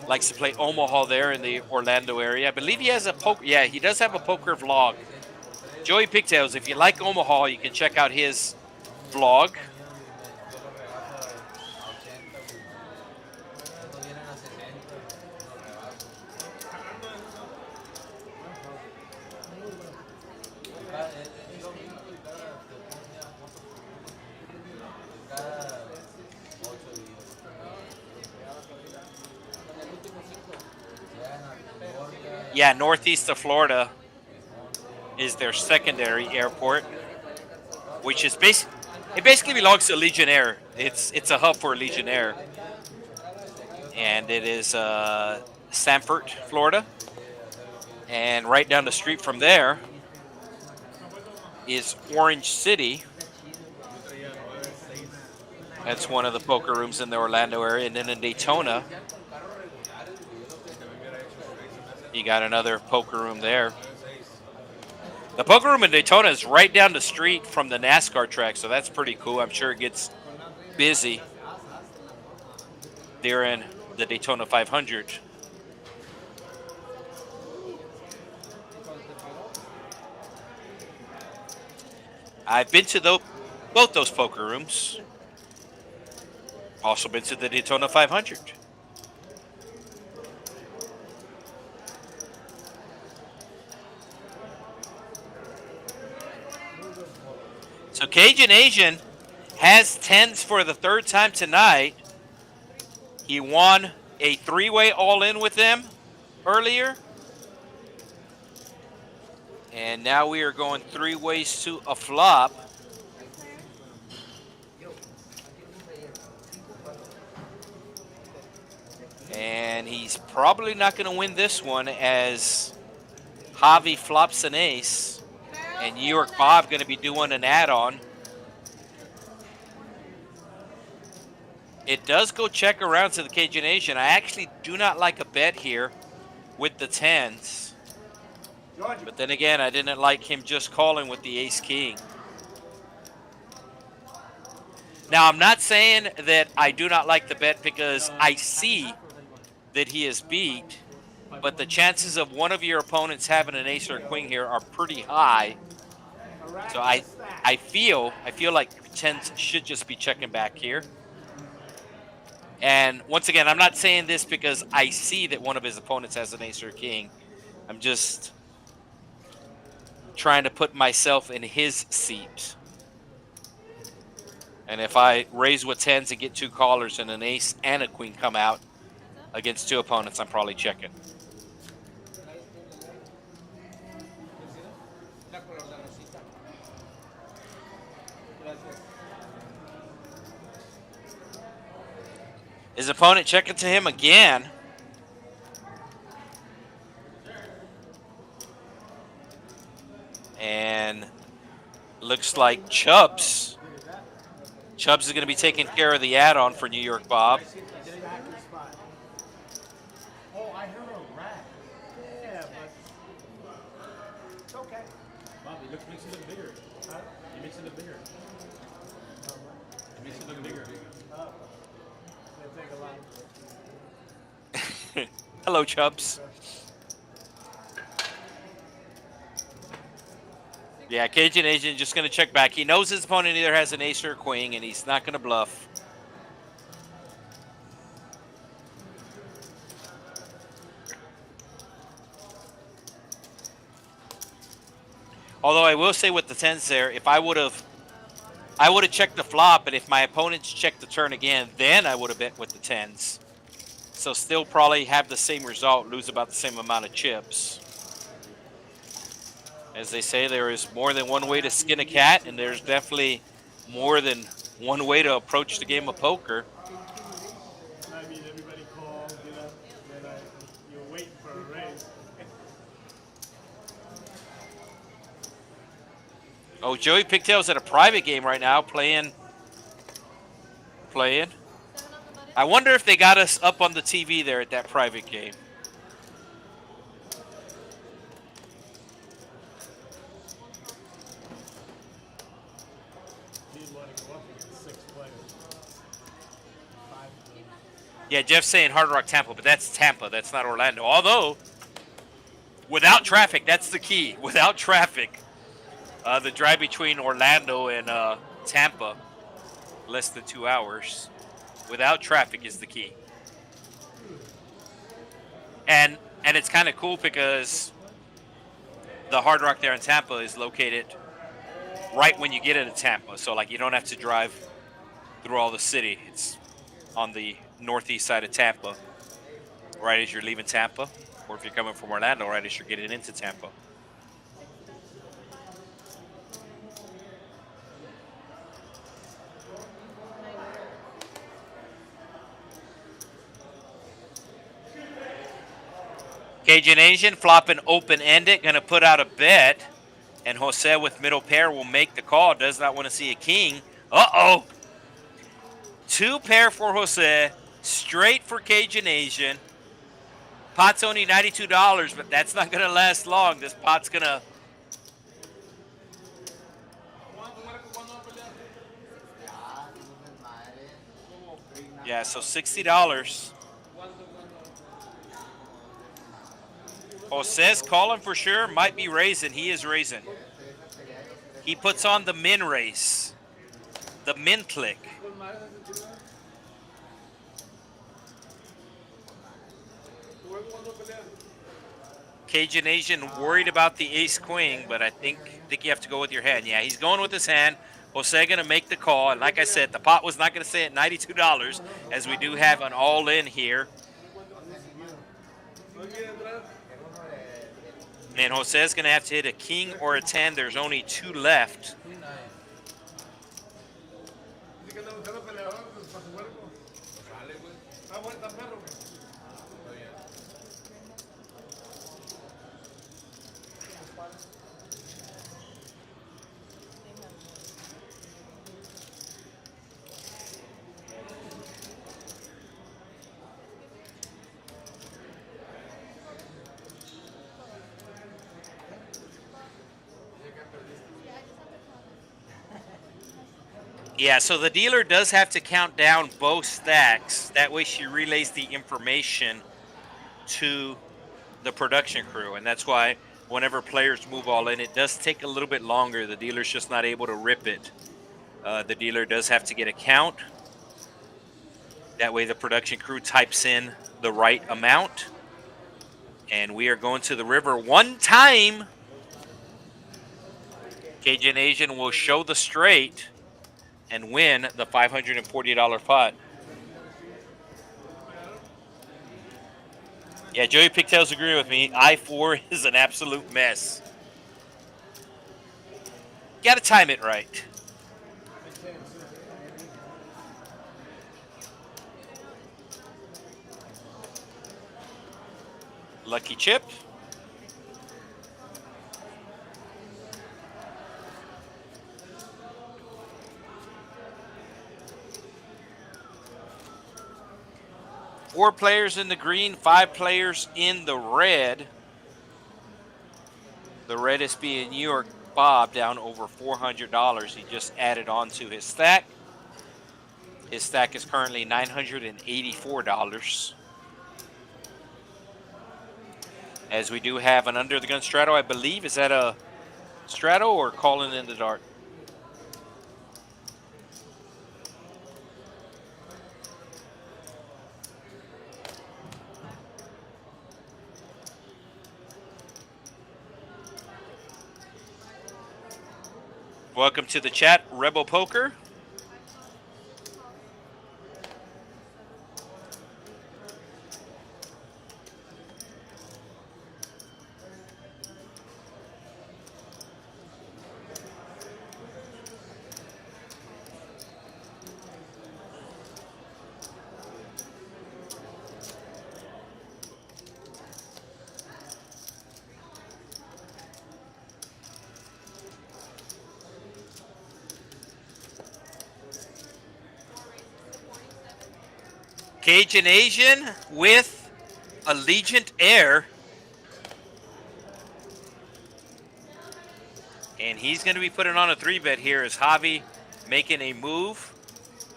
likes to play Omaha there in the Orlando area. I believe he has a poker. Yeah, he does have a poker vlog. Joey Pigtails, if you like Omaha, you can check out his vlog. Yeah, northeast of Florida is their secondary airport, which is basically belongs to Legionnaire. It's a hub for Legionnaire, and it is Sanford, Florida, and right down the street from there is Orange City. That's one of the poker rooms in the Orlando area, and then in Daytona, you got another poker room there. The poker room in Daytona is right down the street from the NASCAR track, so that's pretty cool. I'm sure it gets busy during the Daytona 500. I've been to both those poker rooms. Also been to the Daytona 500. So Cajun Asian has 10s for the third time tonight. He won a 3-way all-in with them earlier. And now we are going 3 ways to a flop. And he's probably not going to win this one as Javi flops an ace. And New York Bob going to be doing an add-on. It does go check around to the Cajun Asian. I actually do not like a bet here with the tens. But then again, I didn't like him just calling with the ace-king. Now, I'm not saying that I do not like the bet because I see that he is beat, but the chances of one of your opponents having an ace or queen here are pretty high. So I feel like tens should just be checking back here. And once again, I'm not saying this because I see that one of his opponents has an ace or king. I'm just trying to put myself in his seat. And if I raise with tens and get two callers and an ace and a queen come out against two opponents, I'm probably checking. His opponent checking to him again. And looks like Chubbs is going to be taking care of the add-on for New York Bob. Oh, I heard a rat. Yeah, but it's okay. Bob, it makes it look bigger. Huh? It makes it look bigger. It makes it look bigger. Oh, it'll take a lot. Hello, Chubbs. Yeah, Cajun Asian just going to check back. He knows his opponent either has an ace or a queen, and he's not going to bluff. Although I will say with the tens there, if I would have checked the flop, and if my opponents checked the turn again, then I would have bet with the tens. So still probably have the same result, lose about the same amount of chips. As they say, there is more than one way to skin a cat, and there's definitely more than one way to approach the game of poker. I mean, everybody called, you know, and you're waiting for a raise. Oh, Joey Pigtail's at a private game right now, playing. I wonder if they got us up on the TV there at that private game. Yeah, Jeff's saying Hard Rock Tampa, but that's Tampa. That's not Orlando. Although, without traffic, that's the key. Without traffic, the drive between Orlando and Tampa, less than 2 hours. Without traffic is the key. And it's kind of cool because the Hard Rock there in Tampa is located right when you get into Tampa. So, like, you don't have to drive through all the city. It's on the northeast side of Tampa, right as you're leaving Tampa, or if you're coming from Orlando, right as you're getting into Tampa. Cajun Asian flopping open-ended, going to put out a bet, and Jose with middle pair will make the call. Does not want to see a king. Uh-oh. Two pair for Jose, straight for Cajun Asian. Pot's only $92, but that's not going to last long. This pot's going to... Yeah, so $60. Jose's calling for sure. Might be raising. He is raising. He puts on the min race. The min click. Cajun Asian worried about the ace-queen, but I think you have to go with your hand. Yeah, he's going with his hand. Jose going to make the call. And like I said, the pot was not going to stay at $92, as we do have an all-in here. And Jose's going to have to hit a king or a 10. There's only two left. Yeah, so the dealer does have to count down both stacks. That way she relays the information to the production crew. And that's why whenever players move all in, it does take a little bit longer. The dealer's just not able to rip it. The dealer does have to get a count. That way the production crew types in the right amount. And we are going to the river one time. Cajun Asian will show the straight and win the $540 pot. Yeah, Joey Pigtails agree with me. I-4 is an absolute mess. Got to time it right. Lucky chip. Four players in the green, 5 players in the red. The red is being New York Bob down over $400. He just added on to his stack. His stack is currently $984. As we do have an under the gun straddle, I believe. Is that a straddle or calling in the dart? Welcome to the chat, Rebel Poker. Cajun Asian with Allegiant Air. And he's going to be putting on a 3-bet here as Javi making a move.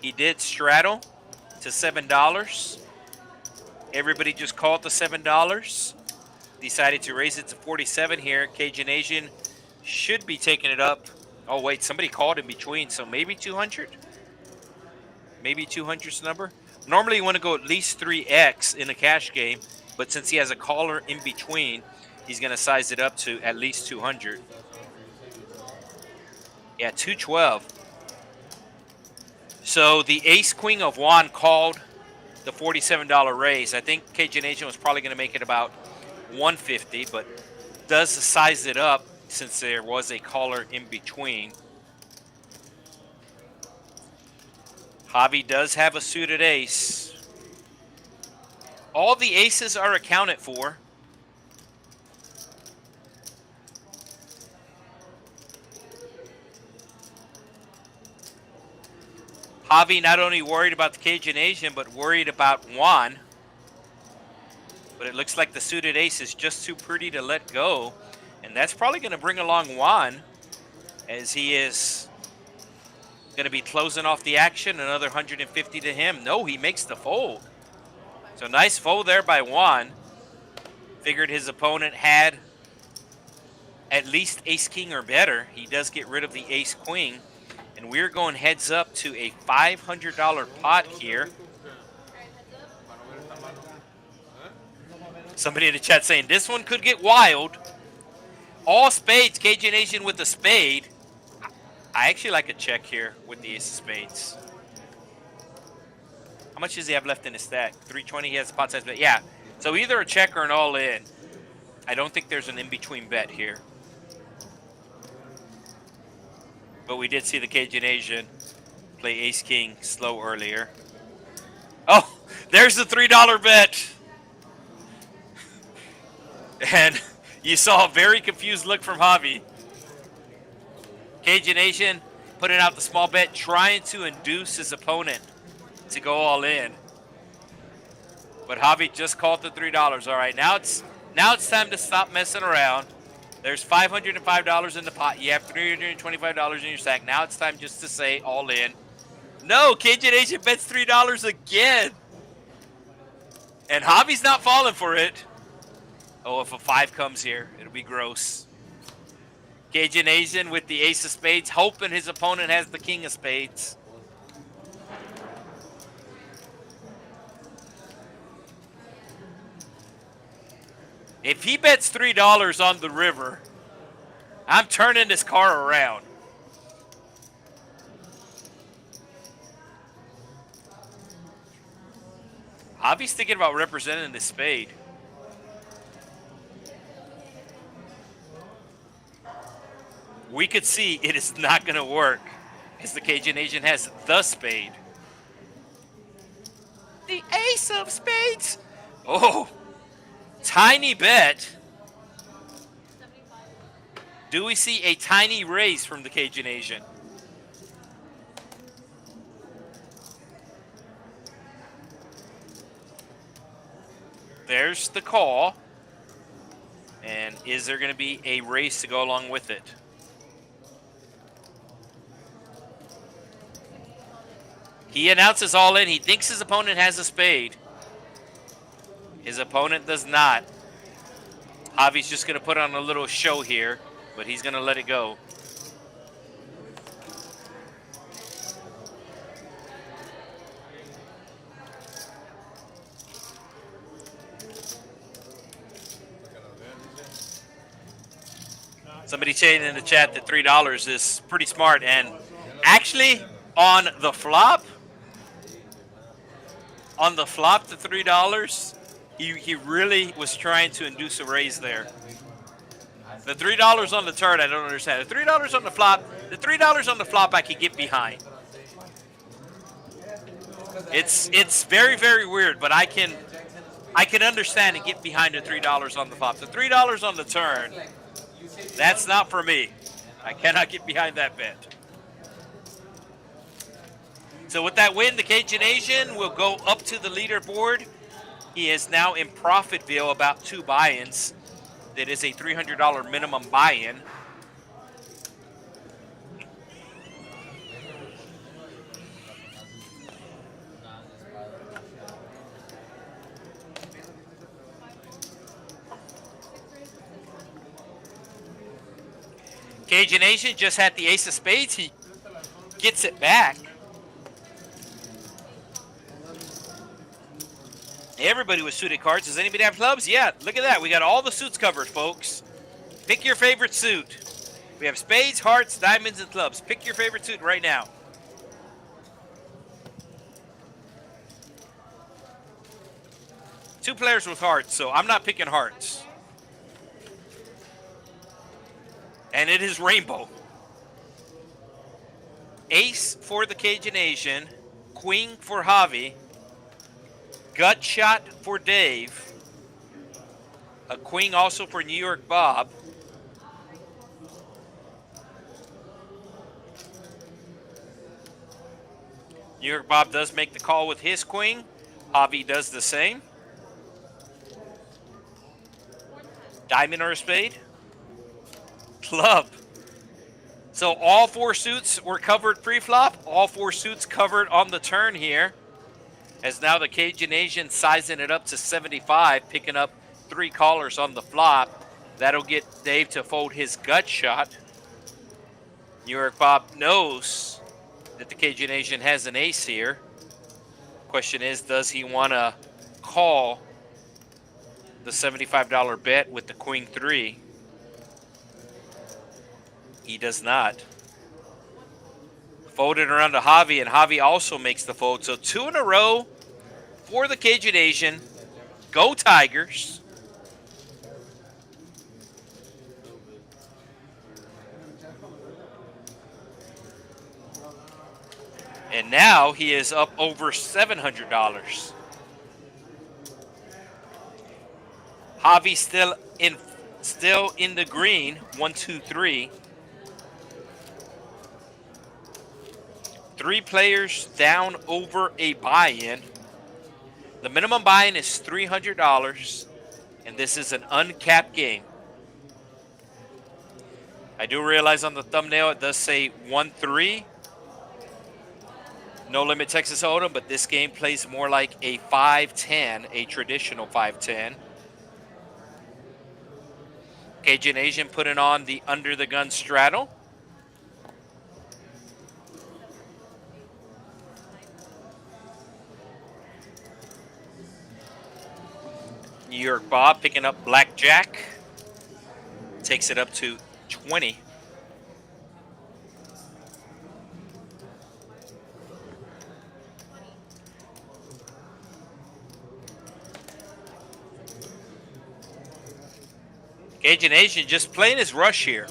He did straddle to $7. Everybody just called the $7. Decided to raise it to 47 here. Cajun Asian should be taking it up. Oh, wait, somebody called in between, so maybe 200? Maybe 200's number? Normally you want to go at least 3x in a cash game, but since he has a caller in between, he's going to size it up to at least 200. Yeah, 212. So the ace-queen of Juan called the $47 raise. I think Cajun Asian was probably going to make it about 150, but does size it up since there was a caller in between. Javi does have a suited ace. All the aces are accounted for. Javi not only worried about the Cajun Asian, but worried about Juan. But it looks like the suited ace is just too pretty to let go. And that's probably going to bring along Juan, as he is going to be closing off the action. Another 150 to him. No, he makes the fold. So nice fold there by Juan. Figured his opponent had at least ace-king or better. He does get rid of the ace-queen. And we're going heads up to a $500 pot here. Somebody in the chat saying this one could get wild. All spades, Cajun Asian with the spade. I actually like a check here with the ace of spades. How much does he have left in his stack? 320, he has a pot size bet. Yeah, so either a check or an all-in. I don't think there's an in-between bet here. But we did see the Cajun Asian play ace-king slow earlier. Oh, there's the $3 bet. And you saw a very confused look from Javi. Cajun Asian putting out the small bet, trying to induce his opponent to go all in. But Javi just called the $3. All right, now it's time to stop messing around. There's $505 in the pot. You have $325 in your stack. Now it's time just to say all in. No, Cajun Asian bets $3 again. And Javi's not falling for it. Oh, if a 5 comes here, it'll be gross. Cajun Asian with the ace of spades, hoping his opponent has the king of spades. If he bets $3 on the river, I'm turning this car around. Javi's thinking about representing the spade. We could see it is not going to work because the Cajun Asian has the spade. The ace of spades. Oh, tiny bet. Do we see a tiny raise from the Cajun Asian? There's the call. And is there going to be a race to go along with it? He announces all in. He thinks his opponent has a spade. His opponent does not. Javi's just going to put on a little show here, but he's going to let it go. Somebody saying in the chat that $3 is pretty smart, and actually on the flop, the $3, he really was trying to induce a raise there. The $3 on the turn, I don't understand. The $3 on the flop, I can get behind. It's very, very weird, but I can understand and get behind the $3 on the flop. The $3 on the turn, that's not for me. I cannot get behind that bet. So with that win, the Cajun Asian will go up to the leaderboard. He is now in Profitville, about 2 buy-ins. That is a $300 minimum buy-in. Cajun Asian just had the ace of spades. He gets it back. Everybody with suited cards. Does anybody have clubs? Yeah, look at that. We got all the suits covered, folks. Pick your favorite suit. We have spades, hearts, diamonds, and clubs. Pick your favorite suit right now. Two players with hearts, so I'm not picking hearts. And it is rainbow. Ace for the Cajun Asian. Queen for Javi. Gut shot for Dave. A queen also for New York Bob. New York Bob does make the call with his queen. Javi does the same. Diamond or a spade? Club. So all 4 suits were covered pre-flop. All 4 suits covered on the turn here. As now the Cajun Asian sizing it up to 75, picking up 3 callers on the flop. That'll get Dave to fold his gut shot. New York Bob knows that the Cajun Asian has an ace here. Question is, does he want to call the $75 bet with the queen 3? He does not. Folded around to Javi, and Javi also makes the fold. So 2 in a row for the Cajun Asian. Go Tigers. And now he is up over $700. Javi still in the green. 1, 2, 3. 3 players down over a buy-in. The minimum buy-in is $300, and this is an uncapped game. I do realize on the thumbnail it does say 1-3. No Limit Texas Hold'em, but this game plays more like a 5-10, a traditional 5-10. Cajun Asian putting on the under the gun straddle. New York Bob picking up blackjack. Takes it up to 20. Cajun Asian just playing his rush here.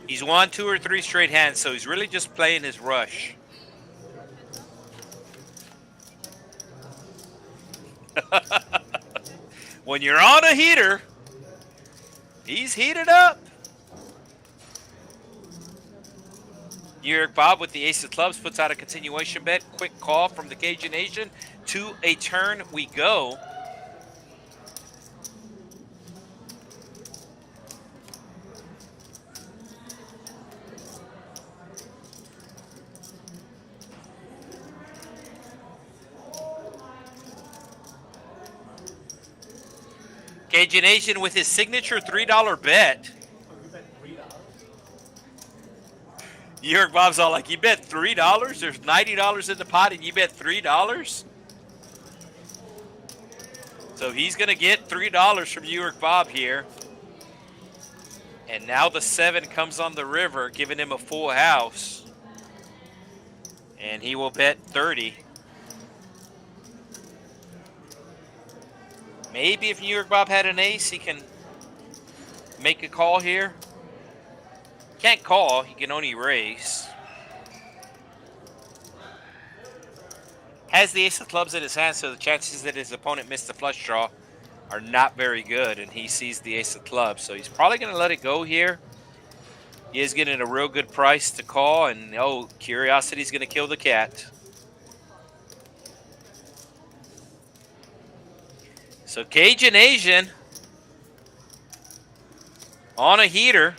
He's won 2 or 3 straight hands, so he's really just playing his rush. When you're on a heater, he's heated up. New York Bob with the ace of clubs puts out a continuation bet. Quick call from the Cajun Asian. To a turn we go. Cajun Asian with his signature $3 bet. New York Bob's all like, you bet $3? There's $90 in the pot and you bet $3? So he's going to get $3 from New York Bob here. And now the 7 comes on the river, giving him a full house. And he will bet 30. Maybe if New York Bob had an ace, he can make a call here. Can't call, he can only raise. Has the ace of clubs in his hand, so the chances that his opponent missed the flush draw are not very good, and he sees the ace of clubs. So he's probably going to let it go here. He is getting a real good price to call, and oh, curiosity's going to kill the cat. So Cajun Asian on a heater.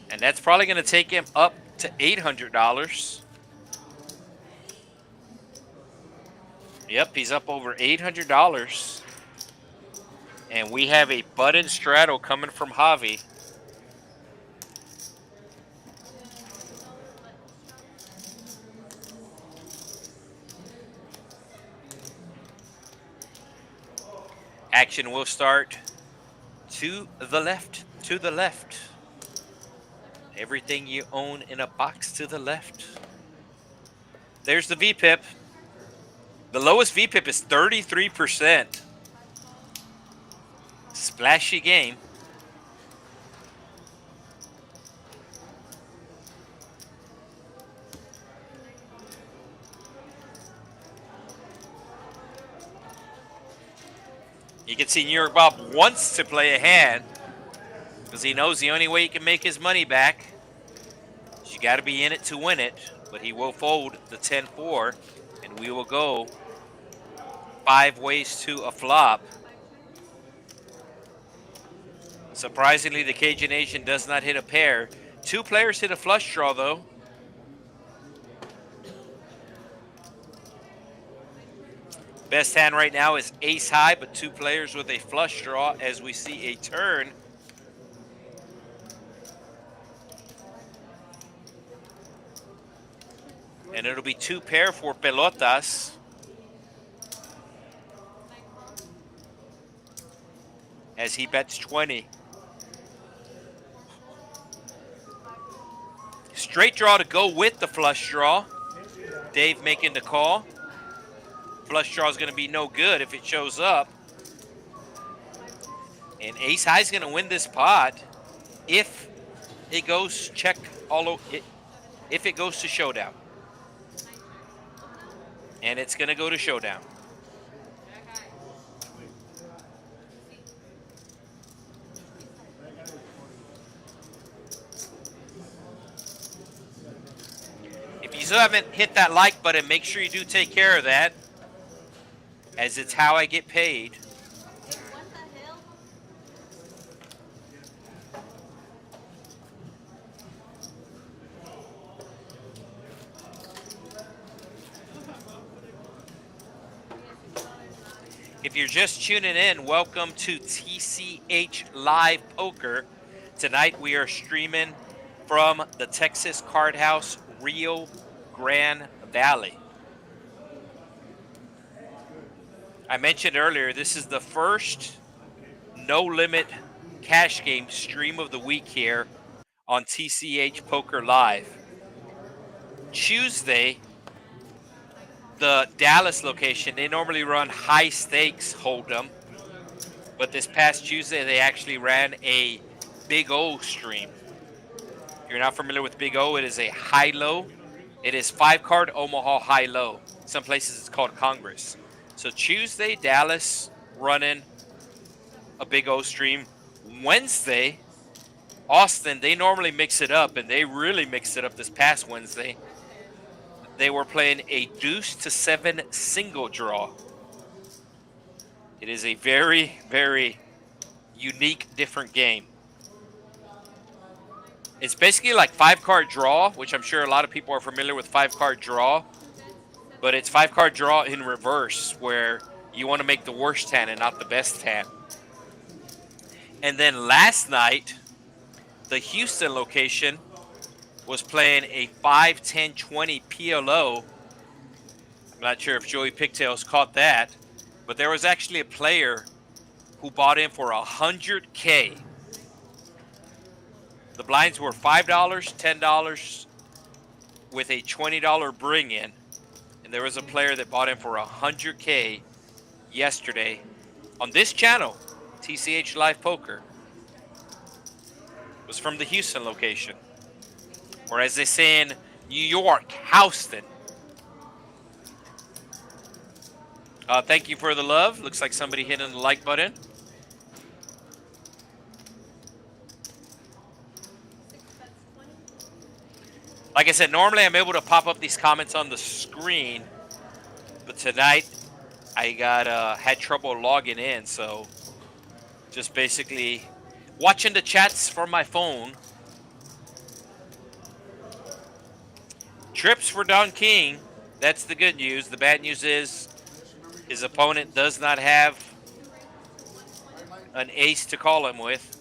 And that's probably going to take him up to $800. Yep, he's up over $800. And we have a button straddle coming from Javi. Action will start to the left, to the left. Everything you own in a box to the left. There's the VPIP. The lowest VPIP is 33%. Splashy game. You can see New York Bob wants to play a hand because he knows the only way he can make his money back is you got to be in it to win it. But he will fold the 10-4, and we will go 5 ways to a flop. Surprisingly, the Cajun Asian does not hit a pair. 2 players hit a flush draw, though. Best hand right now is ace high, but 2 players with a flush draw as we see a turn. And it'll be 2 pair for Pelotas. As he bets 20. Straight draw to go with the flush draw. Dave making the call. Flush draw is going to be no good if it shows up. And ace high is going to win this pot if it goes check all over it, if it goes to showdown. And it's going to go to showdown. If you still haven't hit that like button, make sure you do take care of that, as it's how I get paid. If you're just tuning in, welcome to TCH Live Poker. Tonight we are streaming from the Texas Card House Rio Grande Valley. I mentioned earlier, this is the first no-limit cash game stream of the week here on TCH Poker Live. Tuesday, the Dallas location, they normally run high stakes hold'em, but this past Tuesday they actually ran a Big O stream. If you're not familiar with Big O, it is a high-low. It is 5-card Omaha high-low. Some places it's called Congress. So Tuesday, Dallas running a Big O stream. Wednesday, Austin, they normally mix it up, and they really mixed it up this past Wednesday. They were playing a deuce to 7 single draw. It is a very, very unique, different game. It's basically like 5-card draw, which I'm sure a lot of people are familiar with 5-card draw. But it's 5-card draw in reverse, where you want to make the worst hand and not the best hand. And then last night, the Houston location was playing a 5, 10, 20 PLO. I'm not sure if Joey Pigtails caught that, but there was actually a player who bought in for $100K. The blinds were $5, $10 with a $20 bring-in. And there was a player that bought in for $100K yesterday on this channel, TCH Live Poker. It was from the Houston location. Or as they say in New York, Houston. Thank you for the love. Looks like somebody hitting the like button. Like I said, normally I'm able to pop up these comments on the screen, but tonight I had trouble logging in, so just basically watching the chats from my phone. Trips for Don King. That's the good news. The bad news is his opponent does not have an ace to call him with.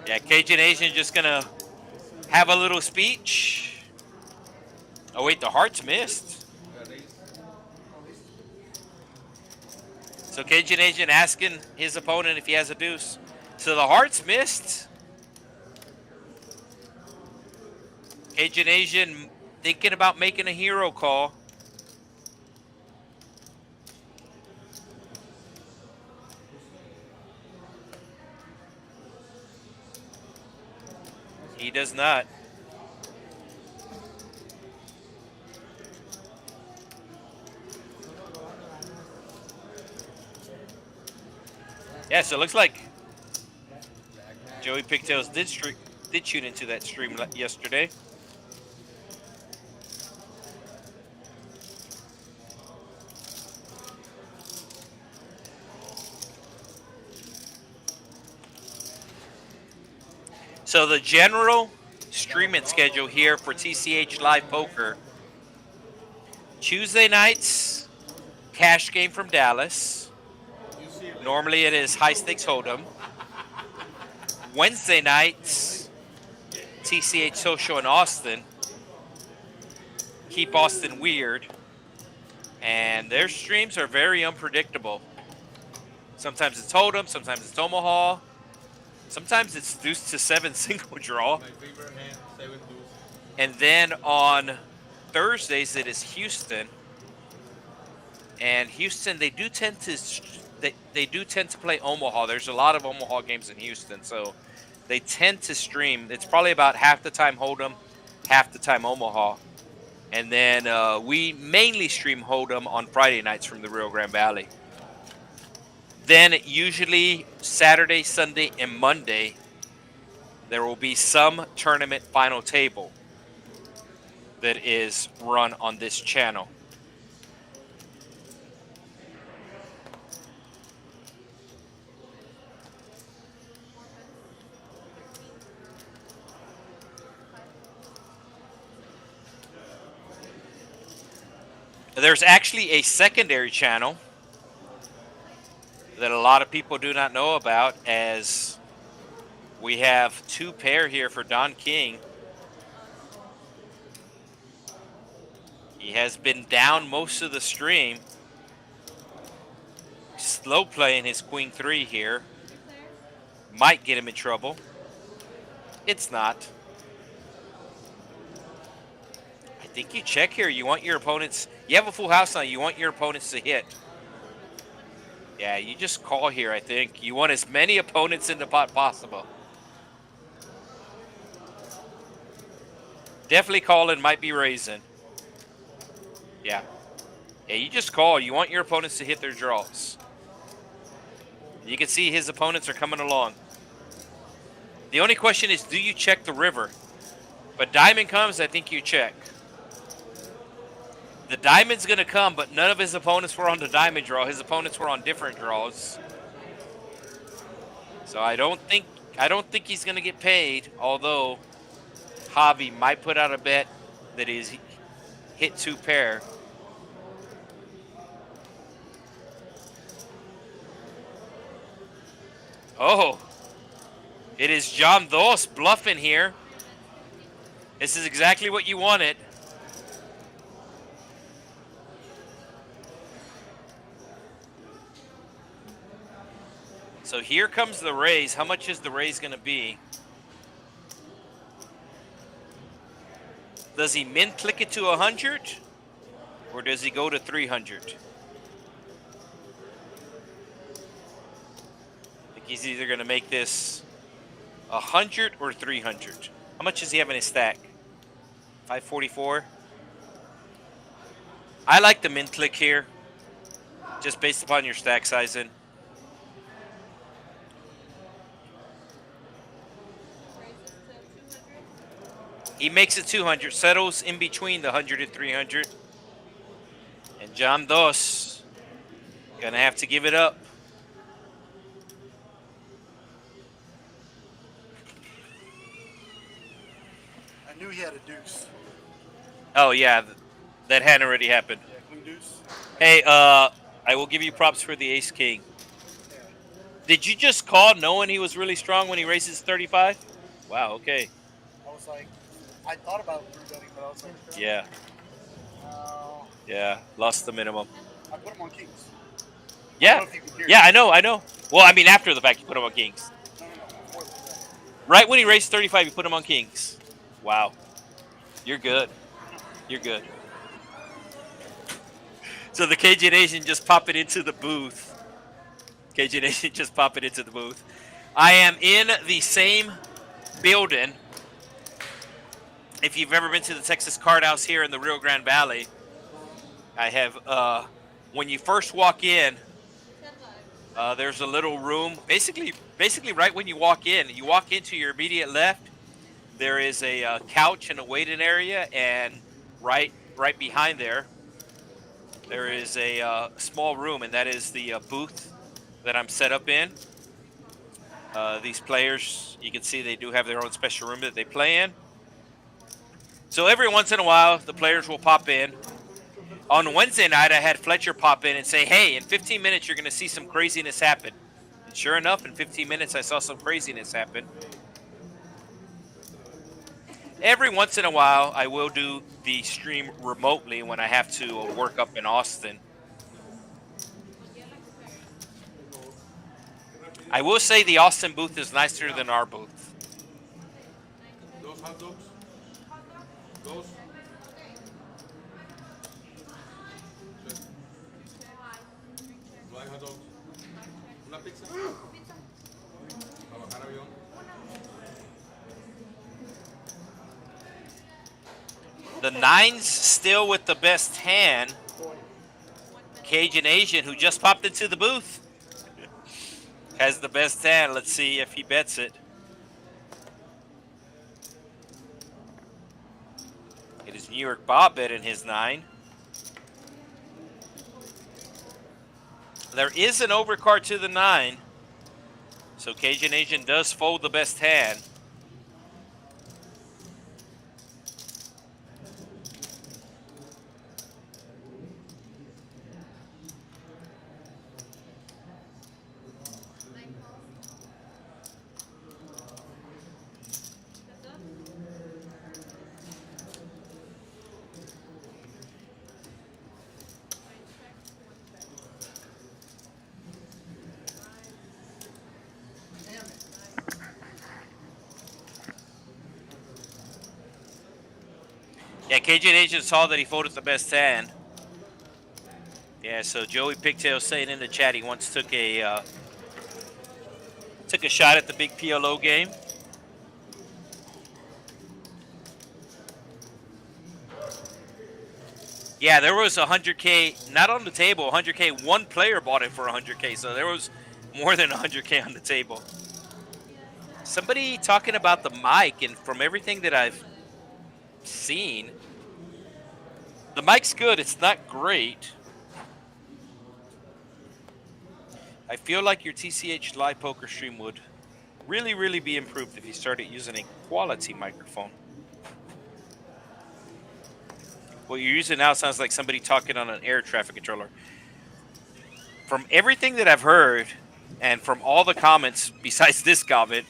Yeah, Cajun Asian just going to have a little speech. Oh, wait, the hearts missed. So Cajun Asian asking his opponent if he has a deuce. So the hearts missed. Cajun Asian thinking about making a hero call. He does not. Yeah, so it looks like Joey Pigtails did tune into that stream yesterday. So the general streaming schedule here for TCH Live Poker. Tuesday nights, cash game from Dallas. Normally it is high stakes hold'em. Wednesday nights, TCH Social in Austin. Keep Austin weird. And their streams are very unpredictable. Sometimes it's hold'em, sometimes it's Omaha. Sometimes it's deuce to 7 single draw. My favorite hand, 7 deuce. And then on Thursdays it is Houston. And Houston, they do tend to play Omaha. There's a lot of Omaha games in Houston, so they tend to stream. It's probably about half the time Hold'em, half the time Omaha. And then we mainly stream Hold'em on Friday nights from the Rio Grande Valley. Then usually Saturday, Sunday, and Monday, there will be some tournament final table that is run on this channel. There's actually a secondary channel that a lot of people do not know about, as we have 2 pair here for Don King. He has been down most of the stream. Slow playing his queen 3 here. Might get him in trouble. It's not. I think you check here. You want your opponents. You have a full house now. You want your opponents to hit. Yeah, you just call here, I think. You want as many opponents in the pot possible. Definitely calling, might be raising. Yeah. Yeah, you just call. You want your opponents to hit their draws. You can see his opponents are coming along. The only question is, do you check the river? But diamond comes, I think you check. The diamond's going to come, but none of his opponents were on the diamond draw. His opponents were on different draws. So I don't think he's going to get paid, although Javi might put out a bet that he's hit 2 pair. Oh, it is John Dos bluffing here. This is exactly what you wanted. So here comes the raise. How much is the raise going to be? Does he min click it to 100? Or does he go to 300? I think he's either going to make this 100 or 300. How much does he have in his stack? 544. I like the min click here, just based upon your stack sizing. He makes it 200, settles in between the 100 and 300. And John Dos gonna have to give it up. I knew he had a deuce. Oh yeah, that had already happened. Yeah, queen deuce. Hey, I will give you props for the ace king. Yeah. Did you just call knowing he was really strong when he raises 35? Wow, okay. I was like, I thought about three-betting, but I was like, Yeah, yeah, lost the minimum. I put him on kings. I don't Yeah, know if you can hear yeah, me. I know. Well, I mean, after the fact, you put him on kings. No, before that. Right when he raised 35, you put him on kings. Wow. You're good. You're good. So the Cajun Asian just popping into the booth. Cajun Asian just popping into the booth. I am in the same building. If you've ever been to the Texas Card House here in the Rio Grande Valley, I have, when you first walk in, there's a little room. Basically right when you walk into your immediate left, there is a couch and a waiting area, and right behind there is a small room, and that is the booth that I'm set up in. These players, you can see they do have their own special room that they play in. So every once in a while, the players will pop in. On Wednesday night, I had Fletcher pop in and say, hey, in 15 minutes, you're going to see some craziness happen. And sure enough, in 15 minutes, I saw some craziness happen. Every once in a while, I will do the stream remotely when I have to work up in Austin. I will say the Austin booth is nicer than our booth. Those hot dogs? Those? ¿No hay hot dogs? ¿Una pizza? ¿Para bajar avión? The 9's still with the best hand. Cajun Asian, who just popped into the booth, has the best hand. Let's see if he bets it. It is New York Bob betting his 9. There is an overcard to the 9. So Cajun Asian does fold the best hand. Yeah, Cajun Asian saw that he folded the best hand. Yeah, so Joey Pigtail saying in the chat he once took a shot at the big PLO game. Yeah, there was 100K, not on the table, 100K. One player bought it for 100K, so there was more than 100K on the table. Somebody talking about the mic, and from everything that I've seen, the mic's good. It's not great. I feel like your TCH live poker stream would really, really be improved if you started using a quality microphone. What you're using now sounds like somebody talking on an air traffic controller. From everything that I've heard, and from all the comments besides this comment,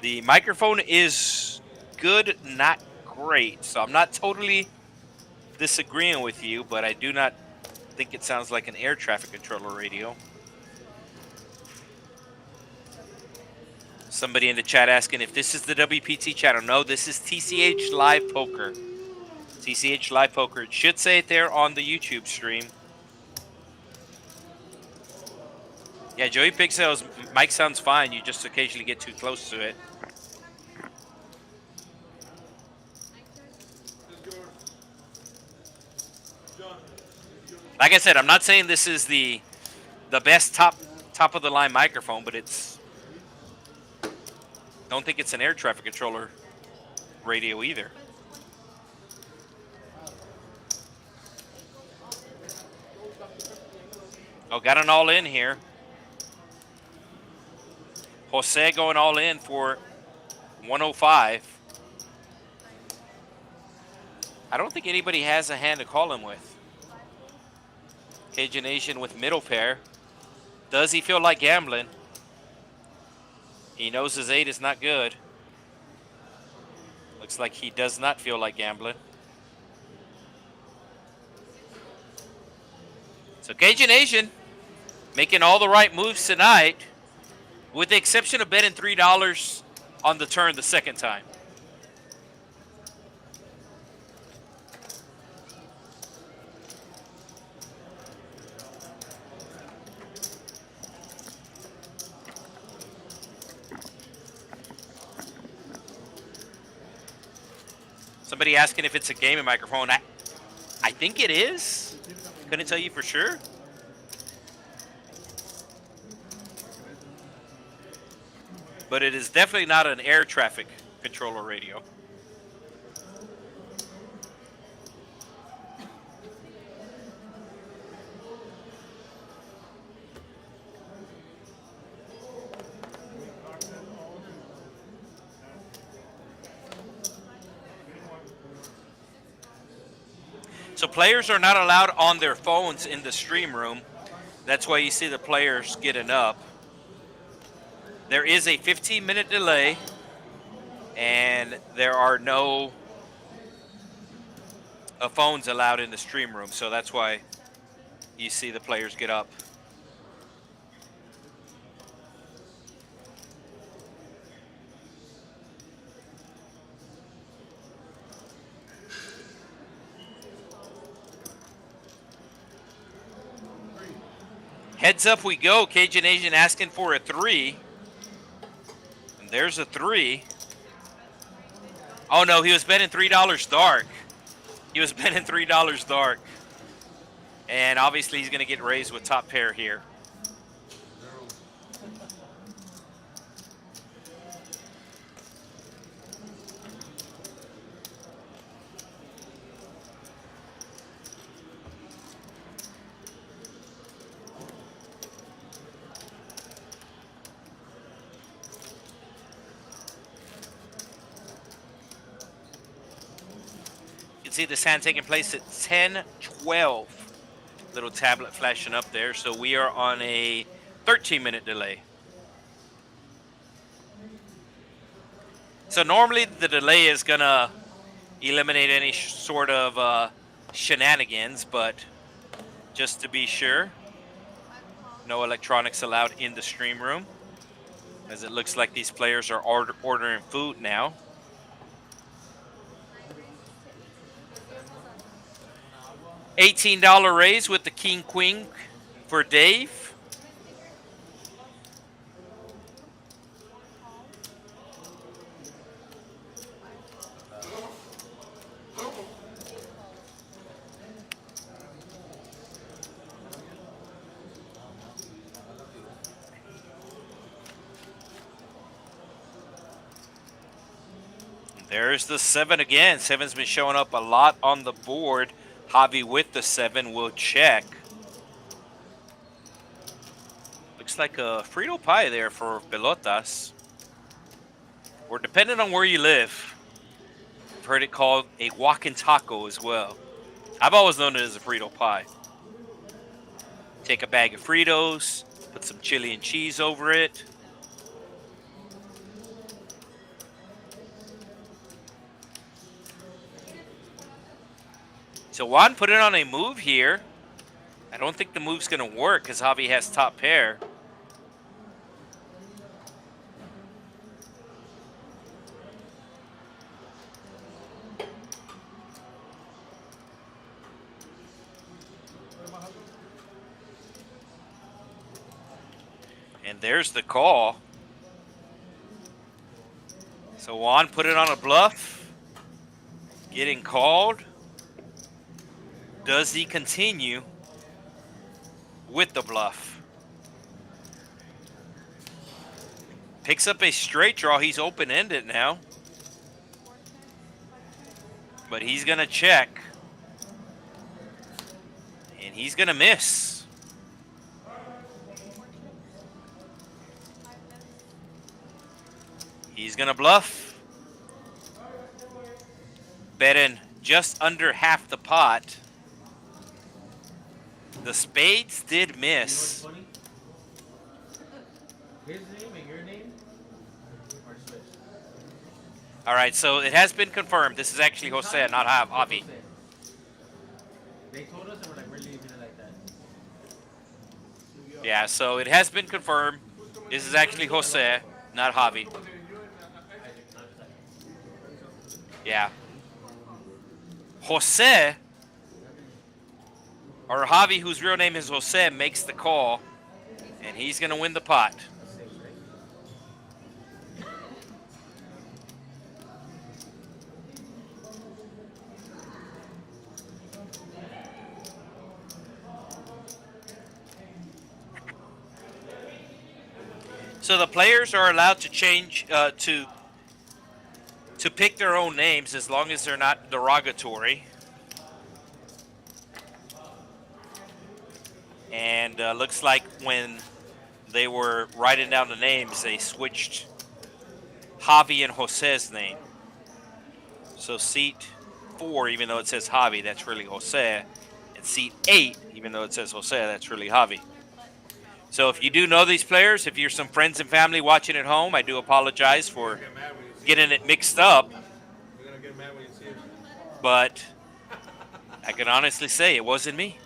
the microphone is good, not great. So I'm not totally disagreeing with you, but I do not think it sounds like an air traffic controller radio. Somebody in the chat asking if this is the WPT channel. No, this is TCH Live Poker. TCH Live Poker. It should say it there on the YouTube stream. Yeah, Joey Pixel's mic sounds fine. You just occasionally get too close to it. Like I said, I'm not saying this is the best top of the line microphone, but it's, don't think it's an air traffic controller radio either. Oh, got an all in here. Jose going all in for 105. I don't think anybody has a hand to call him with. Cajun Asian with middle pair. Does he feel like gambling? He knows his 8 is not good. Looks like he does not feel like gambling. So Cajun Asian making all the right moves tonight, with the exception of betting $3 on the turn the second time. Somebody asking if it's a gaming microphone. I think it is. Couldn't tell you for sure. But it is definitely not an air traffic controller radio. So players are not allowed on their phones in the stream room. That's why you see the players getting up. There is a 15-minute delay, and there are no phones allowed in the stream room. So that's why you see the players get up. Heads up we go. Cajun Asian asking for a 3. And there's a 3. Oh no, he was betting $3 dark. He was betting $3 dark. And obviously he's going to get raised with top pair here. See this hand taking place at 10:12. Little tablet flashing up there. So we are on a 13-minute delay. So normally the delay is going to eliminate any sort of shenanigans, but just to be sure, no electronics allowed in the stream room, as it looks like these players are ordering food now. $18 raise with the king queen for Dave. There's the 7 again. 7's been showing up a lot on the board. Javi with the 7 will check. Looks like a Frito pie there for Pelotas. Or depending on where you live, I've heard it called a walking taco as well. I've always known it as a Frito pie. Take a bag of Fritos, put some chili and cheese over it. So Juan put it on a move here. I don't think the move's going to work because Javi has top pair. And there's the call. So Juan put it on a bluff. Getting called. Does he continue with the bluff? Picks up a straight draw. He's open-ended now. But he's going to check. And he's going to miss. He's going to bluff. Betting just under half the pot. The spades did miss. You know what's funny? His name and your name are switched. All right, so it has been confirmed. This is actually Jose, not Javi. They told us and we're like, we're leaving it like that. Yeah, so it has been confirmed. This is actually Jose, not Javi. Yeah. Jose, or Javi, whose real name is Jose, makes the call, and he's going to win the pot. So the players are allowed to change to pick their own names as long as they're not derogatory. And looks like when they were writing down the names, they switched Javi and Jose's name. So seat 4, even though it says Javi, that's really Jose. And seat 8, even though it says Jose, that's really Javi. So if you do know these players, if you're some friends and family watching at home, I do apologize for getting it mixed up. You're gonna get mad when you see it. But I can honestly say it wasn't me.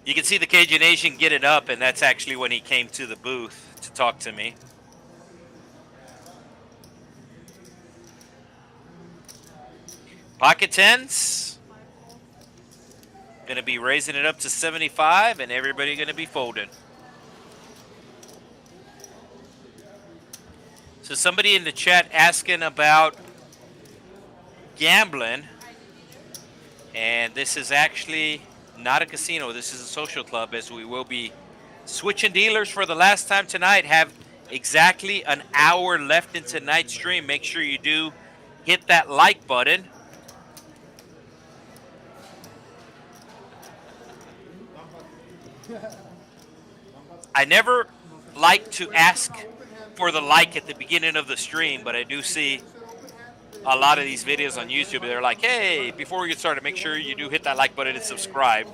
You can see the Cajun Asian get it up, and that's actually when he came to the booth to talk to me. Pocket tens. Going to be raising it up to 75, and everybody going to be folding. So somebody in the chat asking about gambling, and this is actually not a casino. This is a social club, as we will be switching dealers for the last time tonight. Have exactly an hour left in tonight's stream. Make sure you do hit that like button. I never like to ask for the like at the beginning of the stream, but I do see a lot of these videos on YouTube. They're like, hey, before we get started, make sure you do hit that like button and subscribe.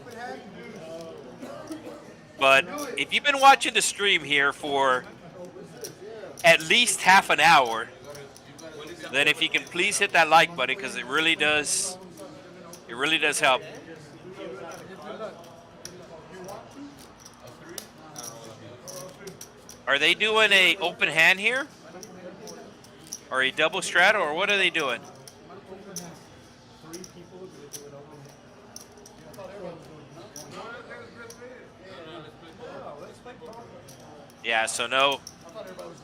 But if you've been watching the stream here for at least half an hour, then if you can please hit that like button, because it really does help. Are they doing a open hand here? Or a double straddle, or what are they doing? Yeah, so no. I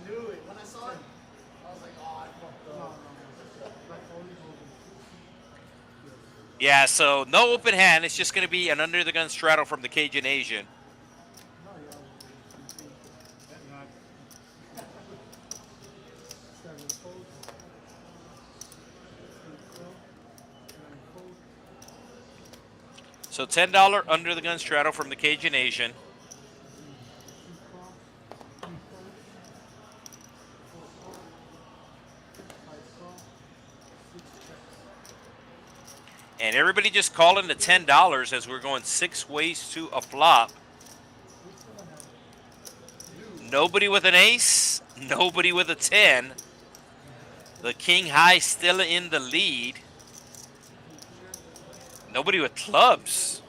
knew it. When I saw it, I was like, oh, I fucked up. Yeah, so no open hand. It's just going to be an under the gun straddle from the Cajun Asian. So $10 under the gun straddle from the Cajun Asian. And everybody just calling the $10 as we're going 6 ways to a flop. Nobody with an ace, nobody with a 10. The king high still in the lead. Nobody with clubs.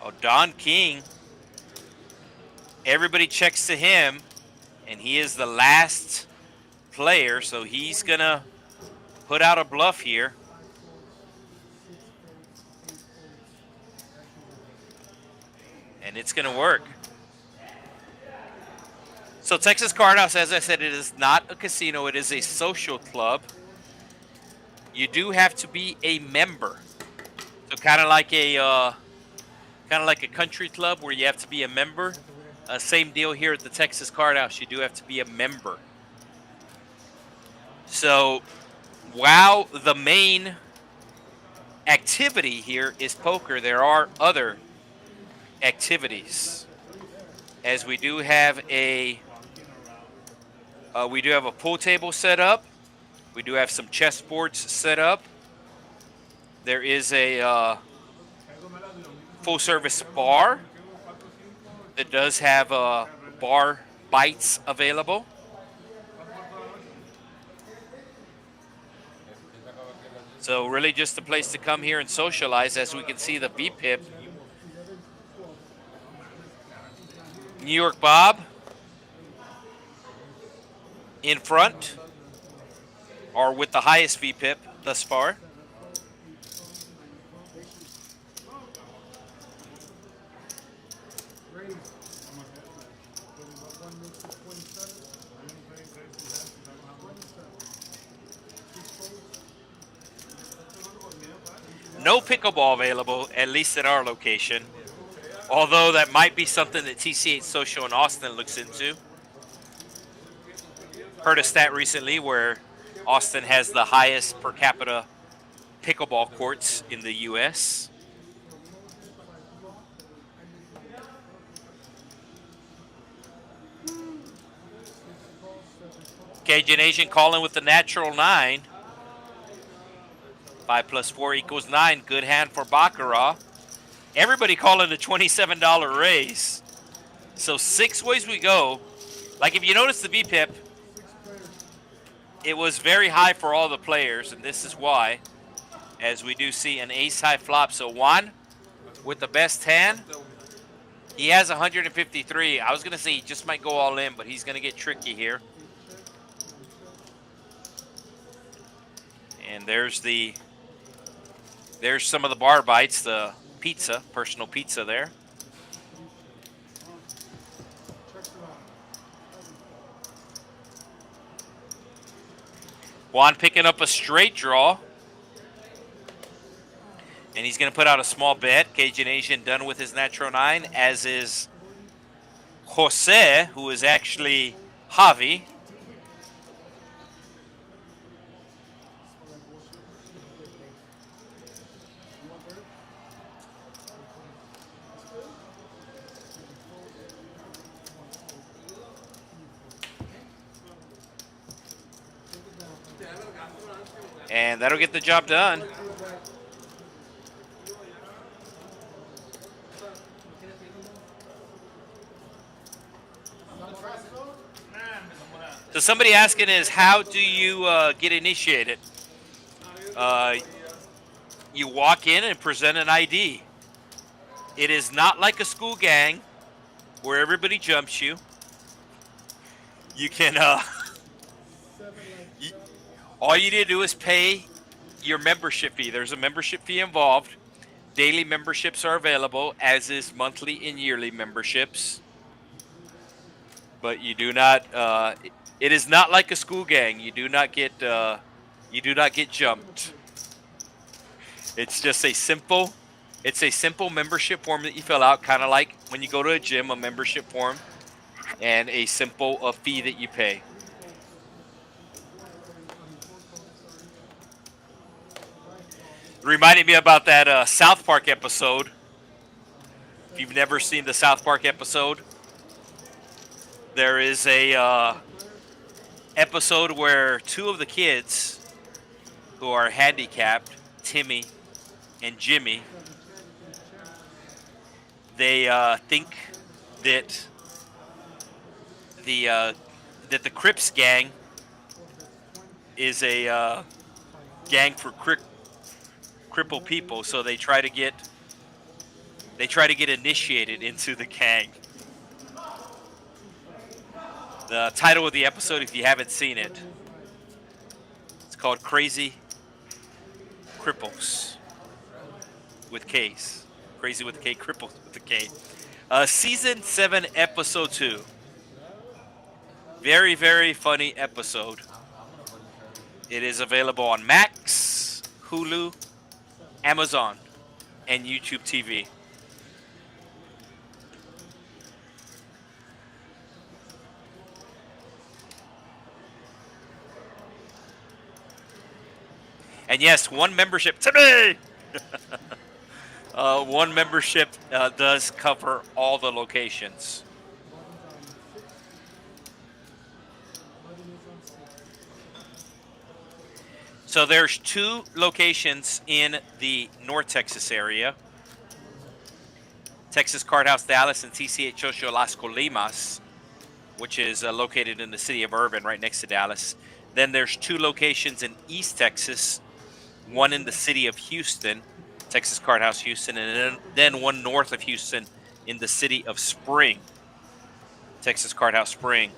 Oh, Don King. Everybody checks to him, and he is the last player, so he's going to put out a bluff here. And it's going to work. So Texas Card House, as I said, it is not a casino. It is a social club. You do have to be a member. So kind of like a country club where you have to be a member. Same deal here at the Texas Card House. You do have to be a member. So while the main activity here is poker, there are other activities. As we do have a pool table set up. We do have some chessboards set up. There is a full-service bar that does have bar bites available. So really just a place to come here and socialize. As we can see, the VPIP. New York Bob in front, or with the highest VPIP thus far. No pickleball available, at least at our location. Although that might be something that TC8 Social in Austin looks into. Heard a stat recently where Austin has the highest per capita pickleball courts in the U.S. Cajun Asian calling with the natural 9. 5 plus 4 equals 9. Good hand for Baccarat. Everybody calling the $27 raise. So 6 ways we go. Like if you notice the VPIP, it was very high for all the players, and this is why. As we do see an ace-high flop. So Juan, with the best hand, he has 153. I was going to say he just might go all in, but he's going to get tricky here. And there's some of the bar bites, the pizza, personal pizza there. Juan picking up a straight draw. And he's going to put out a small bet. Cajun Asian done with his natural 9, as is Jose, who is actually Javi. And that'll get the job done. So somebody asking is, how do you get initiated? You walk in and present an ID. It is not like a school gang where everybody jumps you. You can, y- all you need to do is pay your membership fee. There's a membership fee involved. Daily memberships are available, as is monthly and yearly memberships. But you do not. It is not like a school gang. You do not get. You do not get jumped. It's just a simple. It's a simple membership form that you fill out, kind of like when you go to a gym, a membership form, and a simple fee that you pay. Reminded me about that South Park episode. If you've never seen the South Park episode, there is a episode where two of the kids who are handicapped, Timmy and Jimmy, they think that the Crips gang is a gang for crippled people, so they try to get initiated into the gang. The title of the episode, if you haven't seen it, it's called Crazy Cripples with K's. Crazy with a K, Cripples with a K. Season 7, Episode 2. Very, very funny episode. It is available on Max, Hulu, Amazon, and YouTube TV. And yes, one membership to me. One membership does cover all the locations. So there's 2 locations in the North Texas area. Texas Card House Dallas and TCH Ocho Las Colimas, which is located in the city of Irvin, right next to Dallas. Then there's 2 locations in East Texas, one in the city of Houston, Texas Card House Houston, and then one north of Houston in the city of Spring, Texas Card House Spring.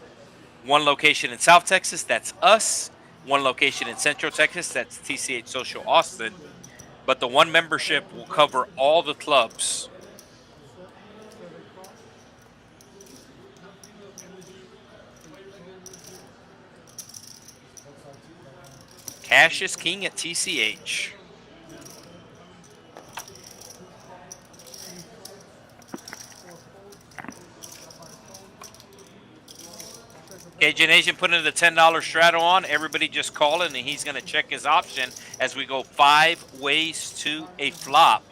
One location in South Texas, that's us. One location in Central Texas, that's TCH Social Austin. But the one membership will cover all the clubs. Cash is king at TCH. Cajun Asian putting the $10 straddle on. Everybody just calling, and he's going to check his option as we go 5 ways to a flop.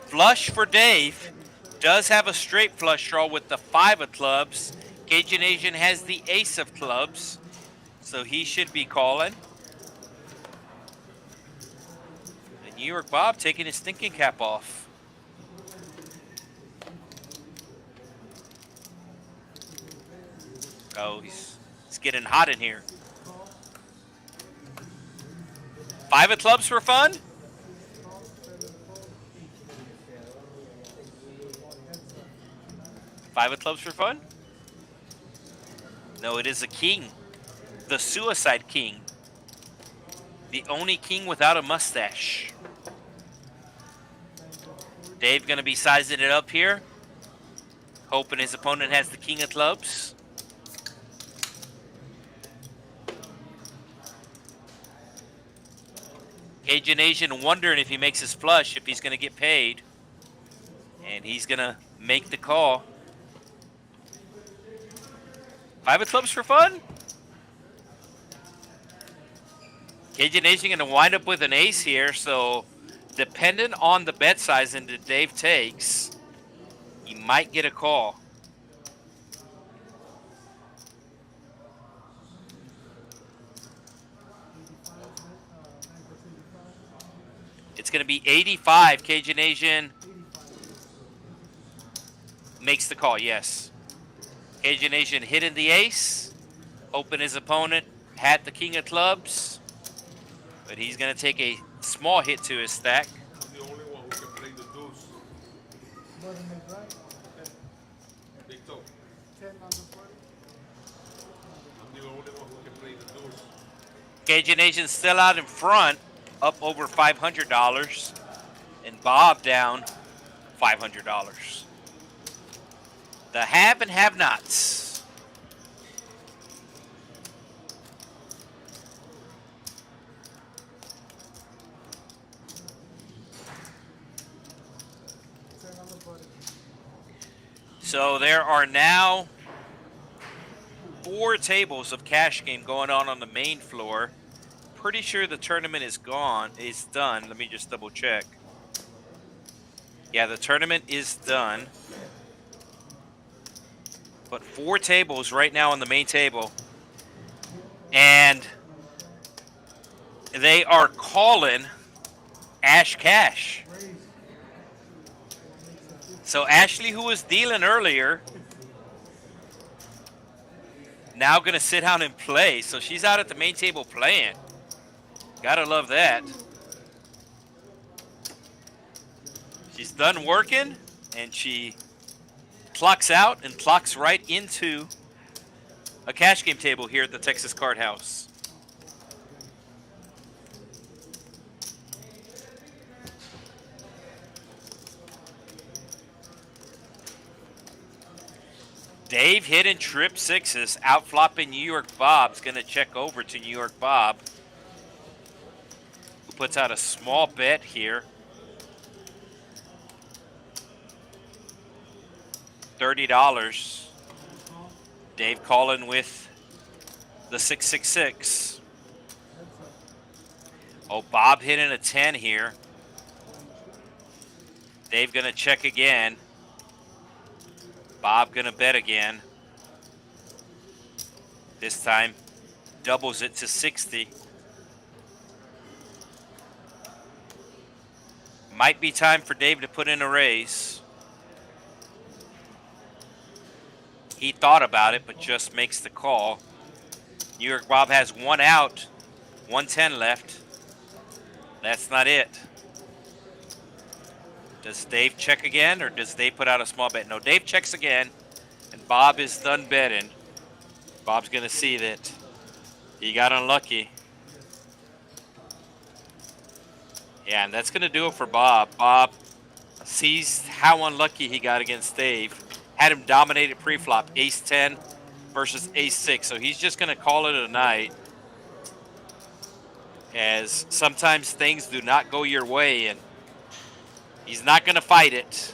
Flush for Dave. Does have a straight flush draw with the 5 of clubs. Cajun Asian has the ace of clubs, so he should be calling. And New York Bob taking his thinking cap off. Oh, he's getting hot in here. 5 of clubs for fun? Five of clubs for fun? No, it is a king. The Suicide King. The only king without a mustache. Dave going to be sizing it up here. Hoping his opponent has the king of clubs. Cajun Asian wondering if he makes his flush, if he's going to get paid. And he's going to make the call. 5 of clubs for fun? Cajun Asian going to wind up with an ace here, so dependent on the bet size and that Dave takes, he might get a call. It's going to be 85, Cajun Asian. makes the call, yes. Cajun Asian hitting the ace, hoping his opponent had the king of clubs, but he's going to take a small hit to his stack. I'm the only one who can play the deuce. Button is right. Big toe. 10 on the 40. I'm the only one who can play the deuce. Cajun Asian still out in front, up over $500, and Bob down $500. The have and have-nots. So there are now 4 tables of cash game going on the main floor. Pretty sure the tournament is done. Let me just double check. Yeah, the tournament is done. But 4 tables right now on the main table. And they are calling Ash Cash. So Ashley, who was dealing earlier, now going to sit down and play. So she's out at the main table playing. Gotta love that. She's done working, and she clocks out and clocks right into a cash game table here at the Texas Card House. Dave hitting trip sixes, outflopping New York Bob's going to check over to New York Bob, who puts out a small bet here. $30. Dave calling with the 666. Oh, Bob hitting a 10 here. Dave going to check again. Bob going to bet again. This time doubles it to 60. Might be time for Dave to put in a raise. He thought about it, but just makes the call. New York Bob has 1 out, 110 left. That's not it. Does Dave check again, or does Dave put out a small bet? No, Dave checks again, and Bob is done betting. Bob's going to see that he got unlucky. Yeah, and that's going to do it for Bob. Bob sees how unlucky he got against Dave. Had him dominated pre-flop, ace-10 versus ace-6. So he's just going to call it a night, as sometimes things do not go your way, and he's not going to fight it.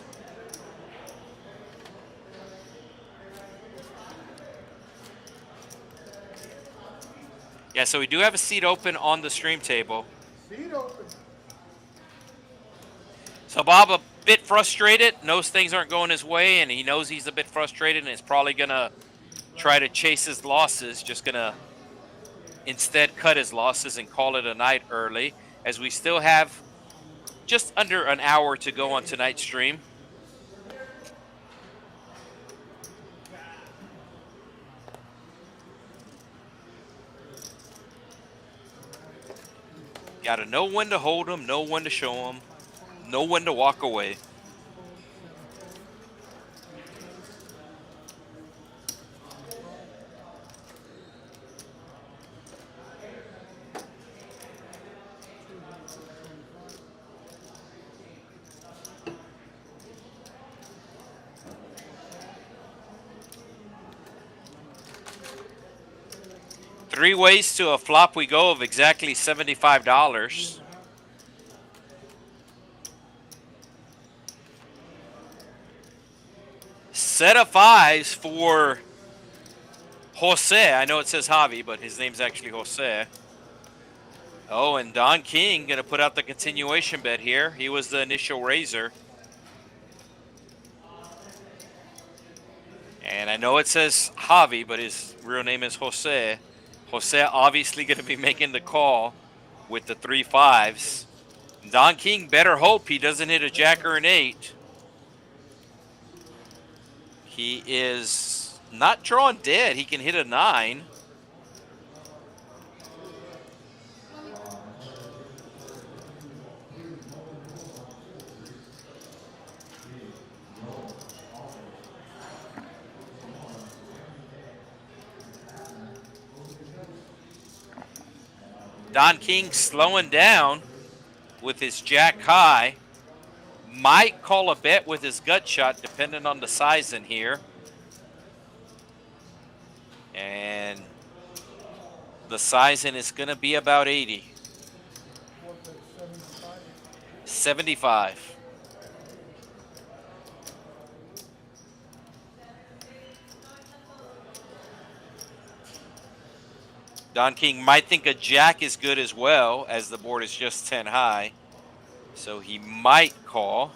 Yeah, so we do have a seat open on the stream table. Seat open. So Bob a bit frustrated, knows things aren't going his way, and he knows he's a bit frustrated and is probably going to try to chase his losses, just going to instead cut his losses and call it a night early, as we still have just under an hour to go on tonight's stream. Got to know when to hold them, know when to show them, know when to walk away. Three ways to a flop we go of exactly $75. Set of fives for Jose. I know it says Javi, but his name's actually Jose. Oh, and Don King going to put out the continuation bet here. He was the initial raiser. And I know it says Javi, but his real name is Jose. Jose obviously going to be making the call with the 3 5s. Don King better hope he doesn't hit a jack or an 8. He is not drawn dead. He can hit a 9. Don King slowing down with his jack high. Might call a bet with his gut shot, depending on the size in here. And the sizing is going to be about 80. 75. Don King might think a jack is good as well, as the board is just 10 high. So he might call.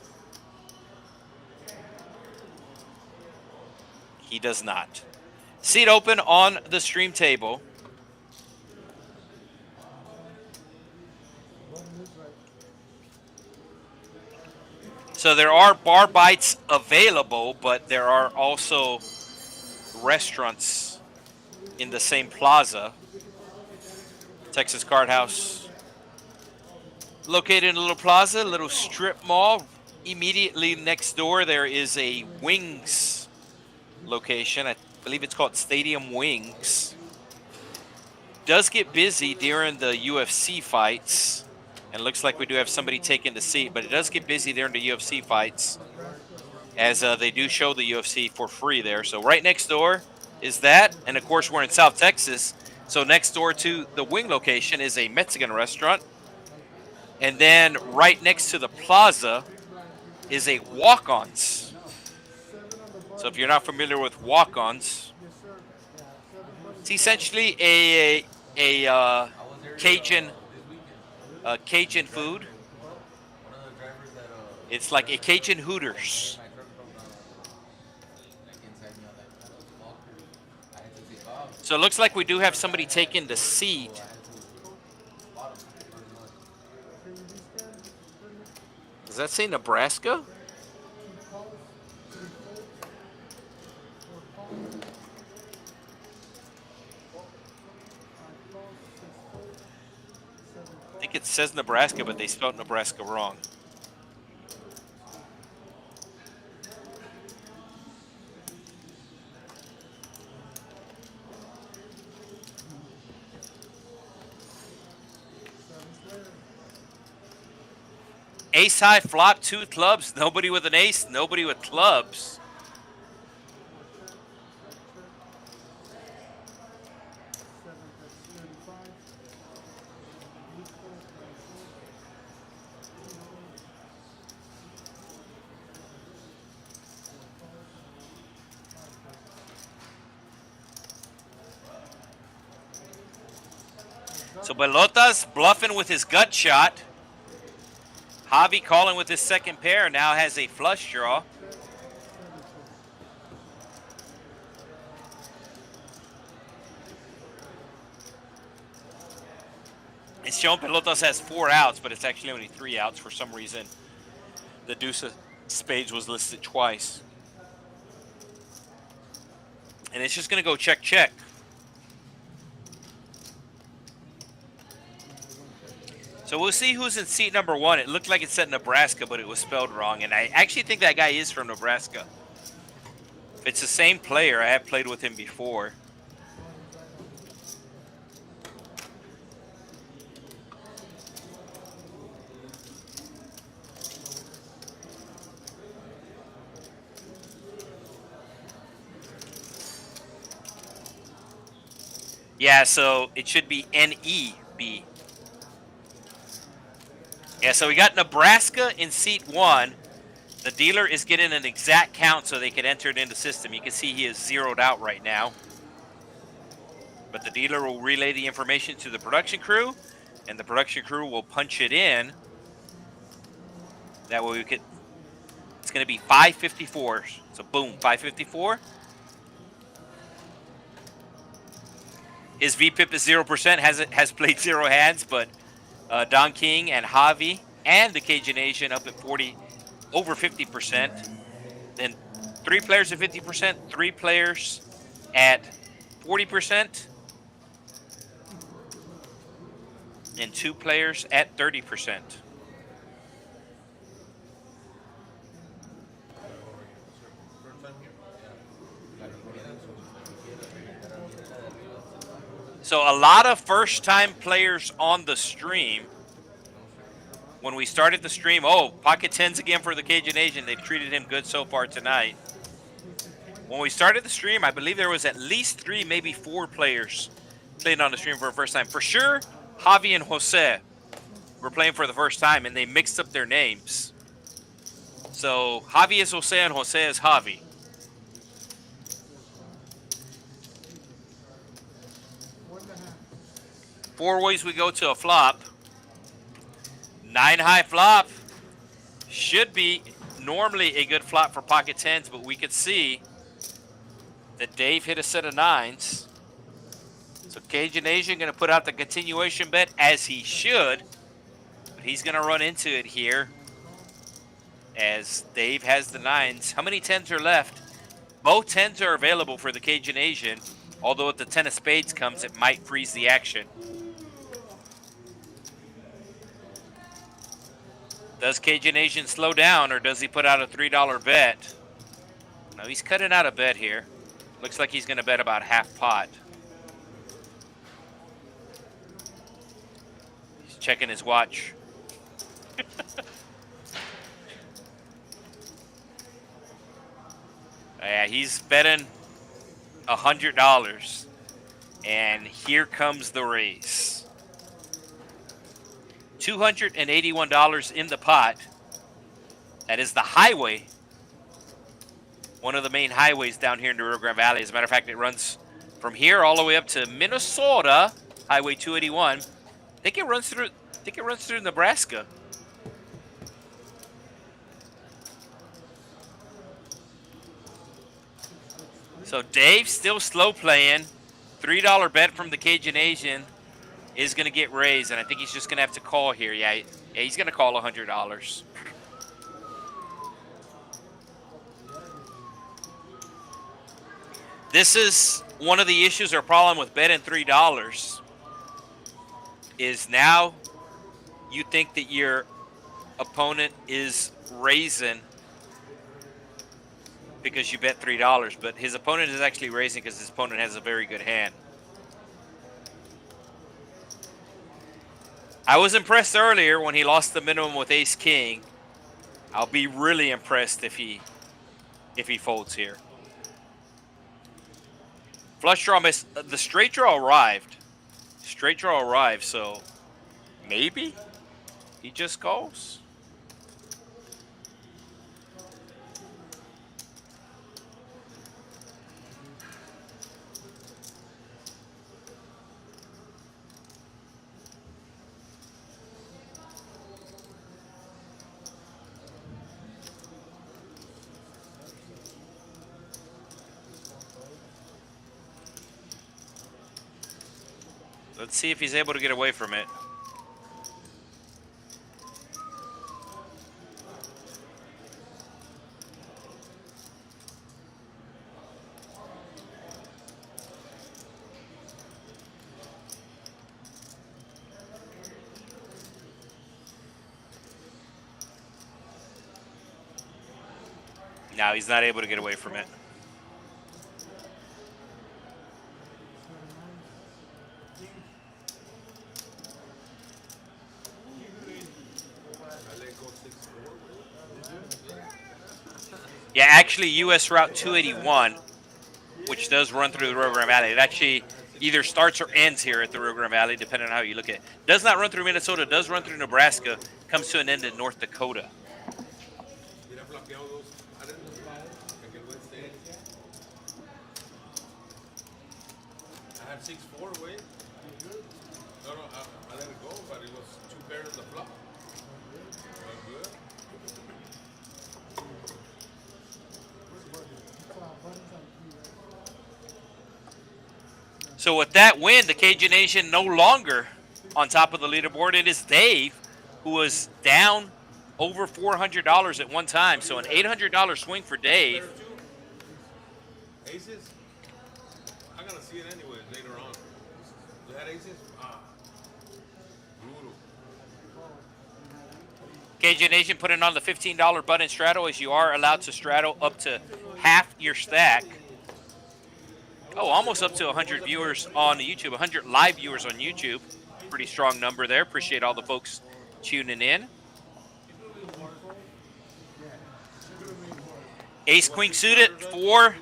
He does not. Seat open on the stream table. So there are bar bites available, but there are also restaurants in the same plaza. Texas Card House, located in a little plaza, little strip mall. Immediately next door, there is a wings location. I believe it's called Stadium Wings. Does get busy during the UFC fights, and looks like we do have somebody taking the seat, but it does get busy during the UFC fights, as they do show the UFC for free there. So right next door is that, and of course we're in South Texas. So next door to the wing location is a Mexican restaurant. And then right next to the plaza is a Walk-Ons. So if you're not familiar with Walk-Ons, it's essentially a Cajun food. It's like a Cajun Hooters. So it looks like we do have somebody taking the seat. Does that say Nebraska? I think it says Nebraska, but they spelled Nebraska wrong. Ace high flop, 2 clubs. Nobody with an ace, nobody with clubs. So Pelotas bluffing with his gut shot. Javi calling with his second pair, now has a flush draw. It's showing Pelotas has 4 outs, but it's actually only 3 outs for some reason. The deuce of spades was listed twice. And it's just going to go check, check. So we'll see who's in seat number 1. It looked like it said Nebraska, but it was spelled wrong. And I actually think that guy is from Nebraska. If it's the same player, I have played with him before. Yeah, so it should be N-E-B. Yeah, so we got Nebraska in seat 1. The dealer is getting an exact count so they can enter it in the system. You can see he is zeroed out right now. But the dealer will relay the information to the production crew, and the production crew will punch it in. That way we could, it's going to be 554. So boom, 554. His VPIP is 0%, has played 0 hands, but Don King and Javi and the Cajun Asian up at 40, over 50%. Then 3 players at 50%, 3 players at 40%, and 2 players at 30%. So a lot of first-time players on the stream. When we started the stream, pocket 10s again for the Cajun Asian. They've treated him good so far tonight. When we started the stream, I believe there was at least 3, maybe 4 players playing on the stream for the first time. For sure, Javi and Jose were playing for the first time, and they mixed up their names. So Javi is Jose and Jose is Javi. Four ways we go to a flop. 9 high flop should be normally a good flop for pocket 10s, but we could see that Dave hit a set of 9s. So Cajun Asian going to put out the continuation bet as he should, but he's going to run into it here as Dave has the 9s. How many 10s are left? Both 10s are available for the Cajun Asian, although if the 10 of spades comes, it might freeze the action. Does Cajun Asian slow down, or does he put out a $3 bet? No, he's cutting out a bet here. Looks like he's going to bet about half pot. He's checking his watch. Yeah, he's betting $100. And here comes the raise. $281 in the pot. That is the highway. One of the main highways down here in the Rio Grande Valley. As a matter of fact, it runs from here all the way up to Minnesota, Highway 281. I think it runs through Nebraska. So Dave still slow playing. $3 bet from the Cajun Asian is going to get raised, and I think he's just going to have to call here. Yeah, he's going to call $100. This is one of the issues or problem with betting $3 is now you think that your opponent is raising because you bet $3, but his opponent is actually raising because his opponent has a very good hand. I was impressed earlier when he lost the minimum with ace-king. I'll be really impressed if he folds here. Flush draw missed. The straight draw arrived. Straight draw arrived, so maybe he just calls. Let's see if he's able to get away from it. No, he's not able to get away from it. Yeah, actually, U.S. Route 281, which does run through the Rio Grande Valley. It actually either starts or ends here at the Rio Grande Valley, depending on how you look at it. Does not run through Minnesota, does run through Nebraska, comes to an end in North Dakota. I had 6-4, wait. No, I let it go, but it was 2 pairs of the flop. Good. So with that win, the Cajun Asian no longer on top of the leaderboard. It is Dave, who was down over $400 at one time. So an $800 swing for Dave. Aces? I'm gonna see it anyway later on. You had aces? Ah. Brutal. Cajun Asian putting on the $15 button straddle, as you are allowed to straddle up to half your stack. Oh, almost up to 100 viewers on YouTube, 100 live viewers on YouTube. Pretty strong number there. Appreciate all the folks tuning in. Ace Queen suited for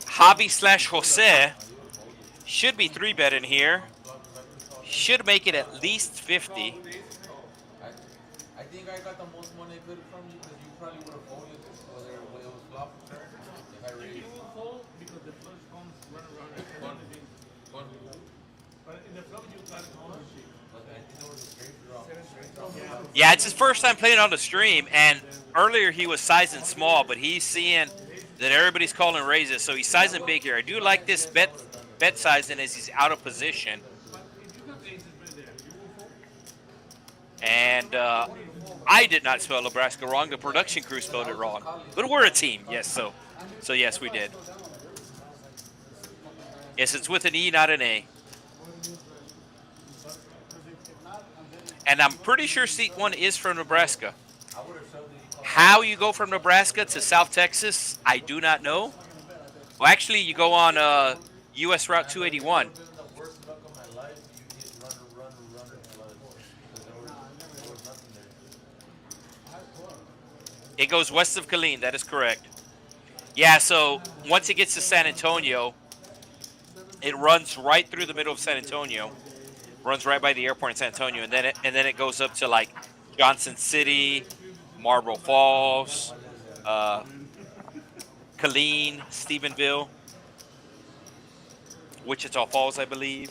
Javi / Jose. Should be 3-betting here. Should make it at least 50. I think I got the most money I could from you because you probably would have folded whether it was flop or turn if I raised. You will fold because the flush comes run around and One. but in the flop you got ownership. But I think there was a straight draw. Yeah, it's his first time playing on the stream, and earlier he was sizing small, but he's seeing that everybody's calling raises, so he's sizing big here. I do like this bet sizing as he's out of position. But if you got aces right there, you will fold. And I did not spell Nebraska wrong. The production crew spelled it wrong. But we're a team, yes. So yes, we did. Yes, it's with an E, not an A. And I'm pretty sure seat 1 is from Nebraska. How you go from Nebraska to South Texas, I do not know. Well, actually, you go on U.S. Route 281. The worst luck of my life, you hit runner plus because there was nothing there. It goes west of Killeen. That is correct. Yeah, so once it gets to San Antonio, it runs right through the middle of San Antonio. Runs right by the airport in San Antonio, and then it goes up to like Johnson City, Marble Falls, Killeen, Stephenville, Wichita Falls, I believe.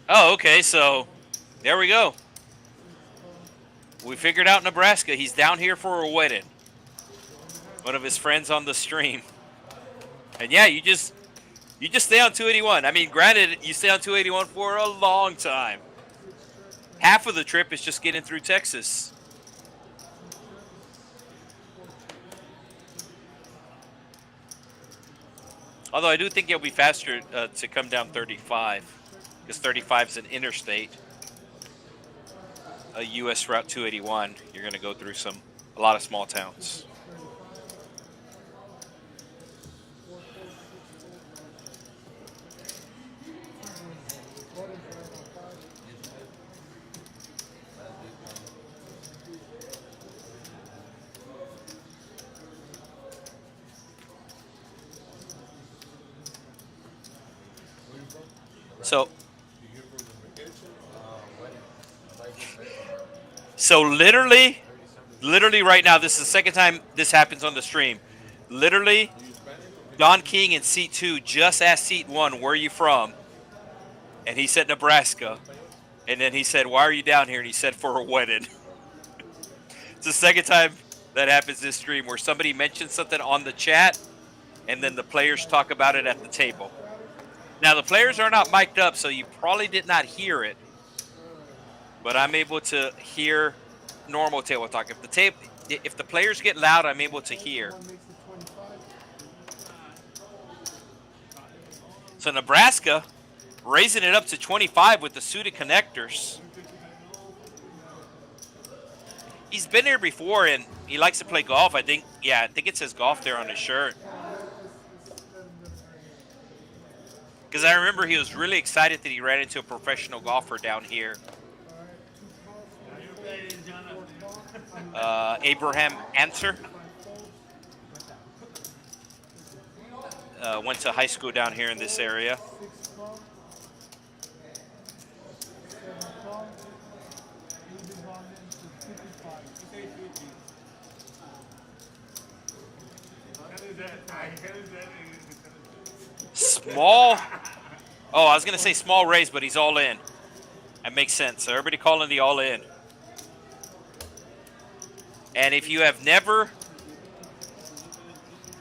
Oh, okay, so there we go. We figured out Nebraska. He's down here for a wedding. One of his friends on the stream. And yeah, you just stay on 281. I mean, granted, you stay on 281 for a long time. Half of the trip is just getting through Texas. Although I do think it'll be faster to come down 35. Because 35 is an interstate. A U.S. Route 281. You're going to go through a lot of small towns. So literally right now, this is the second time this happens on the stream. Literally, Don King in seat 2 just asked seat 1, where are you from? And he said Nebraska. And then he said, why are you down here? And he said, for a wedding. It's the second time that happens this stream where somebody mentions something on the chat and then the players talk about it at the table. Now, the players are not mic'd up, so you probably did not hear it. But I'm able to hear normal table talk. If the players get loud, I'm able to hear. So Nebraska raising it up to 25 with the suited connectors. He's been here before and he likes to play golf. I think it says golf there on his shirt. Because I remember he was really excited that he ran into a professional golfer down here. Abraham Answer. Went to high school down here in this area. Small. Oh, I was going to say small raise, but he's all in. That makes sense. So everybody calling the all in. And if you have never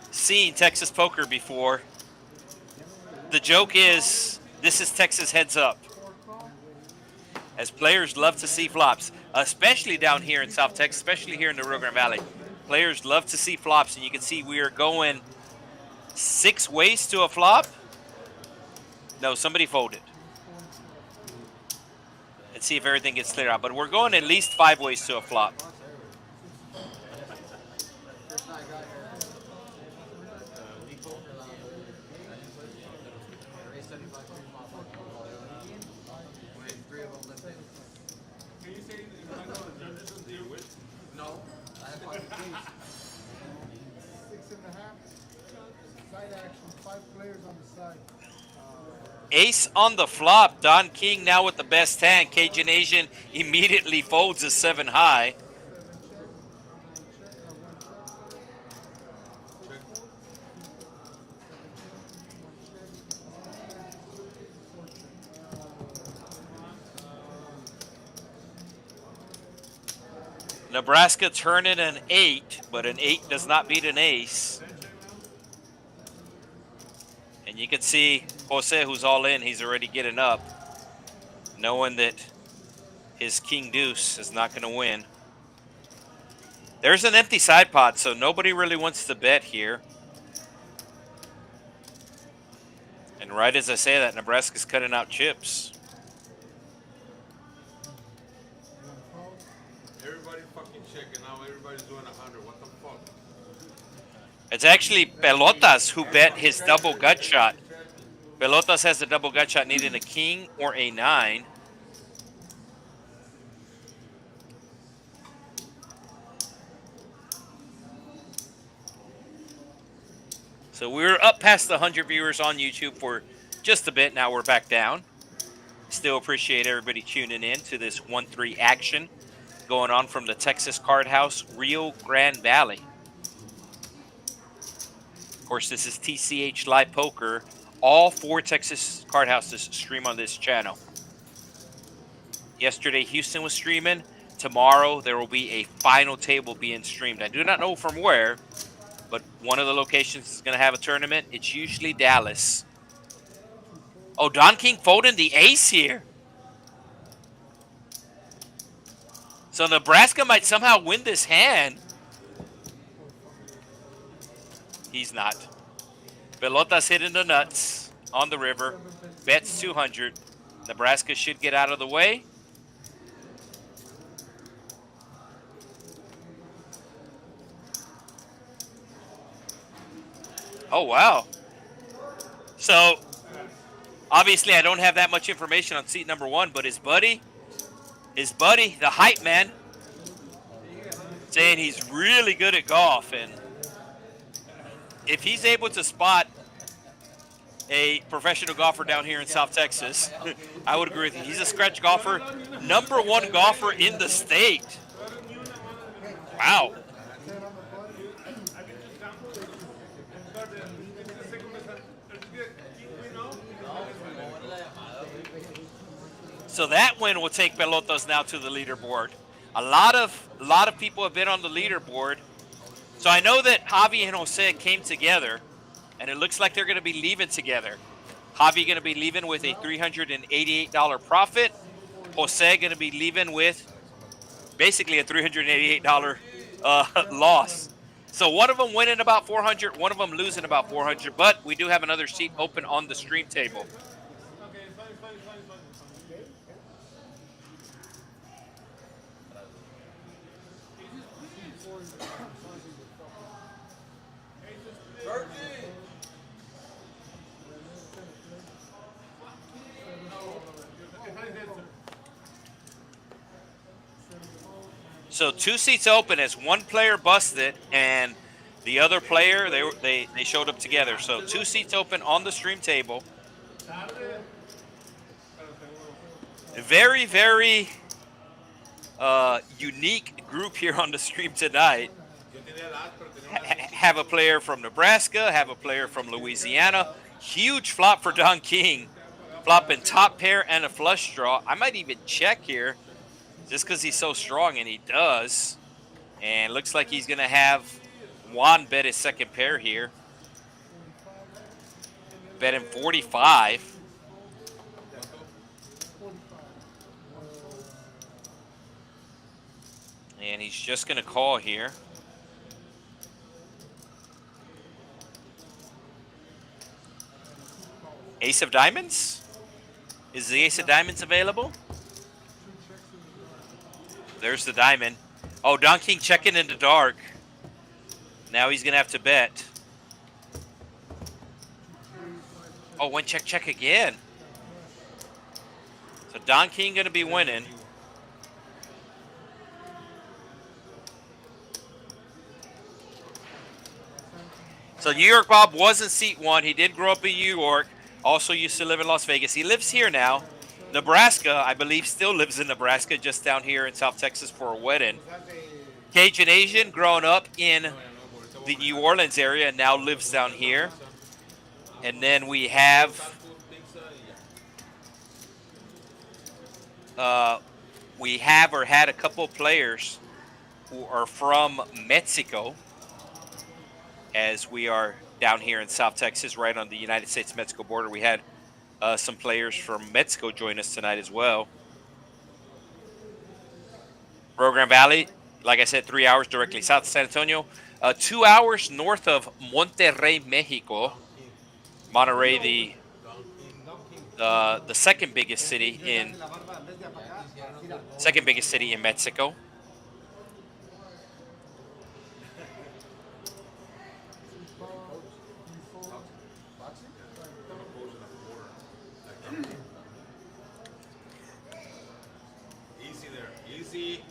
seen Texas poker before, the joke is this is Texas heads up. As players love to see flops, especially down here in South Texas, especially here in the Rio Grande Valley. Players love to see flops, and you can see we are going 6 ways to a flop. No, somebody folded. Let's see if everything gets cleared out. But we're going at least 5 ways to a flop. No. 6.5. Side action. 5 players on the side. Ace on the flop. Don King now with the best hand. Cajun Asian immediately folds a 7 high. Nebraska turning an 8, but an 8 does not beat an ace. And you can see Jose, who's all in, he's already getting up, knowing that his king deuce is not going to win. There's an empty side pot, so nobody really wants to bet here. And right as I say that, Nebraska's cutting out chips. Everybody fucking checking now. Everybody's doing 100. What the fuck? It's actually Pelotas who bet his double gut shot. Pelotas has the double gut shot needing a king or a 9. So we're up past the 100 viewers on YouTube for just a bit. Now we're back down. Still appreciate everybody tuning in to this 1-3 action going on from the Texas Card House, Rio Grande Valley. Of course, this is TCH Live Poker. All 4 Texas Card Houses stream on this channel. Yesterday, Houston was streaming. Tomorrow, there will be a final table being streamed. I do not know from where, but one of the locations is going to have a tournament. It's usually Dallas. Oh, Don King folding the ace here. So Nebraska might somehow win this hand. He's not. Pelotas hitting the nuts on the river. Bets 200. Nebraska should get out of the way. Oh, wow. So, obviously I don't have that much information on seat number 1, but his buddy, the hype man, saying he's really good at golf, and if he's able to spot a professional golfer down here in South Texas, I would agree with you. He's a scratch golfer, number 1 golfer in the state. Wow. So that win will take Pelotas now to the leaderboard. A lot of people have been on the leaderboard. So I know that Javi and Jose came together, and it looks like they're going to be leaving together. Javi going to be leaving with a $388 profit. Jose going to be leaving with basically a $388 loss. So one of them winning about 400, one of them losing about 400, but we do have another seat open on the stream table. So 2 seats open as one player busted and the other player, they showed up together. So 2 seats open on the stream table. A very, very unique group here on the stream tonight. Have a player from Nebraska, have a player from Louisiana. Huge flop for Don King. flopping top pair and a flush draw. I might even check here just because he's so strong, and he does. And looks like he's going to have Juan bet his second pair here. Bet him 45. And he's just going to call here. Ace of diamonds? Is the ace of diamonds available? There's the diamond. Oh, Don King checking into dark. Now he's going to have to bet. Oh, one check, check again. So Don King going to be winning. So New York Bob was in seat 1. He did grow up in New York. Also used to live in Las Vegas. He lives here now. Nebraska, I believe, still lives in Nebraska, just down here in South Texas for a wedding. Cajun Asian, growing up in the New Orleans area, and now lives down here. And then we have or had a couple players who are from Mexico, as we are down here in South Texas, right on the United States-Mexico border. We had some players from Mexico join us tonight as well. Rio Grande Valley, like I said, 3 hours directly south of San Antonio. 2 hours north of Monterrey, Mexico. Monterrey, the second biggest city in Mexico. Easy there. Easy.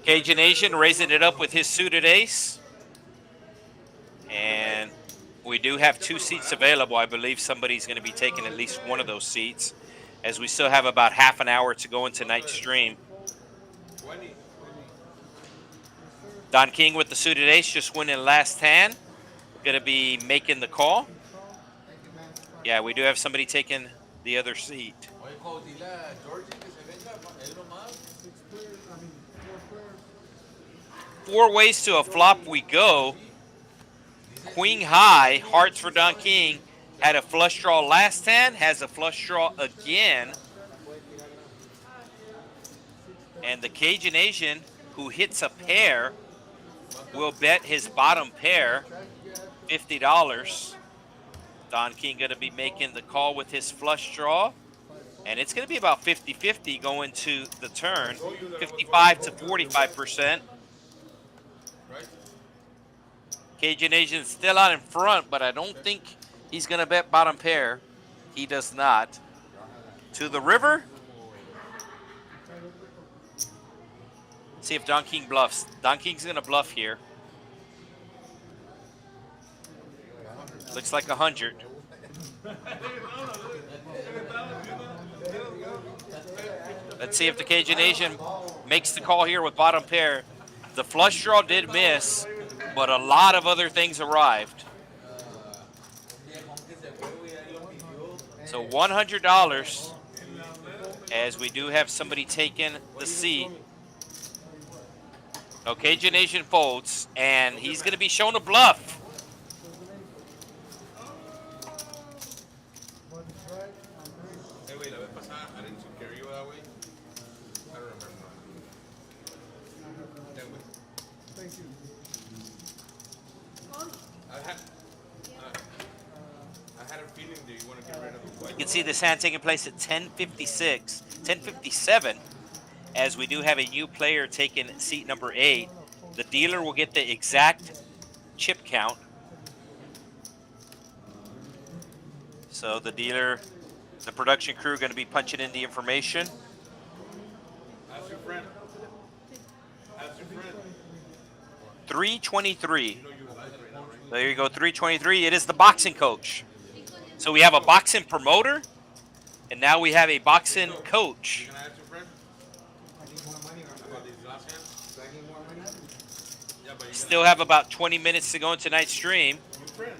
Cajun Asian raising it up with his suited ace. And we do have 2 seats available. I believe somebody's going to be taking at least one of those seats, as we still have about half an hour to go into tonight's stream. 20. Don King with the suited ace, just winning last hand. Going to be making the call. Yeah, we do have somebody taking the other seat. 4 ways to a flop we go. Queen high, hearts for Don King. Had a flush draw last hand, has a flush draw again. And the Cajun Asian, who hits a pair, will bet his bottom pair $50. Don King going to be making the call with his flush draw. And it's going to be about 50-50 going to the turn, 55 to 45%. Cajun Asian still out in front, but I don't think he's going to bet bottom pair. He does not. To the river. See if Don King bluffs. Don King's going to bluff here. Looks like 100. Let's see if the Cajun Asian makes the call here with bottom pair. The flush draw did miss, but a lot of other things arrived. So $100, as we do have somebody taking the seat. So Cajun Asian folds, and he's going to be shown a bluff. Hey, wait, la vez pasada, I didn't carry you that way. I don't remember. That way. Thank you. I had a feeling that you want to get rid of the white. You can see this hand taking place at 10:57, as we do have a new player taking seat number 8. The dealer will get the exact chip count. So the dealer, the production crew are going to be punching in the information. Ask your friend. Ask your friend. 323. There you go, 323. It is the boxing coach. So we have a boxing promoter, and now we have a boxing coach. Can I ask your friend? About these last hands? Yeah, but you Still have about 20 minutes to go in tonight's stream. your friend.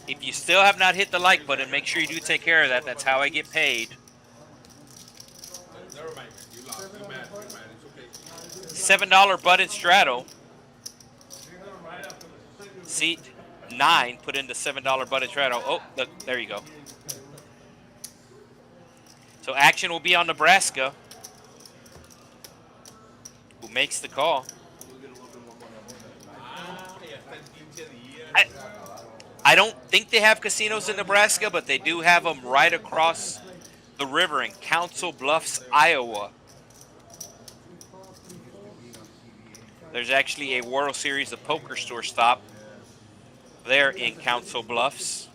If you still have not hit the like button, make sure you do take care of that. That's how I get paid. Never mind, man. You lost. You're mad. It's okay. $7 button straddle. Seat 9 put into $7 button straddle. Oh, look, there you go. So action will be on Nebraska, who makes the call. I don't think they have casinos in Nebraska, but they do have them right across the river in Council Bluffs, Iowa. There's actually a World Series of Poker store stop there in Council Bluffs.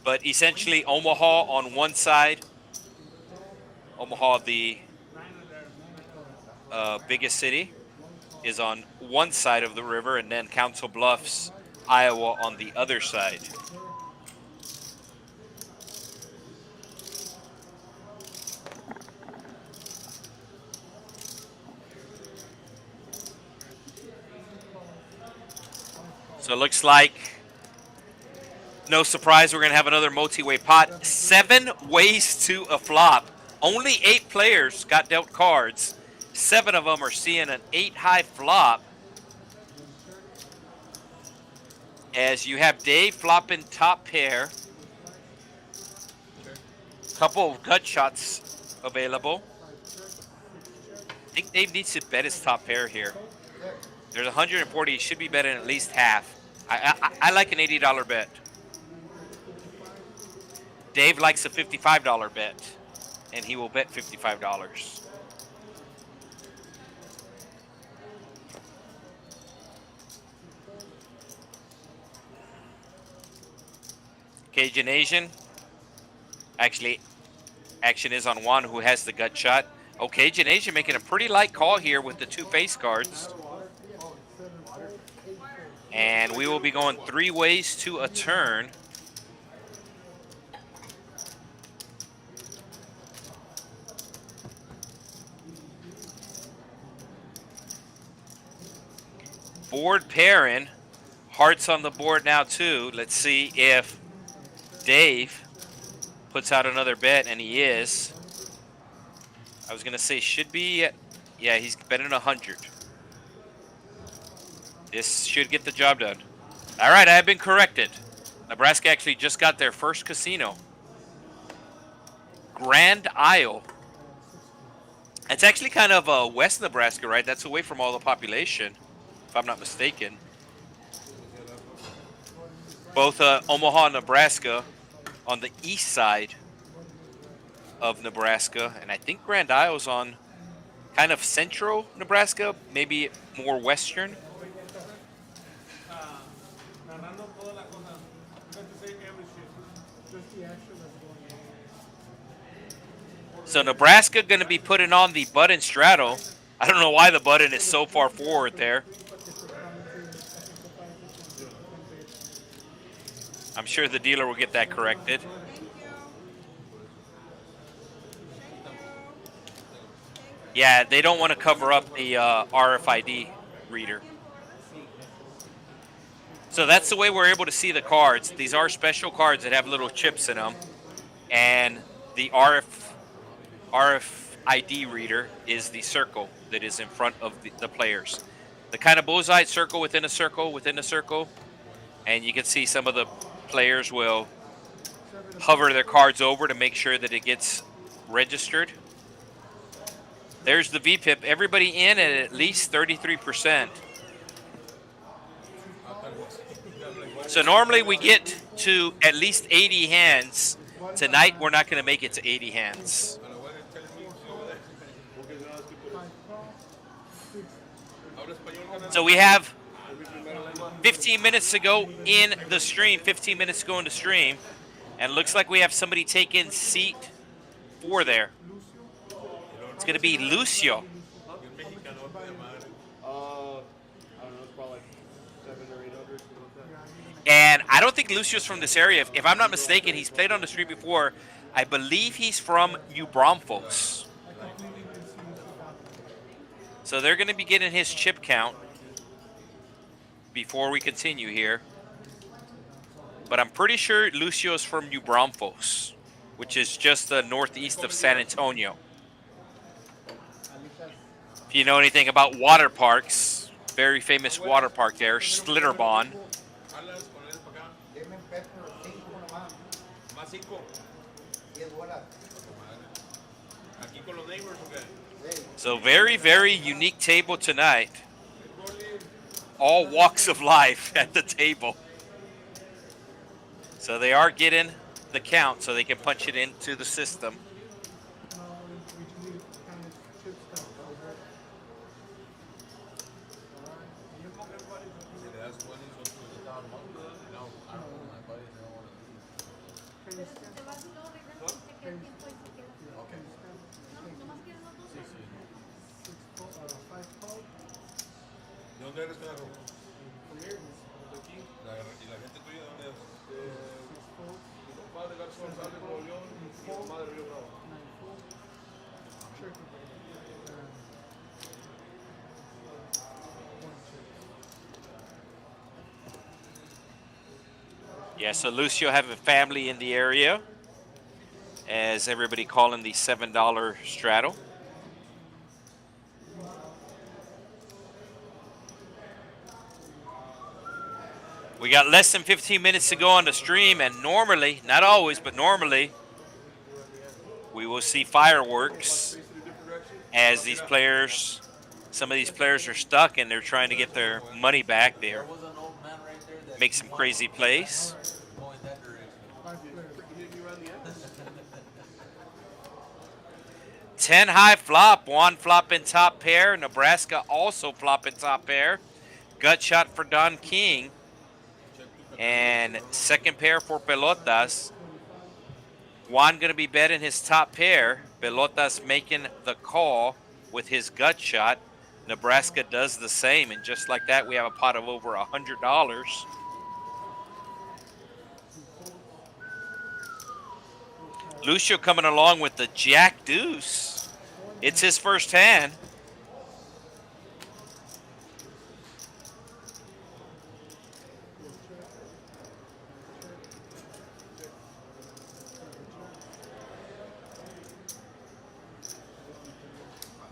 But essentially Omaha on one side, Omaha, the biggest city, is on one side of the river, and then Council Bluffs, Iowa on the other side. So it looks like, no surprise, we're going to have another multi-way pot. 7 ways to a flop. Only 8 players got dealt cards. 7 of them are seeing an 8-high flop. As you have Dave flopping top pair. Couple of gut shots available. I think Dave needs to bet his top pair here. There's 140. He should be betting at least half. I like an $80 bet. Dave likes a $55 bet, and he will bet $55. Cajun Asian. Actually, action is on Juan, who has the gut shot. Oh, Cajun Asian making a pretty light call here with the 2 face cards. And we will be going 3 ways to a turn. Board pairing. Hearts on the board now too. Let's see if Dave puts out another bet, and he is. I was going to say should be, yeah, he's betting 100. This should get the job done. All right, I have been corrected. Nebraska actually just got their first casino. Grand Isle. It's actually kind of West Nebraska, right? That's away from all the population, if I'm not mistaken. Both Omaha and Nebraska on the east side of Nebraska. And I think Grand Isle's on kind of central Nebraska, maybe more western. So Nebraska going to be putting on the button straddle. I don't know why the button is so far forward there. I'm sure the dealer will get that corrected. Yeah, they don't want to cover up the RFID reader. So that's the way we're able to see the cards. These are special cards that have little chips in them. And the RFID reader is the circle that is in front of the players. The kind of bullseye circle within a circle within a circle. And you can see some of the players will hover their cards over to make sure that it gets registered. There's the VPIP. Everybody in at least 33%. So normally we get to at least 80 hands. Tonight we're not going to make it to 80 hands. So we have 15 minutes to go in the stream, 15 minutes to go in the stream. And it looks like we have somebody take in seat 4 there. It's going to be Lucio. And I don't think Lucio's from this area. If I'm not mistaken, he's played on the street before. I believe he's from New Braunfels. So they're going to be getting his chip count. before we continue here. But I'm pretty sure Lucio is from New Braunfels, which is just the northeast of San Antonio. If you know anything about water parks, very famous water park there, Schlitterbahn. Alas, con él para acá. Deme pepper 5 nomás. Más 5. 10 bolas. Aquí con los neighbors, ¿o qué? So very, very unique table tonight. All walks of life at the table. So they are getting the count so they can punch it into the system. Si le das 20, son tus. No, I don't know. My buddies don't want to do it. Okay. Sí, sí. ¿De dónde eres, Pedro? De aquí. ¿Y la gente tuya de dónde es? Mi papá de Garza González, Nuevo León, y mi mamá de Río Bravo. Yeah, so Lucio having family in the area, as everybody calling the $7 straddle. We got less than 15 minutes to go on the stream, and normally, not always, but normally, we will see fireworks as these players, some of these players are stuck and they're trying to get their money back there. There was an old man right there that Make some crazy plays. going that direction. 10 high flop, Juan flopping top pair, Nebraska also flopping top pair. Gut shot for Don King. And second pair for Pelotas. Juan going to be betting his top pair. Pelotas making the call with his gut shot. Nebraska does the same. And just like that, we have a pot of over $100. Lucio coming along with the Jack Deuce. It's his first hand.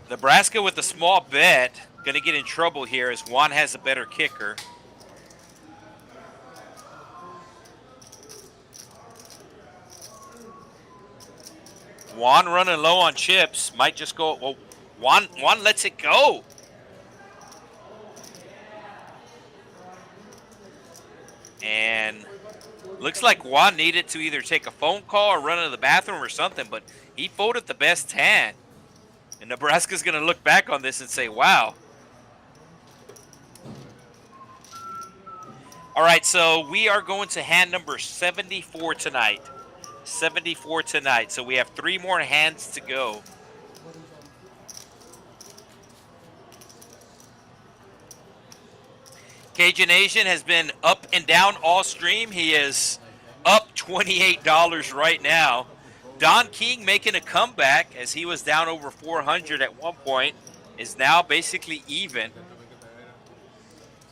Nebraska with a small bet. Going to get in trouble here as Juan has a better kicker. Juan running low on chips. Might just go. Well, Juan lets it go. And looks like Juan needed to either take a phone call or run to the bathroom or something, but he folded the best hand. And Nebraska's going to look back on this and say, wow. All right, so we are going to hand number 74 tonight. 74 tonight. So we have 3 more hands to go. Cajun Asian has been up and down all stream. He is up $28 right now. Don King making a comeback as he was down over 400 at one point, is now basically even.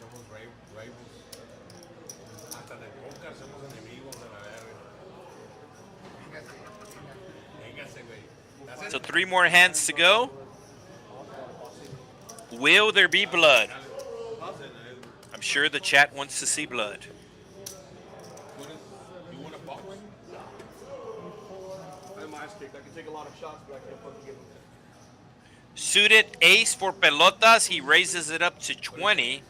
Somos rivals. Hasta en el póker somos enemigos de la verga. Véngase, güey. So 3 more hands to go. Will there be blood? I'm sure the chat wants to see blood. You want a box? I'm ice kicked. I can take a lot of shots, but I can't fucking get them. Suited ace for Pelotas. He raises it up to 20.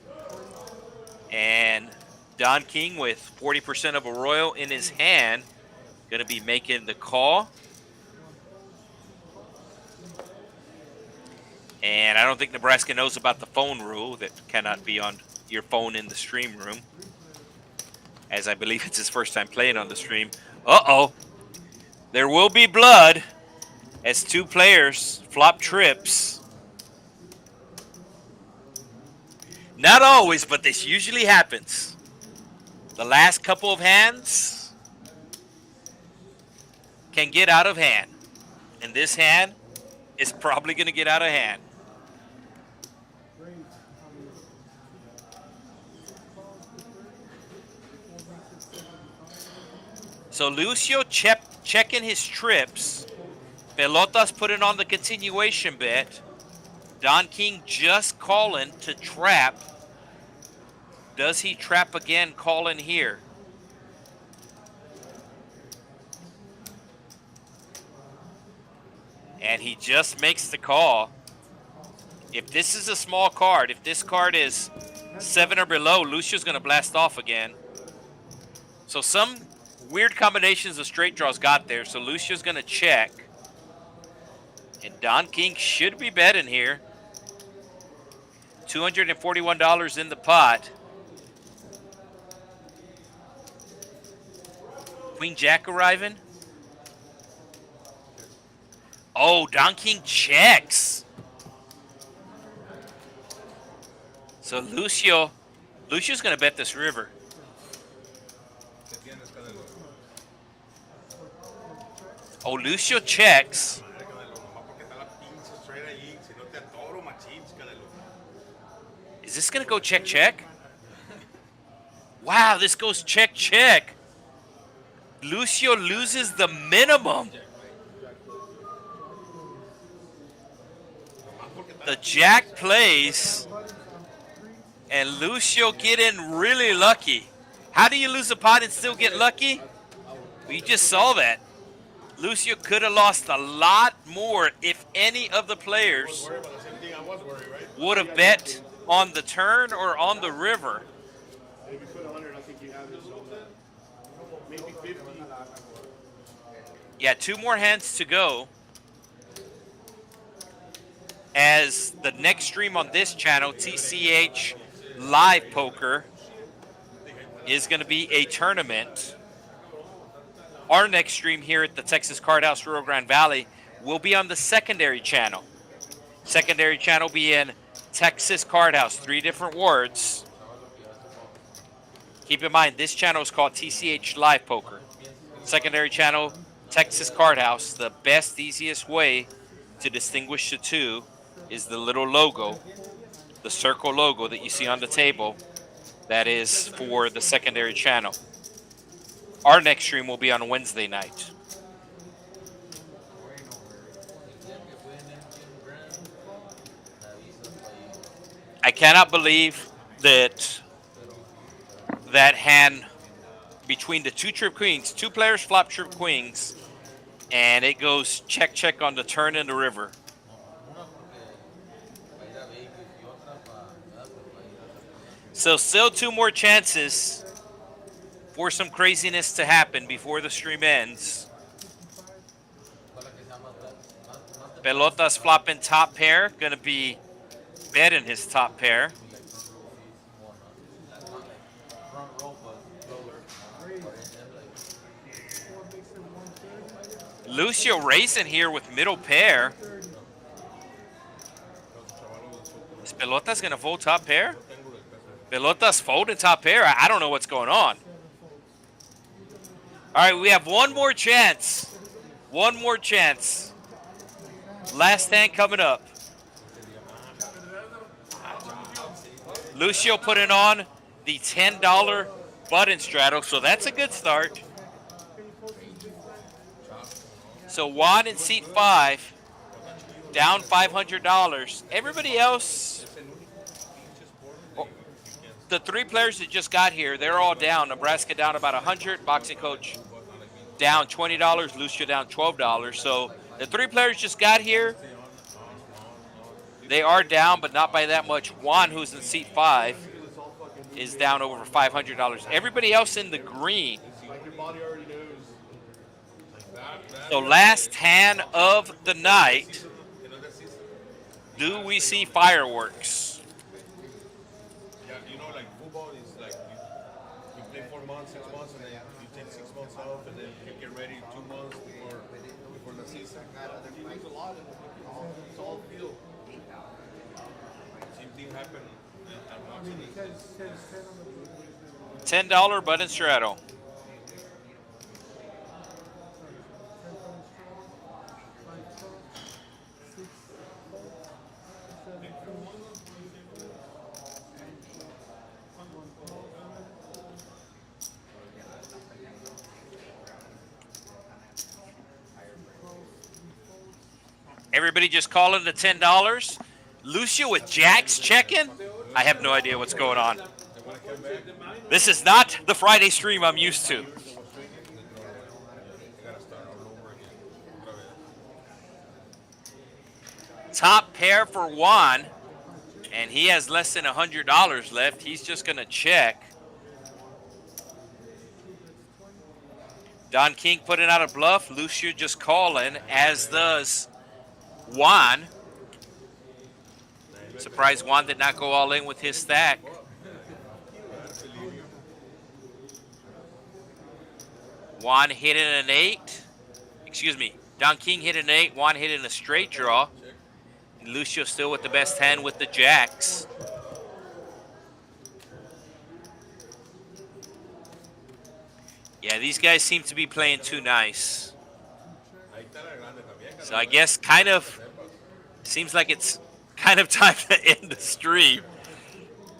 And Don King with 40% of a royal in his hand. Going to be making the call. And I don't think Nebraska knows about the phone rule that cannot be on your phone in the stream room, as I believe it's his first time playing on the stream. Uh-oh. There will be blood as 2 players flop trips. Not always, but this usually happens. The last couple of hands can get out of hand. And this hand is probably going to get out of hand. So Lucio checking his trips. Pelotas putting on the continuation bet. Don King just calling to trap. Does he trap again, calling here? And he just makes the call. If this is a small card, if this card is 7 or below, Lucio's going to blast off again. So some weird combinations of straight draws got there. So Lucio's going to check. And Don King should be betting here. $241 in the pot. Queen Jack arriving. Oh, Don King checks. So Lucio's going to bet this river. Oh, Lucio checks. Is this going to go check, check? Wow, this goes check, check. Lucio loses the minimum. The jack plays, and Lucio getting really lucky. How do you lose a pot and still get lucky? We just saw that. Lucio could have lost a lot more if any of the players would have bet on the turn or on the river. Maybe put 100, I think you have this on that. Maybe 50. Yeah, 2 more hands to go. As the next stream on this channel, TCH Live Poker, is going to be a tournament. Our next stream here at the Texas Card House Rio Grande Valley will be on the secondary channel. Secondary channel being Texas Card House, 3 different words. Keep in mind, this channel is called TCH Live Poker. Secondary channel, Texas Card House. The best, easiest way to distinguish the two is the little logo, the circle logo that you see on the table. That is for the secondary channel. Our next stream will be on Wednesday night. I cannot believe that hand between the 2 trip queens, 2 players flop trip queens, and it goes check, check on the turn in the river. So still 2 more chances for some craziness to happen before the stream ends. Pelotas flopping top pair, going to be betting his top pair. Lucio racing here with middle pair. Is Pelotas going to fold top pair? Pelotas folding top pair. I don't know what's going on. All right, we have one more chance. One more chance. Last hand coming up. Lucio putting on the $10 button straddle, so that's a good start. So Juan in seat 5, down $500. Everybody else, the 3 players that just got here, they're all down. Nebraska down about 100, Boxing Coach down $20, Lucio down $12. So the 3 players just got here. They are down, but not by that much. Juan, who's in seat 5, is down over $500. Everybody else in the green. So last hand of the night. Do we see fireworks? Yeah, you know, like football is like you play 4 months, 6 months, and then you take 6 months off, and then you get ready 2 months before the season. You lose a lot, and it's all field. Same thing happened. $10 button straddle. Everybody just calling the $10. Lucio with jacks checking. I have no idea what's going on. This is not the Friday stream I'm used to. Top pair for Juan, and he has less than $100 left. He's just going to check. Don King putting out a bluff. Lucio just calling, as does Juan. Surprised Juan did not go all in with his stack. Juan hit in an 8. Excuse me. Don King hit an 8. Juan hit in a straight draw. And Lucio still with the best hand with the jacks. Yeah, these guys seem to be playing too nice. So I guess kind of seems like it's kind of time to end the stream.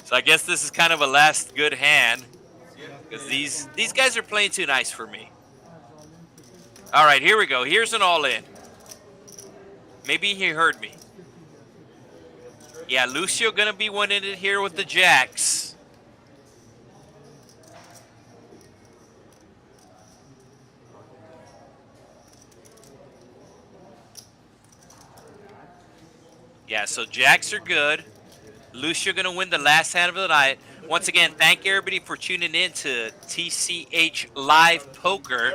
So I guess this is kind of a last good hand, because these guys are playing too nice for me. All right, here we go. Here's an all-in. Maybe he heard me. Yeah, Lucio going to be winning it here with the jacks. Yeah, so jacks are good. Lucio going to win the last hand of the night. Once again, thank everybody for tuning in to TCH Live Poker.